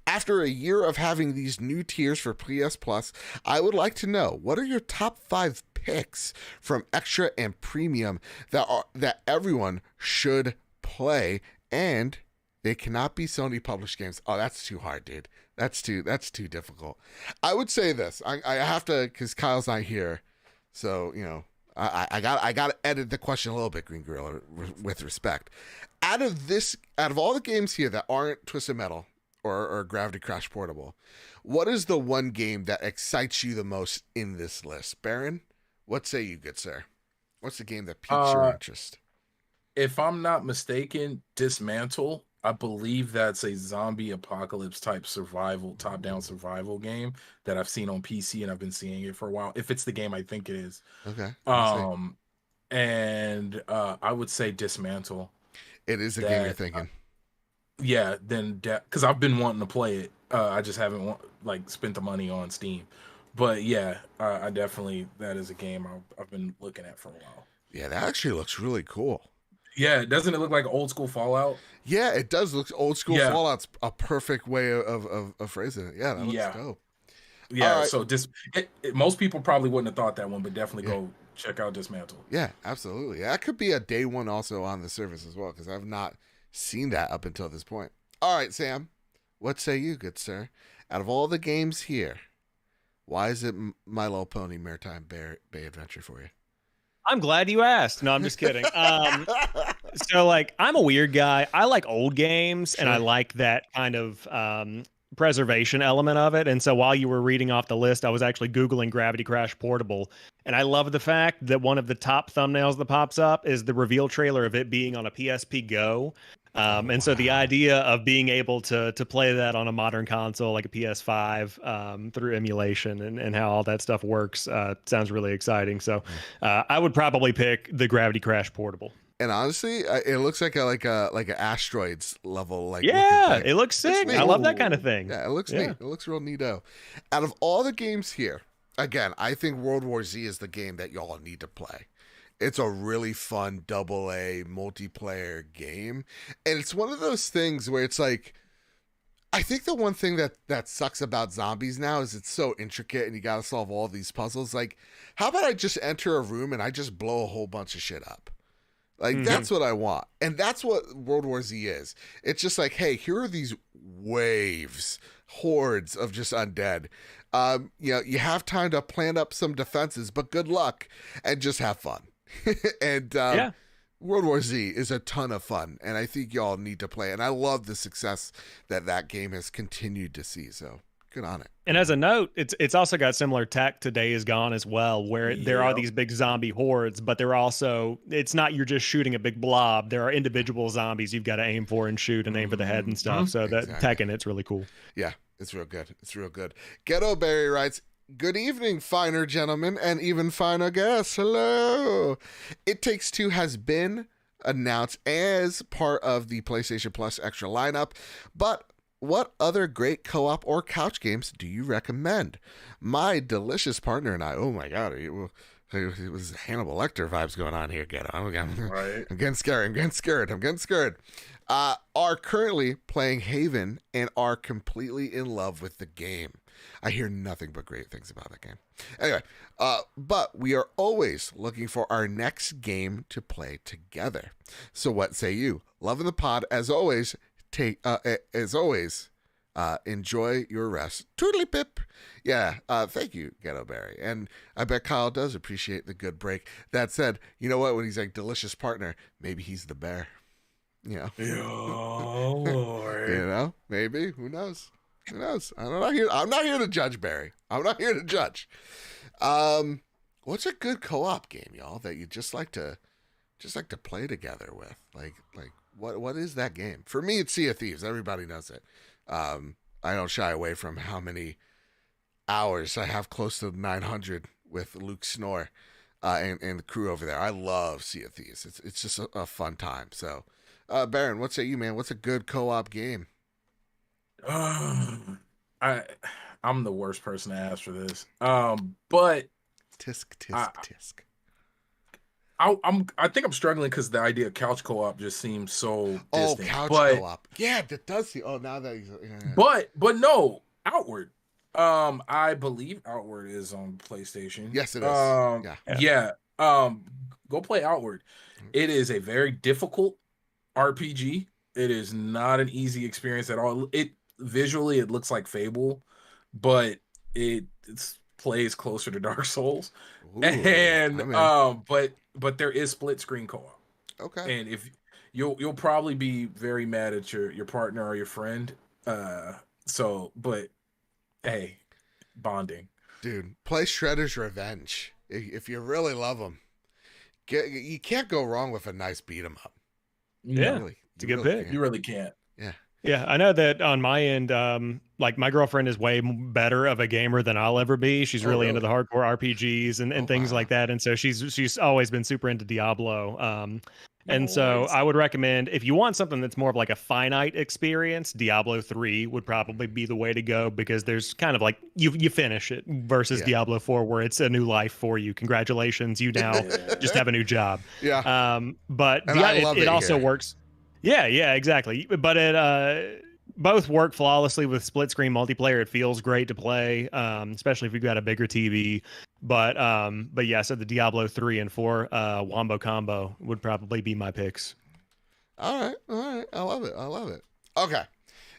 After a year of having these new tiers for PS Plus, I would like to know, what are your top 5 picks from extra and premium that everyone should play, and they cannot be Sony published games? Oh, that's too hard, dude. That's too difficult. I would say this. I have to, because Kyle's not here, so I got to edit the question a little bit, Green Gorilla, with respect. Out of all the games here that aren't Twisted Metal or Gravity Crash Portable, what is the one game that excites you the most in this list? Baron, what say you, good sir? What's the game that piques your interest? If I'm not mistaken, Dismantle. I believe that's a zombie apocalypse type survival, top-down survival game that I've seen on PC, and I've been seeing it for a while. If it's the game I think it is. Okay. And I would say Dismantle. It is a game you're thinking. Yeah, then because I've been wanting to play it. I just haven't spent the money on Steam. But yeah, I definitely, that is a game I've been looking at for a while. Yeah, that actually looks really cool. Yeah, doesn't it look like old school Fallout? Yeah, it does look old school. Yeah. Fallout's a perfect way of phrasing it. Yeah, that looks dope. Yeah, right. So most people probably wouldn't have thought that one, but definitely go check out Dismantle. Yeah, absolutely. That could be a day one also on the service as well, because I've not seen that up until this point. All right, Sam, what say you, good sir? Out of all the games here, why is it My Little Pony Maritime Bay Adventure for you? I'm glad you asked. No, I'm just kidding. So I'm a weird guy. I like old games, and I like that kind of preservation element of it. And so while you were reading off the list, I was actually Googling Gravity Crash Portable. And I love the fact that one of the top thumbnails that pops up is the reveal trailer of it being on a PSP Go. And so the idea of being able to play that on a modern console like a PS5 through emulation and how all that stuff works sounds really exciting. So I would probably pick the Gravity Crash Portable. And honestly, it looks like an asteroids level. It looks sick. I love that kind of thing. Yeah, it looks neat. It looks real neato. Out of all the games here, again, I think World War Z is the game that y'all need to play. It's a really fun AA multiplayer game. And it's one of those things where it's like, I think the one thing that sucks about zombies now is it's so intricate and you got to solve all these puzzles. Like, how about I just enter a room and I just blow a whole bunch of shit up? That's what I want. And that's what World War Z is. It's just like, hey, here are these hordes of just undead. You have time to plan up some defenses, but good luck and just have fun. And World War Z is a ton of fun, and I think y'all need to play it. And I love the success that game has continued to see. So good on it. And as a note, it's also got similar tech to Days Gone as well, where there are these big zombie hordes, but they're also, it's not you're just shooting a big blob. There are individual zombies you've got to aim for and shoot and aim for the head and stuff. So that tech in it's really cool. Yeah, it's real good. It's real good. Ghetto Berry writes, "Good evening, finer gentlemen, and even finer guests. Hello. It Takes Two has been announced as part of the PlayStation Plus extra lineup, but what other great co-op or couch games do you recommend? My delicious partner and I," oh my God, it was Hannibal Lecter vibes going on here, Ghetto. I'm getting scared. Are currently playing Haven and are completely in love with the game. I hear nothing but great things about that game. Anyway, but we are always looking for our next game to play together. So what say you? Loving the pod as always. Enjoy your rest. Toodly pip. Yeah, thank you, Ghetto Berry. And I bet Kyle does appreciate the good break. That said, you know what? When he's like delicious partner, maybe he's the bear. You know? Oh, Lord. You know? Maybe. Who knows? Who knows? I'm not here to judge, Barry. I'm not here to judge. What's a good co-op game, y'all, that you just like to play together with? Like what is that game? For me, it's Sea of Thieves. Everybody knows it. I don't shy away from how many hours I have, close to 900 with Luke Snore and the crew over there. I love Sea of Thieves. It's just a fun time. So, Baron, what say you, man? What's a good co-op game? I'm the worst person to ask for this. But Tisk. I think I'm struggling because the idea of couch co-op just seems so distant. Couch co-op. Yeah, that does see. Oh, now that But no, Outward. I believe Outward is on PlayStation. Yes, it is. Yeah. Go play Outward. It is a very difficult RPG. It is not an easy experience at all. It visually looks like Fable, but it plays closer to Dark Souls. Ooh, and but there is split screen co-op. Okay. And if you'll probably be very mad at your partner or your friend. But hey, bonding. Dude, play Shredder's Revenge. If you really love them, you can't go wrong with a nice beat 'em up. Yeah, it's a good pick. You really can't. Yeah. Yeah, I know that on my end, like my girlfriend is way better of a gamer than I'll ever be. She's really into the hardcore RPGs and things like that. And so she's always been super into Diablo. And so I would recommend, if you want something that's more of like a finite experience, Diablo 3 would probably be the way to go, because there's kind of like you finish it versus Diablo 4, where it's a new life for you. Congratulations, you now just have a new job. Yeah. But it also works. Yeah, exactly. But it both work flawlessly with split screen multiplayer. It feels great to play, especially if you've got a bigger TV. But yeah, so the Diablo 3 and 4 Wombo combo would probably be my picks. All right. I love it. Okay.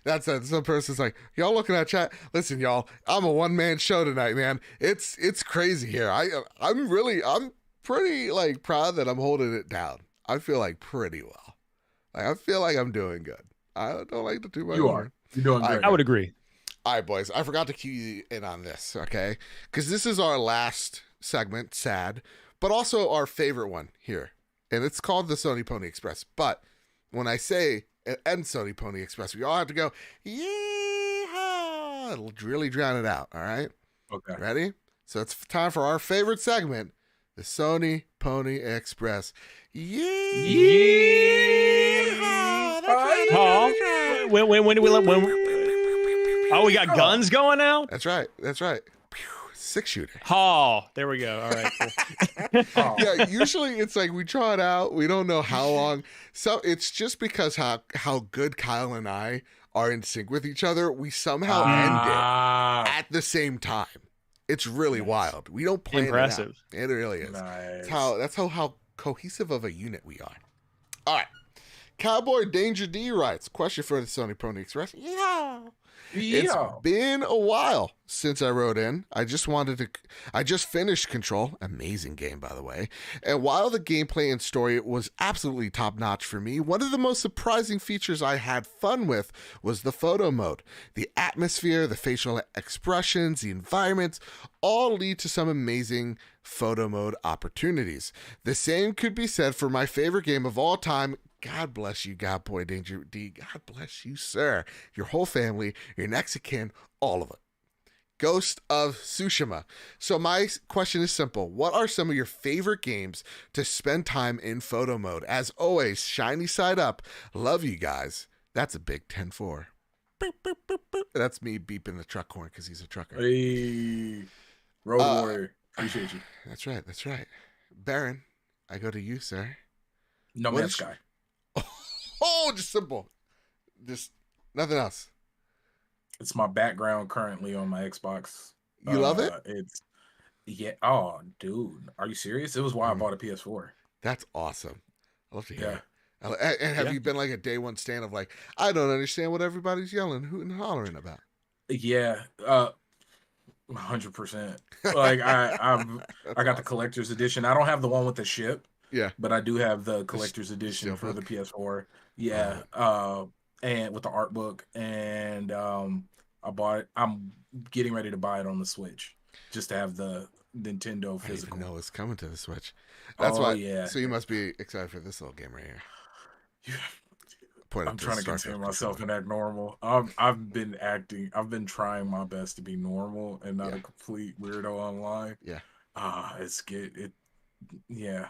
That's it. Some person's like, y'all looking at chat. Listen, y'all, I'm a one-man show tonight, man. It's crazy here. I'm pretty like proud that I'm holding it down. I feel like pretty well. I feel like I'm doing good. I don't like to do my You are. You're doing great. I would agree. All right, boys. I forgot to cue you in on this, okay? Because this is our last segment, sad, but also our favorite one here. And it's called the Sony Pony Express. But when I say end Sony Pony Express, we all have to go, yeehaw! It'll really drown it out, all right? Okay. Ready? So it's time for our favorite segment, the Sony Pony Express. We got guns going out? That's right. 6-shooter. There we go. All right, cool. Yeah, usually it's like we draw it out. We don't know how long. So it's just because how good Kyle and I are in sync with each other. We somehow end it at the same time. It's really wild. We don't plan Impressive. it out. It really is. Nice. That's how cohesive of a unit we are. All right. Cowboy Danger D writes, question for the Sony Pony Express. Yeah. It's been a while since I wrote in. I just finished Control. Amazing game, by the way. And while the gameplay and story was absolutely top notch for me, one of the most surprising features I had fun with was the photo mode. The atmosphere, the facial expressions, the environments all lead to some amazing photo mode opportunities. The same could be said for my favorite game of all time. God bless you, Cowboy Danger D. God bless you, sir. Your whole family, your next of kin, all of it. Ghost of Tsushima. So my question is simple. What are some of your favorite games to spend time in photo mode? As always, shiny side up. Love you guys. That's a big 10-4. Boop, boop, boop, boop. That's me beeping the truck horn because he's a trucker. Hey, Road Warrior. Appreciate you. That's right. Baron, I go to you, sir. No Man's Sky. Oh, just simple. Just nothing else. It's my background currently on my Xbox. You love it? Oh, dude. Are you serious? It was why I bought a PS4. That's awesome. I love to hear it. And have you been like a day one stand of like, I don't understand what everybody's yelling, hooting, and hollering about? Yeah, 100%. Like I got the collector's edition. I don't have the one with the ship. Yeah, but I do have the collector's edition for the PS4. Yeah, and with the art book, and I bought it. I'm getting ready to buy it on the Switch just to have the Nintendo physical. I didn't even know it's coming to the Switch. That's why. Yeah. So you must be excited for this little game right here. I'm trying to contain myself and act normal. I've been trying my best to be normal and not a complete weirdo online. Yeah. Yeah.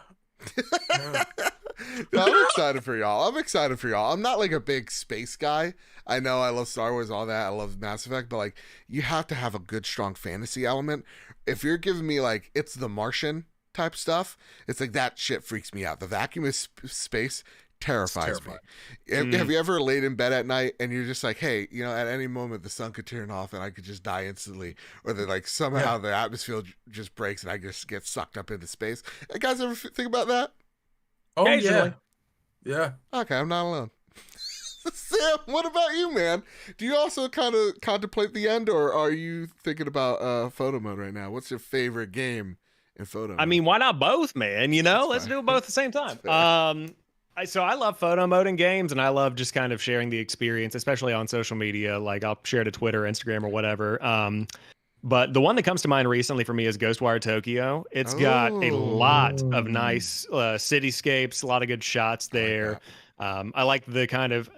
No, I'm excited for y'all. I'm not like a big space guy. I know I love Star Wars, all that. I love Mass Effect, but like you have to have a good, strong fantasy element. If you're giving me like it's The Martian type stuff, it's like that shit freaks me out. The vacuum of space terrifies me. Have you ever laid in bed at night and you're just like, hey, at any moment the sun could turn off and I could just die instantly, or that like somehow the atmosphere just breaks and I just get sucked up into space? You guys ever think about that? Oh yeah. Okay, I'm not alone. Sam, what about you, man? Do you also kind of contemplate the end, or are you thinking about photo mode right now? What's your favorite game in photo mode? I mean, why not both, man? Let's do it both at the same time. So I love photo mode in games, and I love just kind of sharing the experience, especially on social media. Like I'll share to Twitter, Instagram, or whatever. But the one that comes to mind recently for me is Ghostwire Tokyo. It's got a lot of nice cityscapes, a lot of good shots there. I like the kind of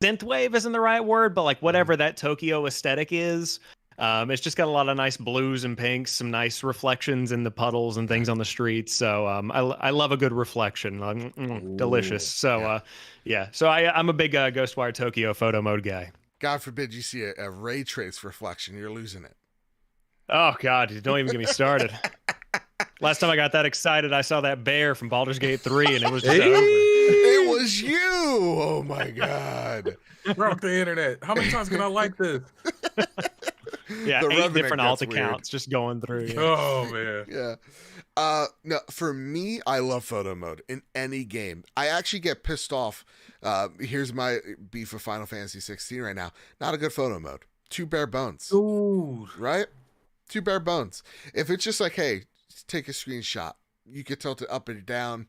synthwave isn't the right word, but like whatever that Tokyo aesthetic is. It's just got a lot of nice blues and pinks, some nice reflections in the puddles and things on the streets. So I love a good reflection. Delicious. So So I'm a big Ghostwire Tokyo photo mode guy. God forbid you see a ray trace reflection. You're losing it. Oh, God, don't even get me started. Last time I got that excited, I saw that bear from Baldur's Gate 3, and it was just over. It was you! Oh, my God. Broke the internet. How many times can I like this? Yeah, 8 different alt accounts just going through. Yeah. Oh, man. Yeah. No, for me, I love photo mode in any game. I actually get pissed off. Here's my beef with Final Fantasy 16 right now. Not a good photo mode. Too bare bones. Ooh. Right? Too bare bones. If it's just like, hey, take a screenshot, you can tilt it up and down.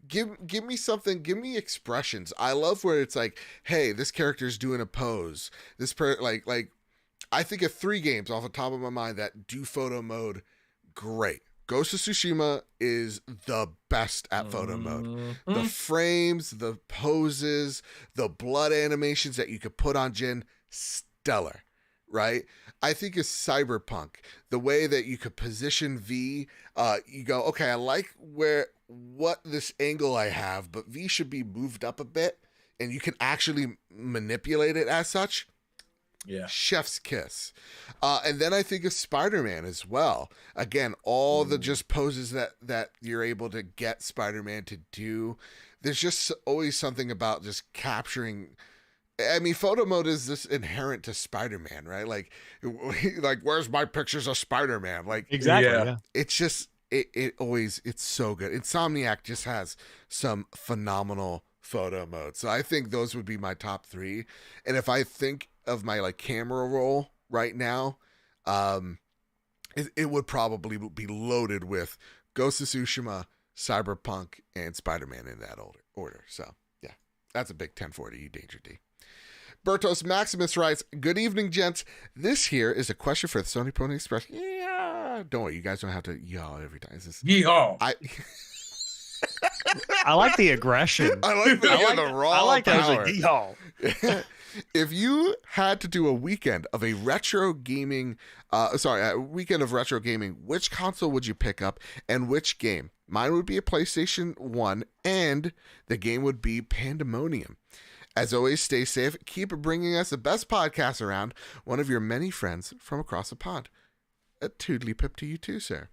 Give me something. Give me expressions. I love where it's like, hey, this character's doing a pose. Like I think of 3 games off the top of my mind that do photo mode great. Ghost of Tsushima is the best at photo mode. The frames, the poses, the blood animations that you could put on Jin, stellar. Right? I think it's Cyberpunk. The way that you could position V, you go, okay, I like what this angle I have, but V should be moved up a bit, and you can actually manipulate it as such. Yeah. Chef's kiss. And then I think of Spider-Man as well. Again, all the just poses that you're able to get Spider-Man to do. There's just always something about just capturing. I mean, photo mode is just inherent to Spider-Man, right? Like where's my pictures of Spider-Man? Like, exactly. Yeah. It's just, it's so good. Insomniac just has some phenomenal photo mode. So I think those would be my top 3. And if I think of my like camera roll right now, it would probably be loaded with Ghost of Tsushima, Cyberpunk, and Spider-Man in that order. So yeah, that's a big 10-4 to you, Danger D. Bertos Maximus writes, good evening, gents. This here is a question for the Sony Pony Express. Yeah. Don't worry, you guys don't have to yell every time. Yeehaw. I like the aggression. I like the raw I like power. That yeehaw. If you had to do a weekend of a retro gaming, a weekend of retro gaming, which console would you pick up and which game? Mine would be a PlayStation 1 and the game would be Pandemonium. As always, stay safe. Keep bringing us the best podcast around. One of your many friends from across the pond. A toodly pip to you too, sir.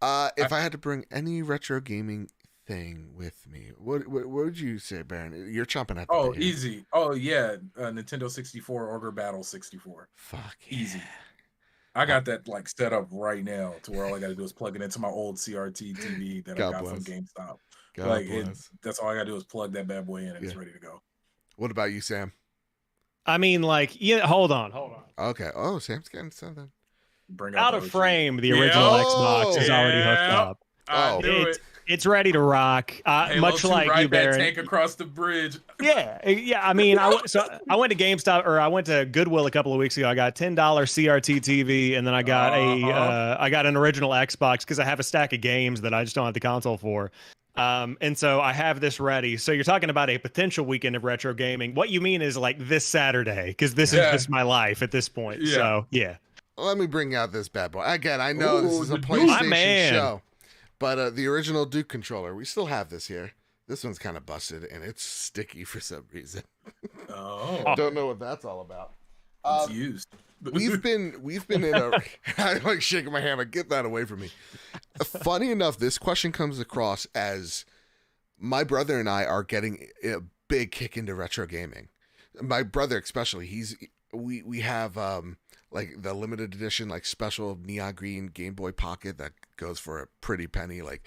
If I had to bring any retro gaming thing with me, what would you say, Baron? You're chomping at the bit here. Easy. Oh, yeah. Nintendo 64, Ogre Battle 64. Fuck yeah. Easy. I got that like set up right now to where all I got to do is plug it into my old CRT TV that I got from GameStop. That's all I gotta do is plug that bad boy in and it's ready to go. What about you, Sam? I mean, like, hold on. Okay. Oh, Sam's getting something. Out of frame, the original Xbox is already hooked up. It's ready to rock. Much like you, Baron. Tank across the bridge. Yeah. I mean, I went to GameStop, or I went to Goodwill a couple of weeks ago. I got $10 CRT TV, and then I got I got an original Xbox because I have a stack of games that I just don't have the console for. And so I have this ready. So you're talking about a potential weekend of retro gaming. What you mean is like this Saturday, because this is just my life at this point. Yeah. So yeah. Let me bring out this bad boy again. I know this is a PlayStation show. But the original Duke controller, we still have this here. This one's kind of busted, and it's sticky for some reason. Don't know what that's all about. It's used. we've been in a. I'm like shaking my hand. Like, get that away from me. Funny enough, this question comes across as my brother and I are getting a big kick into retro gaming. My brother, especially, we have like the limited edition, like special neon green Game Boy Pocket that goes for a pretty penny. Like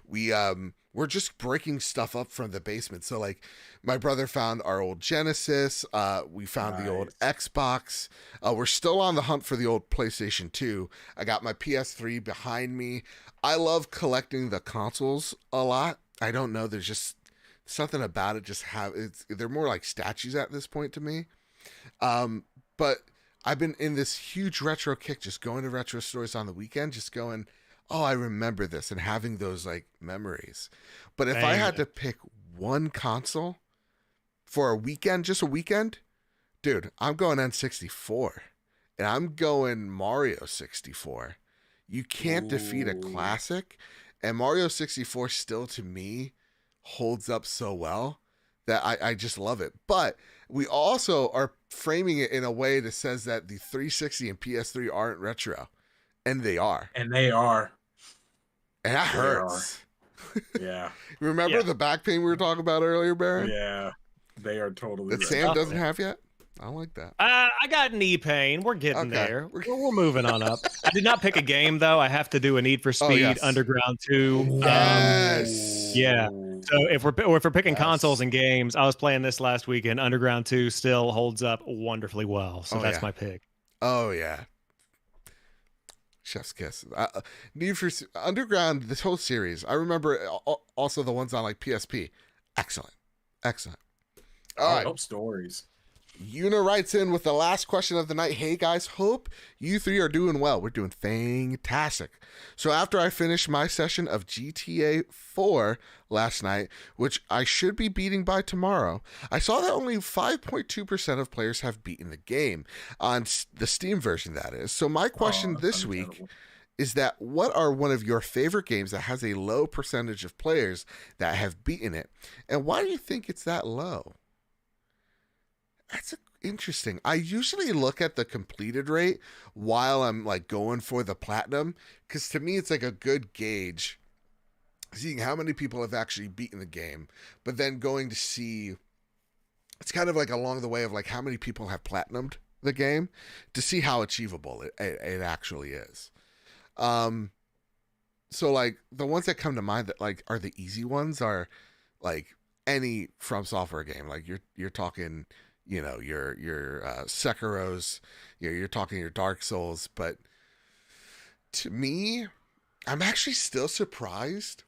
we're just breaking stuff up from the basement. So like my brother found our old Genesis. We found the old Xbox. We're still on the hunt for the old PlayStation 2. I got my PS3 behind me. I love collecting the consoles a lot. I don't know. There's just something about it. They're more like statues at this point to me. But I've been in this huge retro kick, just going to retro stores on the weekend, just going, oh, I remember this, and having those like memories. But if I had to pick one console for a weekend, just a weekend, dude, I'm going N64 and I'm going Mario 64. You can't defeat a classic, and Mario 64 still to me holds up so well that I just love it. But we also are framing it in a way that says that the 360 and PS3 aren't retro. And they are. And they are. And that hurts. Yeah. Remember the back pain we were talking about earlier, Baron? Yeah. They are totally that Sam doesn't have yet? I like that. I got knee pain. We're getting there. We're moving on up. I did not pick a game, though. I have to do a Need for Speed Underground 2. Yes. Yeah. So if we're picking consoles and games, I was playing this last weekend. Underground 2 still holds up wonderfully well. So that's my pick. Oh, yeah. Chef's kiss. Need for Underground, this whole series. I remember also the ones on like PSP. Excellent. All right. Hope stories. Una writes in with the last question of the night. Hey guys, hope you three are doing well. We're doing fantastic. So after I finished my session of GTA 4 last night, which I should be beating by tomorrow, I saw that only 5.2% of players have beaten the game on the Steam version, that is. So my question this week is that what are one of your favorite games that has a low percentage of players that have beaten it? And why do you think it's that low? That's interesting. I usually look at the completed rate while I'm like going for the platinum, because to me it's like a good gauge seeing how many people have actually beaten the game, but then going to see, it's kind of like along the way of like how many people have platinumed the game to see how achievable it actually is. So like the ones that come to mind that like are the easy ones are like any From Software game. Like you're talking, you know, your Sekiro's, you're talking your Dark Souls. But to me, I'm actually still surprised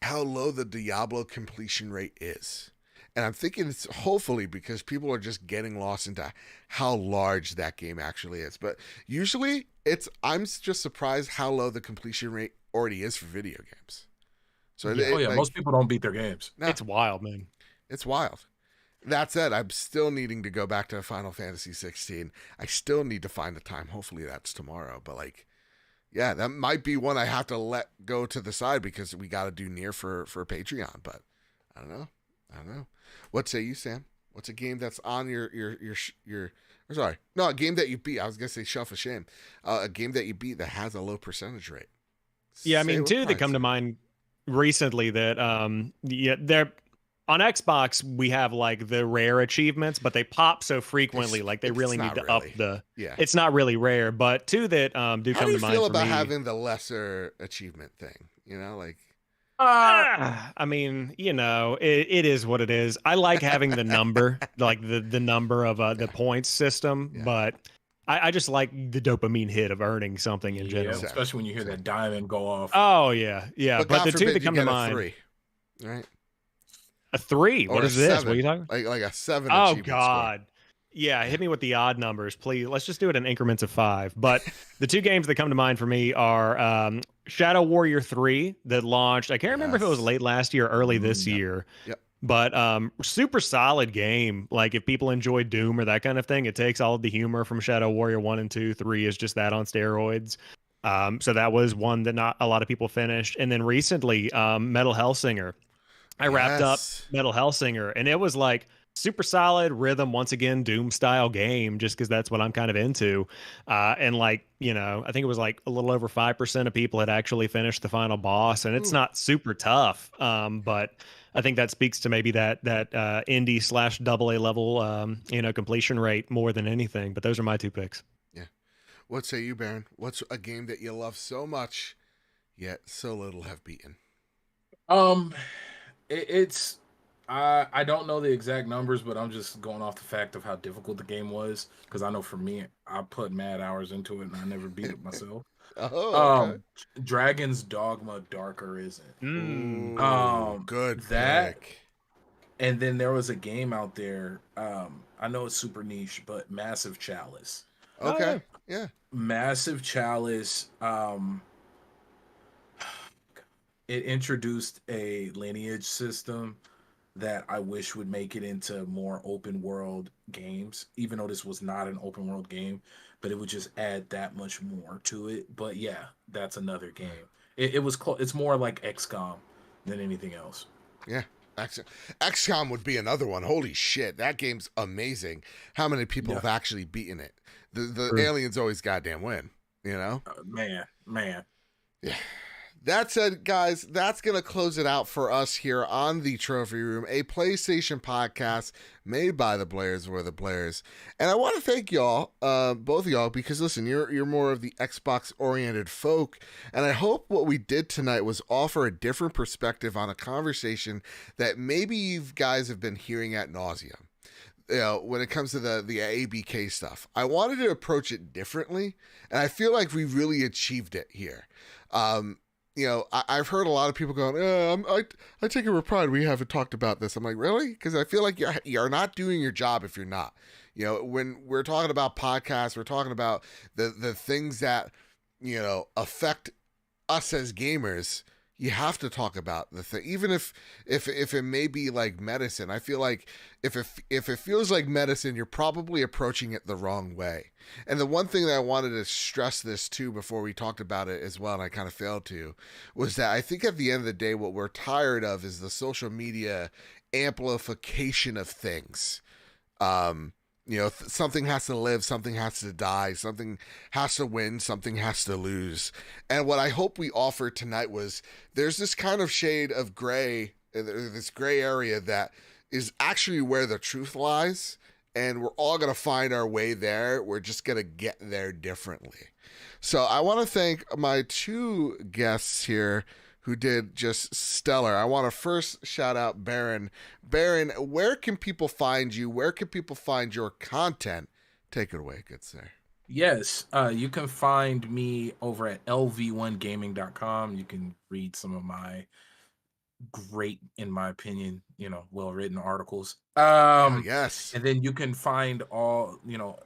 how low the Diablo completion rate is. And I'm thinking it's hopefully because people are just getting lost into how large that game actually is. But usually I'm just surprised how low the completion rate already is for video games. So most people don't beat their games. No, it's wild, man. It's wild. That said, I'm still needing to go back to Final Fantasy 16. I still need to find the time. Hopefully that's tomorrow. But like, yeah, that might be one I have to let go to the side because we got to do Nier for Patreon. But I don't know. What say you, Sam? What's a game that's on a game that you beat? I was gonna say Shelf of Shame. A game that you beat that has a low percentage rate. Yeah, I mean, two that come to mind recently that they're on Xbox. We have like the rare achievements, but they pop so frequently, like they really need to up the. Yeah, it's not really rare, but two that do come to mind. How do you feel about having the lesser achievement thing? You know, like. I mean, it is what it is. I like having the number, like the number of the points system, but I just like the dopamine hit of earning something in general. Especially when you hear that diamond go off. Oh yeah. But the two that come to mind, 3, right? A 3. What is this? 7. What are you talking? Like a 7. Oh God. Score. Yeah, hit me with the odd numbers, please. Let's just do it in increments of 5. But the two games that come to mind for me are Shadow Warrior 3 that launched. I can't remember if it was late last year or early this year. Yep. But super solid game. Like if people enjoy Doom or that kind of thing, it takes all of the humor from Shadow Warrior 1 and 2. 3 is just that on steroids. So that was one that not a lot of people finished. And then recently, Metal Hellsinger. I wrapped up Metal Hellsinger, and it was like super solid rhythm, once again, Doom style game, just because that's what I'm kind of into. And like, I think it was like a little over 5% of people had actually finished the final boss, and it's not super tough. But I think that speaks to maybe that indie / AA level, completion rate more than anything. But those are my two picks. Yeah. What say you, Baron? What's a game that you love so much, yet so little have beaten? I don't know the exact numbers, but I'm just going off the fact of how difficult the game was. Because I know for me, I put mad hours into it and I never beat it myself. Okay. Dragon's Dogma Dark Arisen. Good that pick. And then there was a game out there. I know it's super niche, but Massive Chalice. Okay. Yeah. Massive Chalice. It introduced a lineage system that I wish would make it into more open world games, even though this was not an open world game, but it would just add that much more to it. But yeah, that's another game. It was it's more like XCOM than anything else. Yeah. XCOM would be another one. Holy shit, that game's amazing. How many people have actually beaten it? The aliens always goddamn win, Man. Yeah. That said, guys, that's going to close it out for us here on the Trophy Room, a PlayStation podcast made by the players for the players. And I want to thank y'all, both of y'all, because listen, you're more of the Xbox-oriented folk, and I hope what we did tonight was offer a different perspective on a conversation that maybe you guys have been hearing ad nauseum. When it comes to the ABK stuff, I wanted to approach it differently, and I feel like we really achieved it here. I've heard a lot of people going, I take it with pride we haven't talked about this. I'm like, really? Because I feel like you're not doing your job if you're not. When we're talking about podcasts, we're talking about the things that, affect us as gamers. You have to talk about the thing, even if it may be like medicine. I feel like if it feels like medicine, you're probably approaching it the wrong way. And the one thing that I wanted to stress this too before we talked about it as well, and I kind of failed to, was that I think at the end of the day, what we're tired of is the social media amplification of things. Something has to live, something has to die, something has to win, something has to lose. And what I hope we offered tonight was there's this kind of shade of gray, this gray area that is actually where the truth lies. And we're all going to find our way there. We're just going to get there differently. So I want to thank my two guests here who did just stellar. I want to first shout out Baron. Baron, where can people find you? Where can people find your content? Take it away, good sir. Yes, you can find me over at LV1Gaming.com. You can read some of my great, in my opinion, well-written articles. Yes. And then you can find all,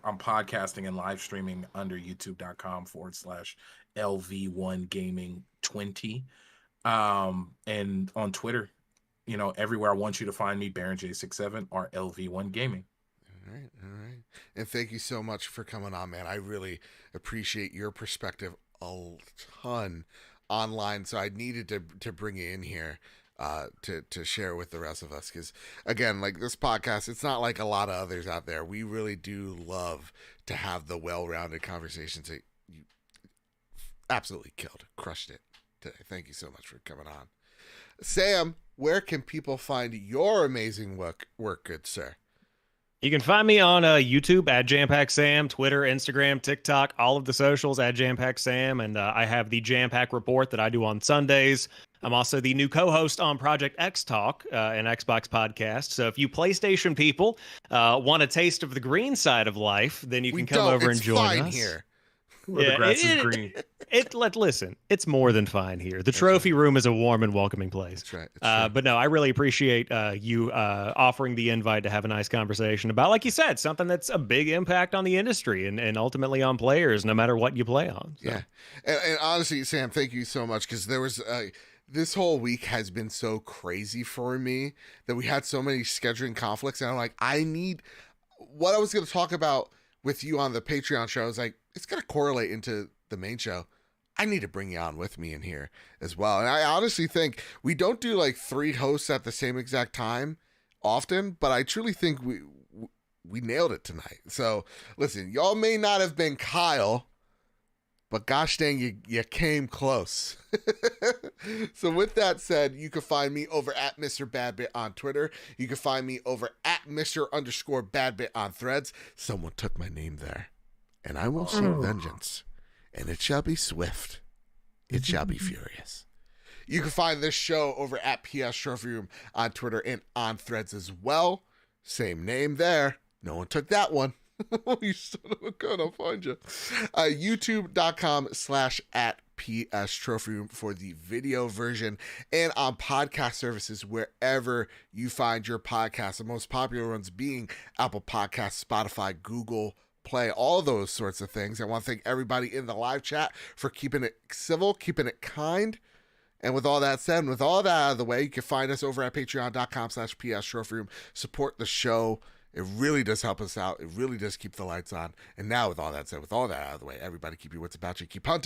I'm podcasting and live streaming under youtube.com/LV1Gaming20. And on Twitter, everywhere I want you to find me, BaronJ67 or LV1 Gaming. All right. And thank you so much for coming on, man. I really appreciate your perspective a ton online. So I needed to bring you in here to share with the rest of us. Because again, like this podcast, it's not like a lot of others out there. We really do love to have the well-rounded conversations that you absolutely crushed it today. Thank you so much for coming on. Sam, where can people find your amazing work, good sir? You can find me on YouTube at JamPackedSam, Twitter, Instagram, TikTok, all of the socials at JamPackedSam, and I have the JamPack report that I do on Sundays. I'm also the new co-host on Project X Talk, an Xbox podcast. So if you PlayStation people want a taste of the green side of life, then you can come over and join us. Here. Where the grass is green. Listen, it's more than fine here. The trophy room is a warm and welcoming place. That's right. But no, I really appreciate you offering the invite to have a nice conversation about, like you said, something that's a big impact on the industry and ultimately on players, no matter what you play on. So. Yeah. And honestly, Sam, thank you so much, because there was this whole week has been so crazy for me that we had so many scheduling conflicts. And I'm like, I need what I was going to talk about with you on the Patreon show. I was like, it's going to correlate into the main show. I need to bring you on with me in here as well. And I honestly think we don't do like 3 hosts at the same exact time often, but I truly think we nailed it tonight. So listen, y'all may not have been Kyle, but gosh dang, you came close. So with that said, you can find me over at Mr. Badbit on Twitter. You can find me over at Mr._Badbit on Threads. Someone took my name there. And I will seek vengeance. And it shall be swift. It shall be furious. You can find this show over at PS Trophy Room on Twitter and on Threads as well. Same name there. No one took that one. You son of a gun, I'll find you. YouTube.com/@PS Trophy Room for the video version, and on podcast services wherever you find your podcasts. The most popular ones being Apple Podcasts, Spotify, Google Play, all those sorts of things. I want to thank everybody in the live chat for keeping it civil, keeping it kind. And with all that said, and with all that out of the way, you can find us over at patreon.com/PS Trophy Room. Support the show. It really does help us out. It really does keep the lights on. And now with all that said, with all that out of the way, everybody keep your wits about you. Keep hunting.